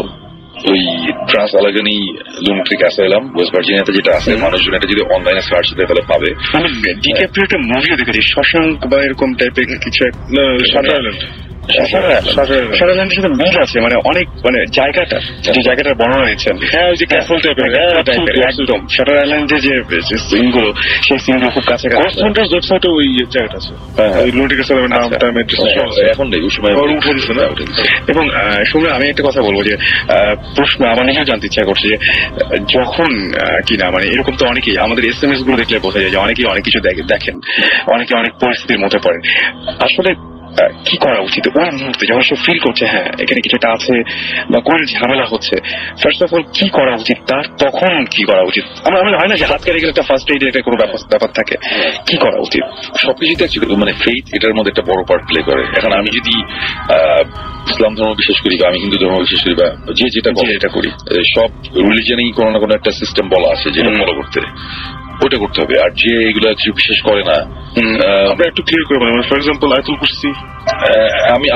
ওই ট্রান্স আলাগানি লুনাটিক অ্যাসাইলাম ওয়েস্ট ভার্জিনিয়াতে যেটা আছে, মানুষজন এটা যদি অনলাইনে সার্চ দিতে তাহলে পাবে। আমি ডিক্যাপ্রিও একটা মুভিও দেখেছি, শশাঙ্ক বা এরকম টাইপের কিছু, শাটারল্যান্ডের সাথে মিল আছে, মানে অনেক মানে জায়গাটা, যে জায়গাটার বর্ণনা দিচ্ছেন, হ্যাঁ ওই যে ক্যাসল টাইপের একদম শাটার আইল্যান্ডে যে সিনগুলো, সেই সিনগুলো খুব কাছে ওয়েবসাইটে ওই জায়গাটা আছে, লুনাটিক অ্যাসাইলামের নামটা এখন নেই, ওই সময় উঠে দিচ্ছে না। এবং শুনে আমি একটা কথা বলবো যে প্রশ্ন আমার নিজেও জানতে ইচ্ছা করছে যে যখন কিনা মানে এরকম তো অনেকেই আমাদের SMS গুলো দেখলে বোঝা যায় যে অনেকেই অনেক কিছু দেখেন, অনেকে অনেক পরিস্থিতির মধ্যে পড়েন। আসলে কি করা উচিত ওই মুহূর্তে যখন সে ফিল করছে হ্যাঁ এখানে কিছুটা আছে বা কোন ঝামেলা হচ্ছে, ফার্স্ট অফ অল কি করা উচিত তার, তখন কি করা উচিত? আমার হয় না যে হাত কেটে গেলে একটা ফার্স্ট এইড একটা কোনো ব্যাপার থাকে, কি করা উচিত? সবকিছুতে মানে ফেইথ এটার মধ্যে একটা বড় পার্ট প্লে করে। এখন আমি যদি ইসলাম ধর্ম বিশ্বাস করি বা আমি হিন্দু ধর্ম বিশ্বাস করি বা যে যেটা করি, সব রিলিজনেই কোনো না কোনো একটা সিস্টেম বলা আছে যেটা ফলো করতে, ওটা করতে হবে। আর যে এগুলা কিছু বিশেষ করে না, আমরা একটু ক্লিয়ার করে বলি, ফর এক্সাম্পল আয়াতুল কুরসি,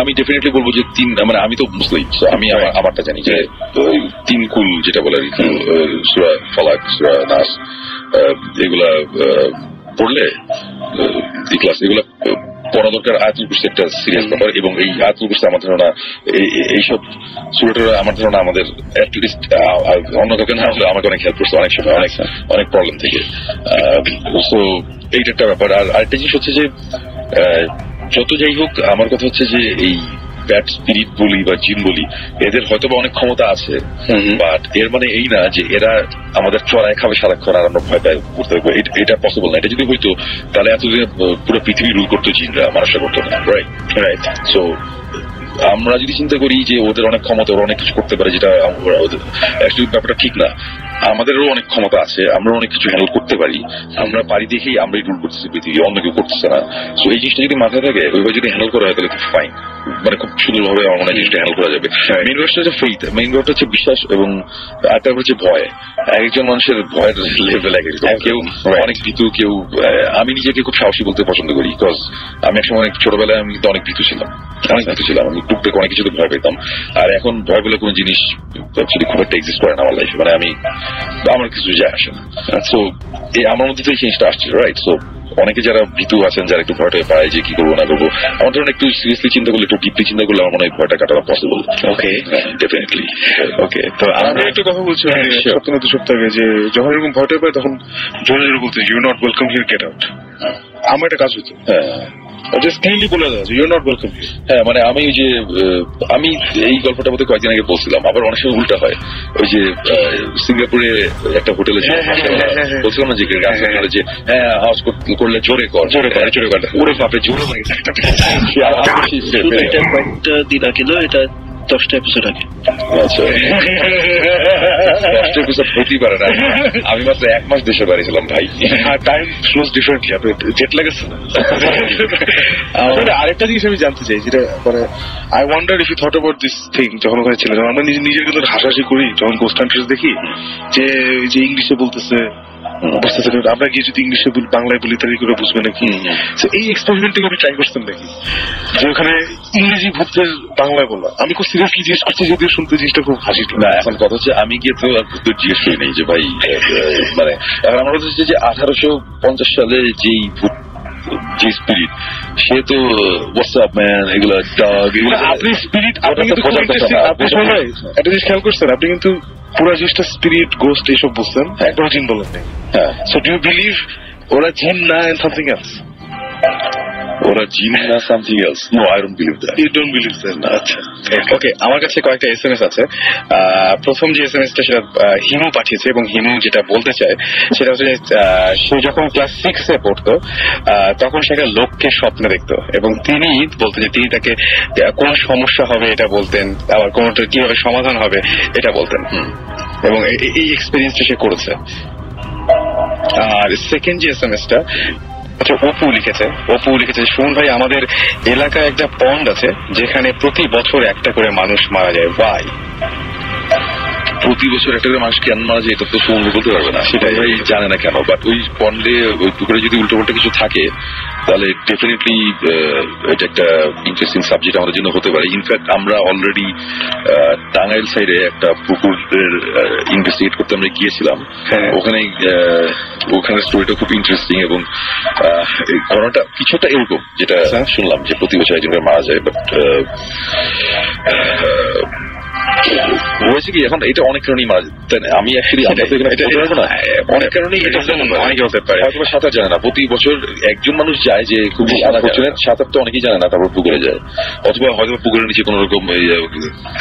আমি ডেফিনেটলি বলবো যে মানে আমি তো মুসলিম, আমি আমারটা জানি যে 3 কুল যেটা বলে সূরা ফালাক, সূরা নাস, এগুলা পড়লে ইখলাস এগুলা পড়া দরকার। আয়াতুল কুরসি একটা সিরিয়াস ব্যাপার, এবং এই আয়াতুল কুরসি আমার ধারণা এইসব সূরাটা আমার ধারণা আমাদের অ্যাটলিস্ট অন্য কাউকে না হলে আমাকে অনেক হেল্প করছে অনেক সময়, অনেক প্রবলেম থেকে। সো এইটা একটা ব্যাপার। আর আরেকটা জিনিস হচ্ছে যে যত যাই হোক আমার কথা হচ্ছে যে এই ব্যাড স্পিরিট বলি বা জিন বলি, এদের হয়তো বা অনেক ক্ষমতা আছে, বাট এর মানে এই না যে এরা আমাদের চড়াই খাবে সারাক্ষণ আর আমরা ভয় পাই করতে হবে, এটা পসিবল না। এটা যদি হইতো তাহলে এতদিন পুরো পৃথিবী রুল করতো জিনরা, মানুষরা করতো না, রাইট? সো আমরা যদি চিন্তা করি যে ওদের অনেক ক্ষমতা, ওরা অনেক কিছু করতে পারে, যেটা অ্যাকচুয়ালি ব্যাপারটা ঠিক না। আমাদেরও অনেক ক্ষমতা আছে, আমরা অনেক কিছু হ্যান্ডেল করতে পারি, আমরা পারি দেখেই আমরাই রুল করতেছি পৃথিবী, অন্য কেউ করতেছে না। সো এই জিনিসটা যদি মাথায় থাকে, ওইভাবে যদি হ্যান্ডেল করা হয় তাহলে খুব ফাইন, মানে খুব সুন্দরভাবে আমার মনে হয় জিনিসটা হ্যান্ডেল করা যাবে। মেইন ব্যাপারটা হচ্ছে ফেইথ, মেইন ব্যাপারটা হচ্ছে বিশ্বাস, এবং আরেকটা হচ্ছে ভয়। একজন মানুষের ভয়ের লেভেল এক একজন, কেউ অনেক ভীতু, কেউ আমি নিজেকে খুব সাহসী বলতে পছন্দ করি, বিকজ আমি এক সময় ছোটবেলায় আমি তো অনেক ভীতু ছিলাম, আমি টুকটাক অনেক কিছুতে ভয় পেতাম। আর এখন ভয় বলে কোনো জিনিস খুব একটা এক্সিস্ট করে না আমার লাইফে, মানে আমার কিছু যায় আসে না। সো আমার মধ্যে তো এই জিনিসটা আসছে, রাইট? সো অনেকে যারা ভীতু আছেন, যারা একটু ভয়টা পায় যে কি করবো না করবো, আমার ধরুন একটু সিরিয়াসলি চিন্তা করলে, একটু ডিপলি চিন্তা করলে আমার মনে হয় ভয়টা কাটানো পসিবল। ওকে, ডেফিনেটলি। ওকে, তো আমি একটা কথা বলছি, সপ্তাহ 2 সপ্তাহ আগে যে যখন এরকম ভয়টা পায় তখন জোরে জোরে বলতে you not welcome here, get out. আমার একটা কাজ হতো, হ্যাঁ, মানে আমি ওই যে আমি এই গল্পটা বোধহয় কয়েকদিন আগে বলছিলাম, আবার অনেক সময় উল্টা হয়। ওই যে সিঙ্গাপুরে একটা হোটেলে বলছিলাম না যে হ্যাঁ হাউস করলে জোরে কর, ওরে বাপে জোরে কয়েকটা দিন আগে না, এটা 10টা এপিসোড আগে। আচ্ছা, 10টা এপিসোড হতেই পারে না, আমি মাত্র 1 মাস দেশে বাড়িয়েছিলাম ভাই। টাইম ফ্লোজ ডিফারেন্টলি, আপনি জেট লেগেছে না? আরেকটা জিনিস আমি জানতে চাই, যেটা মানে I wonder if you thought about this thing, যখন ওখানে ছিল, যখন আমরা নিজের কিন্তু হাসাহাসি করি যখন গোস্ট হান্টার্স দেখি, যে ইংলিশে বলতেছে বুঝতেছেন? আমরা গিয়ে যদি ইংলিশে বাংলায় বলি তাহলে করে বুঝবে নাকি? এই এক্সপেরিমেন্টটাকে আপনি ট্রাই করছেন নাকি, যে ওখানে ইংরেজি ভূতের বাংলায় বলা? আমি খুব সিরিয়াসলি জিজ্ঞেস করছি, যদিও শুনতে জিনিসটা খুব হাসি। না, এখন কথা হচ্ছে আমি গিয়ে তো আর ভূতের জিজ্ঞেস করি নাই যে ভাই, মানে এখন আমার কথা হচ্ছে যে 1850 সালে যেই ভূত, যে স্পিরিট, সে তো হোয়াটসঅ্যাপ ম্যান এগুলো আপনি স্পিরিট, আপনি কিন্তু একটা জিনিস খেয়াল করছেন, আপনি কিন্তু পুরো জিনিসটা স্পিরিট, গোস্ট এইসব বুঝছেন, একবার জিন বলেন নাই। সো ডু ইউ বিলিভ ওরা জিন না এন্ড সামথিং এলস? ওরা জিন না something else? No, I don't believe that. You don't believe that? আচ্ছা, ওকে। আমার কাছে কয়েকটা SMS আছে। প্রথম যে SMS-টা সেটা হিমু পাঠিয়েছে, এবং হিমু যেটা বলতে চায় সেটা হচ্ছে সে যখন ক্লাস 6-এ পড়তো তখন সে একটা লোককে স্বপ্নে দেখতো, এবং তিনি বলতেন যে তিনি তাকে কোন সমস্যা হবে এটা বলতেন, আবার কোনটা কিভাবে সমাধান হবে এটা বলতেন, এবং এই এক্সপেরিয়েন্সটা সে করেছে। আর সেকেন্ড যে SMS-টা অপু লিখেছে, সুমন ভাই, আমাদের এলাকায় একটা পন্ড আছে যেখানে প্রতি বছর একটা করে মানুষ মারা যায়। ওয়াই? প্রতি বছর একটা করে মানুষ কেন মারা যায় এটা তো সুমন বলতে পারবে না, সেটাই ভাই জানে না কেন। বাট ওই পন্ডে, ওই পুকুরে যদি উল্টো পাল্টা কিছু থাকে তাহলে ডেফিনেটলি এটা একটা ইন্টারেস্টিং সাবজেক্ট আমাদের জন্য হতে পারে। ইনফ্যাক্ট আমরা অলরেডি টাঙ্গাইল সাইডে একটা পুকুরের ইনভেস্টিগেট করতে আমরা গিয়েছিলাম। ওখানে স্টোরিটা খুব ইন্টারেস্টিং, এবং ঘটনাটা কিছুটা এরকম যেটা শুনলাম যে প্রতি বছর একজন মারা যায়। বাট হয়েছে কি, এখন এটা অনেক কারণেই মারা যায়। আমি অ্যাকচুয়ালি অনেক কারণেই এটা অনেকে হতে পারে, হয়তো সাঁতার জানে না। প্রতি বছর একজন মানুষ যায় যে খুব সাঁতার তো অনেকেই জানে না, তারপর পুকুরে যায়, অথবা হয়তো পুকুরের নিচে কোন রকম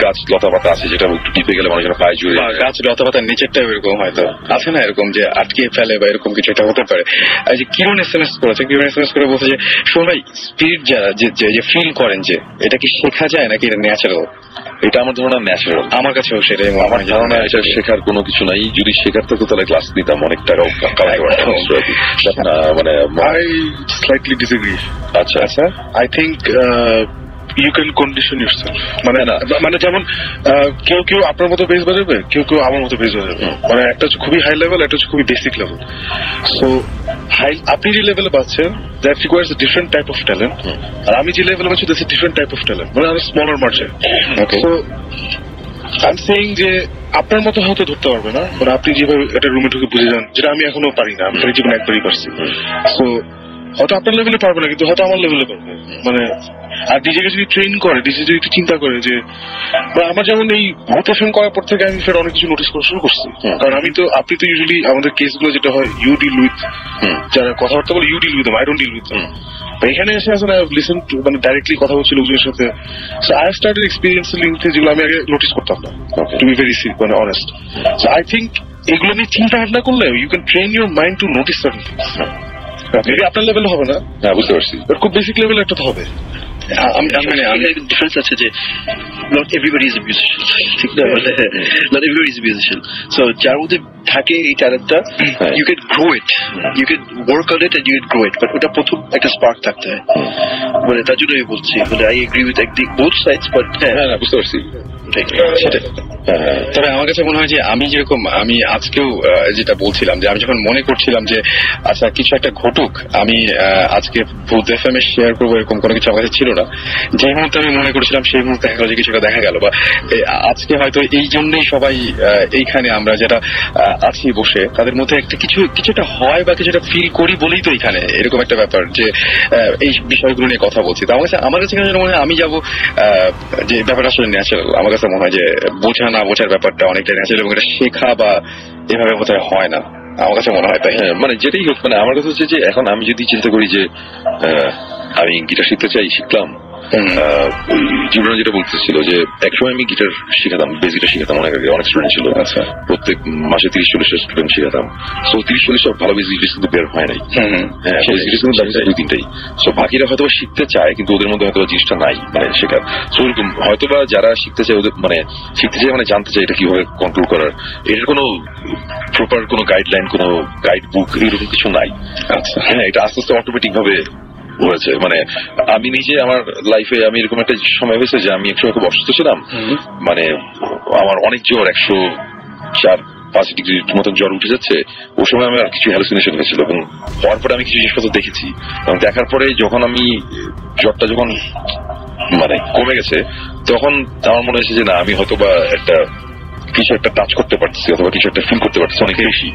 গাছ লতা পাতা আছে যেটা একটু টিপে গেলে মানুষের পায়ে জুড়ে, গাছ লতা পাতার নিচেরটাও এরকম হয়তো আছে না, এরকম যে আটকে ফেলে বা এরকম কিছু একটা হতে পারে। যে কিরণ SMS করেছে, কিরণ SMS করে বলছে যে শোন ভাই, স্পিরিট যারা যে ফিল করেন যে এটা কি শেখা যায় নাকি এটা ন্যাচারাল? এটা আমার ধারণা ন্যাচারাল। আমার কাছেও সেটাই আমার ধারণা, এটা শেখার কোনো কিছু নাই। যদি শেখার থাকতো তাহলে ক্লাস দিতাম, অনেক টাকাও মানে আই স্লাইটলি ডিসএগ্রি। আচ্ছা আচ্ছা, I think you can condition yourself, মানে যেমন কেউ আপনার মতো বেস বাজাবে, কেউ আমার মতো বেস বাজাবে, মানে একটা হচ্ছে খুবই হাই লেভেল, একটা হচ্ছে খুবই বেসিক লেভেল। সো আপনি যে লেভেলে পাচ্ছেন that requires a different type of talent, আর আমি যে লেভেলে পাচ্ছি that's a different type of talent, মানে আমি স্মলার মার্জে। সো আই এম সেইং যে আপনার মতো হয়তো ধরতে পারবে না, মানে আপনি যেভাবে একটা রুমে ঢুকে বুঝে যান, যেটা আমি এখনো পারি না, আমি জীবনে একবারই পারছি। সো হয়তো আপনার লেভেলে পারবে না, কিন্তু হয়তো আমার লেভেলে পারবে। মানে আর ডিজেকে যদি ট্রেন করে, ডিজে যদি একটু চিন্তা করে যে আমার যেমন এই ভোটেশন করার পর থেকে আমি ফের অনেক কিছু নোটিস করা শুরু করছি। কারণ আপনি তো ইউজুয়ালি আমাদের কেসগুলো যেটা হয় ইউ ডিল উইথ, যারা কথাবার্তা বলে you deal with, I don't deal with. এখানে এসে আসলে লিসেন মানে ডাইরেক্টলি কথা বলছি লোকজনের সাথে। সো আই স্টার্টেড এক্সপিরিয়েন্স লিঙ্কে যেগুলো আমি আগে নোটিস করতাম না, টু বি ভেরি মানে অনেস্ট। সো আই থিঙ্ক এগুলো নিয়ে চিন্তা ভাবনা করলে you can train your mind to notice certain things. Maybe আপনার লেভেলে হবে না, বুঝতে পারছি, বাট খুব বেসিক লেভেলে একটা তো হবে। ডিফারেন্স আছে যে not everybody is a musician, ঠিক না? Not everybody is a musician. So যার মধ্যে থাকে এই ট্যালেন্টটা, you can grow it, you can work on it and you can grow it, but ওটা প্রথম একটা স্পার্ক থাকতে হয়। মানে তার জন্য আমি বলছি, মানে আই এগ্রি উইথ একদিক বোথ সাইডস, বাট হ্যাঁ বুঝতে পারছি সেটাই। তবে আমার কাছে মনে হয় যে আমি আজকেও যেটা বলছিলাম যে আমি যখন মনে করছিলাম যে আচ্ছা কিছু একটা ঘটুক, আমি আজকে ভূত FM এ শেয়ার করবো, এরকম কোনো কিছু আমার কাছে ছিল না। যে মুহূর্তে আমি মনে করেছিলাম সেই মুহূর্তে যে কিছুটা দেখা গেল, বা আজকে হয়তো এই জন্যই সবাই এইখানে আমরা যেটা আছি বসে, তাদের মধ্যে একটা কিছুটা হয় বা কিছুটা ফিল করি বলেই তো এইখানে এরকম একটা ব্যাপার যে এই বিষয়গুলো নিয়ে কথা বলছি। তো আমার কাছে মনে হয় আমি যাবো যে ব্যাপারটা আসলে ন্যাচারাল। আমার কাছে মনে হয় যে বোঝা না বোঝার ব্যাপারটা অনেকটা ন্যাচারাল, এবং এটা শেখা বা এভাবে বোধহয় হয় না, আমার কাছে মনে হয় তাই। মানে যেটাই হোক, মানে আমার কাছে হচ্ছে যে এখন আমি যদি চিন্তা করি যে আমি গিটার শিখতে চাই, শিখলাম, জীবনে যেটা বলতেছিল যে একসময় আমি গিটার শিখাতাম, বেস গিটার শিখাতাম, অনেক আগে অনেক স্টুডেন্ট ছিল, প্রত্যেক মাসে 30-40 স্টুডেন্ট শিখাতাম। সো 30-40 ভালো বেস গিটার কিন্তু বের হয় নাই, বেস গিটার কিন্তু দাঁড়িয়ে 2-3টাই। সো বাকিরা হয়তো শিখতে চায়, কিন্তু ওদের মধ্যে হয়তো জিনিসটা নাই মানে শেখার। সো এরকম হয়তো বা যারা শিখতে চায়, ওদের মানে শিখতে চায় মানে জানতে চায় এটা কিভাবে কন্ট্রোল করার, এটার কোনো প্রপার কোনো গাইডলাইন, কোনো গাইড বুক এরকম কিছু নাই। আচ্ছা, হ্যাঁ, এটা আস্তে আস্তে অটোমেটিক ভাবে হয়েছে। মানে আমি নিজে আমার লাইফে আমি এরকম একটা সময় হয়েছে যে আমি একসময় খুব অসুস্থ ছিলাম, মানে আমার অনেক জোর 104 5 ডিগ্রির মতন জ্বর উঠে যাচ্ছে, ওই সময় আমার কিছু হ্যালুসিনেশন হয়েছিল এবং হওয়ার পরে আমি কিছু জিনিসপত্র দেখেছি এবং দেখার পরে যখন আমি জ্বরটা যখন মানে কমে গেছে তখন আমার মনে হয়েছে যে না আমি হয়তো বা কিছু একটা টাচ করতে পারছি অথবা কিছু একটা ফিল করতে পারছি অনেক বেশি।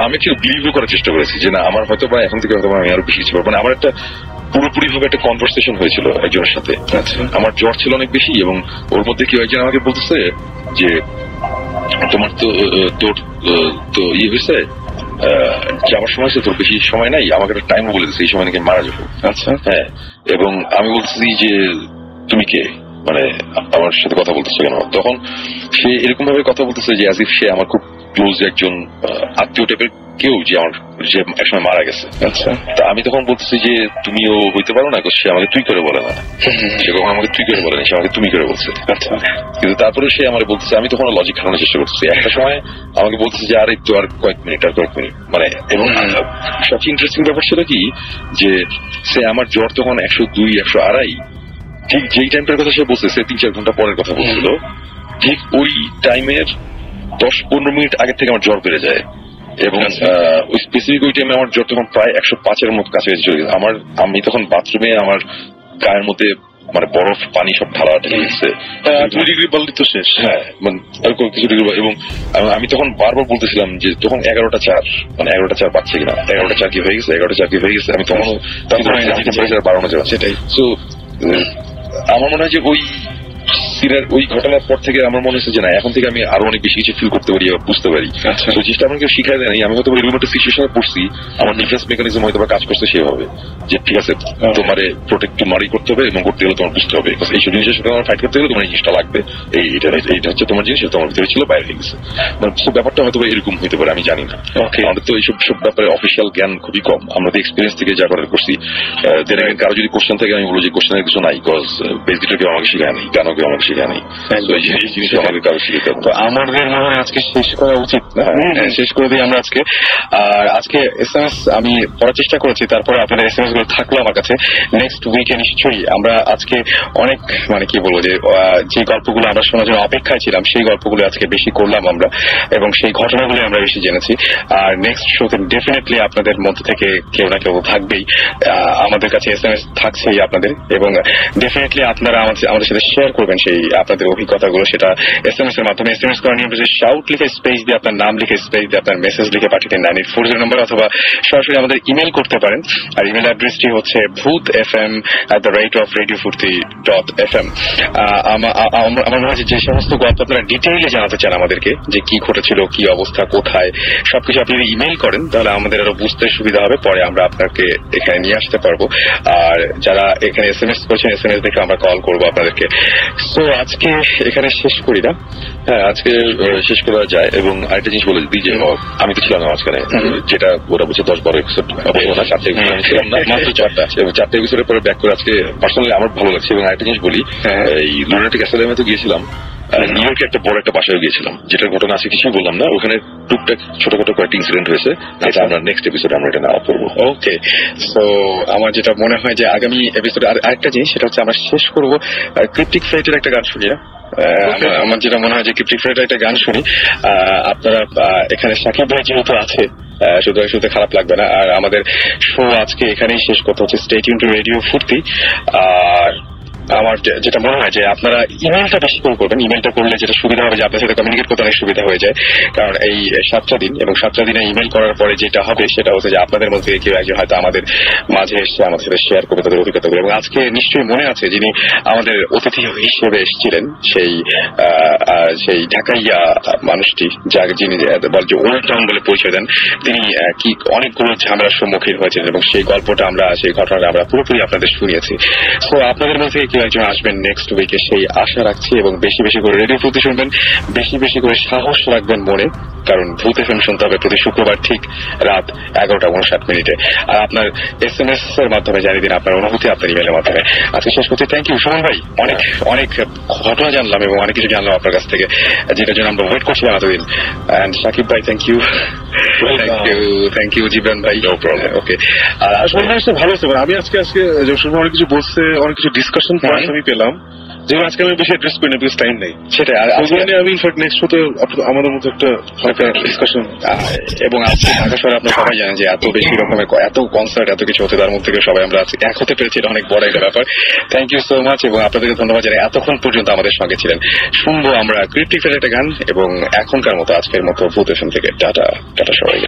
আমি একটু বিলিভও করার চেষ্টা করেছি যে না আমার হয়তো বা এখন থেকে হয়তো আমি আরো বেশি কিছু পারবো। মানে আমার একটা পুরোপুরি ভাবে একটা কনভারসেশন হয়েছিল একজনের সাথে। আমার জ্বর ছিল অনেক বেশি এবং ওর মধ্যে কেউ একজন আমাকে বলতেছে যে তোমার তোর তো ইয়ে হয়েছে যাওয়ার সময় তোর বেশি সময় নাই, আমাকে একটা টাইম বলে দিচ্ছে এই সময় নাকি মারা যাবো। আচ্ছা হ্যাঁ, এবং আমি বলতেছি যে তুমি কে, মানে আমার সাথে কথা বলতেছে কেন? তখন সে এরকম ভাবে কথা বলতেছে যে অ্যাজ ইফ সে আমার খুব ক্লোজ একজন আত্মীয় টাইপের কেউ যে আমার যে একসময় মারা গেছে। আচ্ছা, তা আমি তখন বলতেছি যে তুমিও হইতে পারো না, সে আমাকে তুই করে বলে না, সে কখন আমাকে তুই করে বলে না, সে আমাকে তুমি করে বলছে। আচ্ছা, কিন্তু তারপরে সে আমার বলতেছে, আমি তখন লজিক খাটানোর চেষ্টা করতেছি। একটা সময় আমাকে বলতেছে যে আরে তো আর কয়েক মিনিট মানে, এবং সবচেয়ে ইন্টারেস্টিং ব্যাপার ছিল কি যে সে আমার জ্বর তখন 102, 102.5, ঠিক যেই টাইমটার কথা সে বলছে, সে 3-4 ঘন্টা পরের কথা বলছিল, ঠিক ওই টাইমের 10-15 মিনিট আগের থেকে আমার জ্বর বেড়ে যায় এবং ওই স্পেসিফিক ওই টাইমে আমার জ্বর তখন প্রায় 105-এর মতো কাছে চলে গেছে। আমি তখন বাথরুমে আমার গায়ের মধ্যে মানে বরফ পানি সব ঢালা গেছে, 2 ডিগ্রি বললি তো শেষ। হ্যাঁ, মানে কিছু ডিগ্রি, এবং আমি তখন বারবার বলতেছিলাম যে তখন 11টা 4, মানে 11টা 4 বাচ্চা কিনা, 11টা 4 কি হয়ে গেছে, 11টা 4 কি হয়ে গেছে। আমি তখন টেম্পারেচার বাড়ানো যাবে সেটাই। সো আমার মনে হয় যে ওই ঘটনার পর থেকে আমার মনে হচ্ছে যে না এখন থেকে আমি আরো অনেক বেশি কিছু ফিল করতে পারি, বুঝতে পারি। তো জিনিসটা আমাকে শিখাই দেয়নি, আমি হয়তো এরকম একটা সিচুয়েশনে পড়ছি, আমার ডিফেন্স মেকানিজম হয়তো কাজ করছে সেভাবে যে ঠিক আছে তোমারে প্রোটেক্ট তোমারই করতে হবে এবং করতে গেলে তোমার বুঝতে হবে এইসব জিনিসের সাথে আমার ফাইট করতে গেলে তোমার এই জিনিসটা লাগবে, এইটা হচ্ছে তোমার জিনিস, তোমার ভিতরে ছিল বাইরে হয়ে গেছে। মানে ব্যাপারটা হয়তো এরকম হতে পারে, আমি জানি না। আমাদের তো এইসব ব্যাপারে অফিসিয়াল জ্ঞান খুবই কম, আমরা তো এক্সপিরিয়েন্স থেকে যা করার করছি। কারো যদি কোশ্চেন থাকে আমি বলবো যে কোশ্চেনের কিছু নাই, বিকজ বেসিকটা কেউ আমাকে শিখায় নেই, গানও কেউ আমাকে শিখায় নেই। আমাদের মনে হয় আজকে শেষ করা উচিত, শেষ করে দিই আমরা আজকে। আর আজকে SMS আমি পড়ার চেষ্টা করেছি, তারপরে আপনাদের SMS গুলো থাকলো আমার কাছে। নেক্সট উইকে নিশ্চয়ই আমরা আজকে অনেক মানে কি বলবো যে গল্পগুলো আমরা শোনার জন্য অপেক্ষায় ছিলাম সেই গল্পগুলো আজকে বেশি করলাম আমরা, এবং সেই ঘটনাগুলো আমরা বেশি জেনেছি। আর নেক্সট শোতে ডেফিনেটলি আপনাদের মধ্যে থেকে কেউ না কেউ থাকবেই, আমাদের কাছে SMS থাকছেই আপনাদের, এবং ডেফিনেটলি আপনারা আমাদের সাথে শেয়ার করবেন সেই আপনাদের অভিজ্ঞতাগুলো, সেটা SMS এর মাধ্যমে। SMS করার নিয়ম হচ্ছে শাউট লিখে স্পেস দিয়ে আপনার নাম লিখে স্পেস দিয়ে আপনার মেসেজ লিখে পাঠিয়ে 9840 নম্বর, অথবা সরাসরি আমাদের ইমেল করতে পারেন। আর ইমেল অ্যাড্রেসটি হচ্ছে bhutfm@radiofurti.fm। আমার মনে হয় যে সমস্ত গল্প আপনারা ডিটেইলে জানাতে চান আমাদেরকে, যে কি ঘটেছিল, কি অবস্থা, কোথায়, সবকিছু আপনি যদি ইমেল করেন তাহলে আমাদের আরো বুঝতে সুবিধা হবে, পরে আমরা আপনাকে এখানে নিয়ে আসতে পারবো। আর যারা এখানে SMS করছেন, SMS দেখে আমরা কল করবো আপনাদেরকে। তো আজকে এখানে শেষ করি না? হ্যাঁ, আজকে শেষ করা যায়। এবং আরেকটা জিনিস বলে দিই যে আমি তো ছিলাম না মাঝখানে, যেটা ওরা বলছে 10-12 এপিসোড, 4টে এপিসোড আমি ছিলাম না, মাত্র 4টে এপিসোডের পরে ব্যাক করে আজকে পার্সোনালি আমার ভালো লাগছে। এবং আরেকটা জিনিস বলি, এই লুনাটিক অ্যাসাইলামে তো গিয়েছিলাম, নিউ ইয়র্কে একটা বড় একটা বাসায় গিয়েছিলাম, যেটার ঘটনা আছে কিছুই বললাম না, ওখানে টুকটাক ছোটখাটো কয়েকটা ইনসিডেন্ট হয়েছে, এটা আমরা নেক্সট এপিসোডে আমরা এটা নাও করবো। ওকে, সো আমার যেটা মনে হয় যে আগামী এপিসোডে আরেকটা জিনিস, সেটা হচ্ছে আমরা শেষ করবো ক্রিপ্টিক ফ্লাইটের একটা গান শুনি না? আমার যেটা মনে হয় যে ক্রিপ্টিক ফ্লাইটের একটা গান শুনি। আপনারা এখানে সাকিব ভাই যেহেতু আছে, শুধু খারাপ লাগবে না। আর আমাদের শো আজকে এখানেই শেষ করতে হচ্ছে। স্টে টিউন টু রেডিও ফুর্তি। আর আমার যেটা মনে হয় যে আপনারা ইমেলটা বেশি করে করবেন। ইমেলটা করলে যেটা সুবিধা হবে যে আপনার সাথে কমিউনিকেট করতে অনেক সুবিধা হয়ে যায়, কারণ এই 7টা দিন এবং 7টা দিনে ইমেল করার পরে যেটা হবে সেটা হচ্ছে যে আপনাদের মধ্যে কেউ একজন হয়তো আমাদের মাঝে এসে আমাদের সাথে শেয়ার করবে তাদের অভিজ্ঞতাগুলো। এবং আজকে নিশ্চয়ই মনে আছে যিনি আমাদের অতিথি হিসেবে এসেছিলেন, সেই ঢাকাইয়া মানুষটি, যিনি বল যে ওল্ড টাউন বলে পরিচয় দেন, তিনি কি অনেকগুলো ঝামেলার সম্মুখীন হয়েছেন, এবং সেই গল্পটা সেই ঘটনাটা আমরা পুরোপুরি আপনাদের শুনিয়েছি। তো আপনাদের মধ্যে কেউ একজন আসবেন নেক্সট উইকে, সেই আশা রাখছি। এবং বেশি বেশি করে রেডিও ফুর্তি শুনবেন, বেশি বেশি করে সাহস রাখবেন মনে, কারণ ভূত এফএম শুনতে হবে প্রতি শুক্রবার ঠিক রাত 11:59। আর আপনার SMS এর মাধ্যমে জানিয়ে দিন আপনার অনুভূতি আপনার ইমেলের মাধ্যমে। আজকে শেষ করছি। থ্যাংক ইউ সুমন ভাই, অনেক অনেক ঘটনা জানলাম এবং অনেক কিছু জানলাম আপনার কাছ থেকে, যেটার জন্য আমরা ওয়েট করছিলাম এতদিন। অ্যান্ড সাকিব ভাই thank you, thank you Jibran ভাই। ওকে, আর আসলে ভালো হচ্ছে। আমি আজকে অনেক কিছু বলছে, অনেক কিছু ডিসকাশন পয়েন্ট আমি পেলাম, যেমন আজকে আমি বেশি অ্যাড্রেস করি না, বিকজ টাইম নেই। সেটাই আমি ইনফ্যাক্ট নেক্সট শোতে আমাদের মধ্যে একটা ডিসকাশন। এবং আজকে ঢাকা শহরে আপনারা সবাই জানেন যে এত বেশি রকমের এত কনসার্ট এত কিছু হতে, তার মধ্যে থেকে সবাই আমরা আজকে এক হতে পেরেছি, এটা অনেক বড় একটা ব্যাপার। থ্যাংক ইউ সো মাচ এবং আপনাদেরকে ধন্যবাদ জানাই এতক্ষণ পর্যন্ত আমাদের সঙ্গে ছিলেন। শুনবো আমরা ক্রিটিকের একটা গান এবং এখনকার মতো আজকের মতো ভূত এফএম থেকে টাটা টাটা সবাই।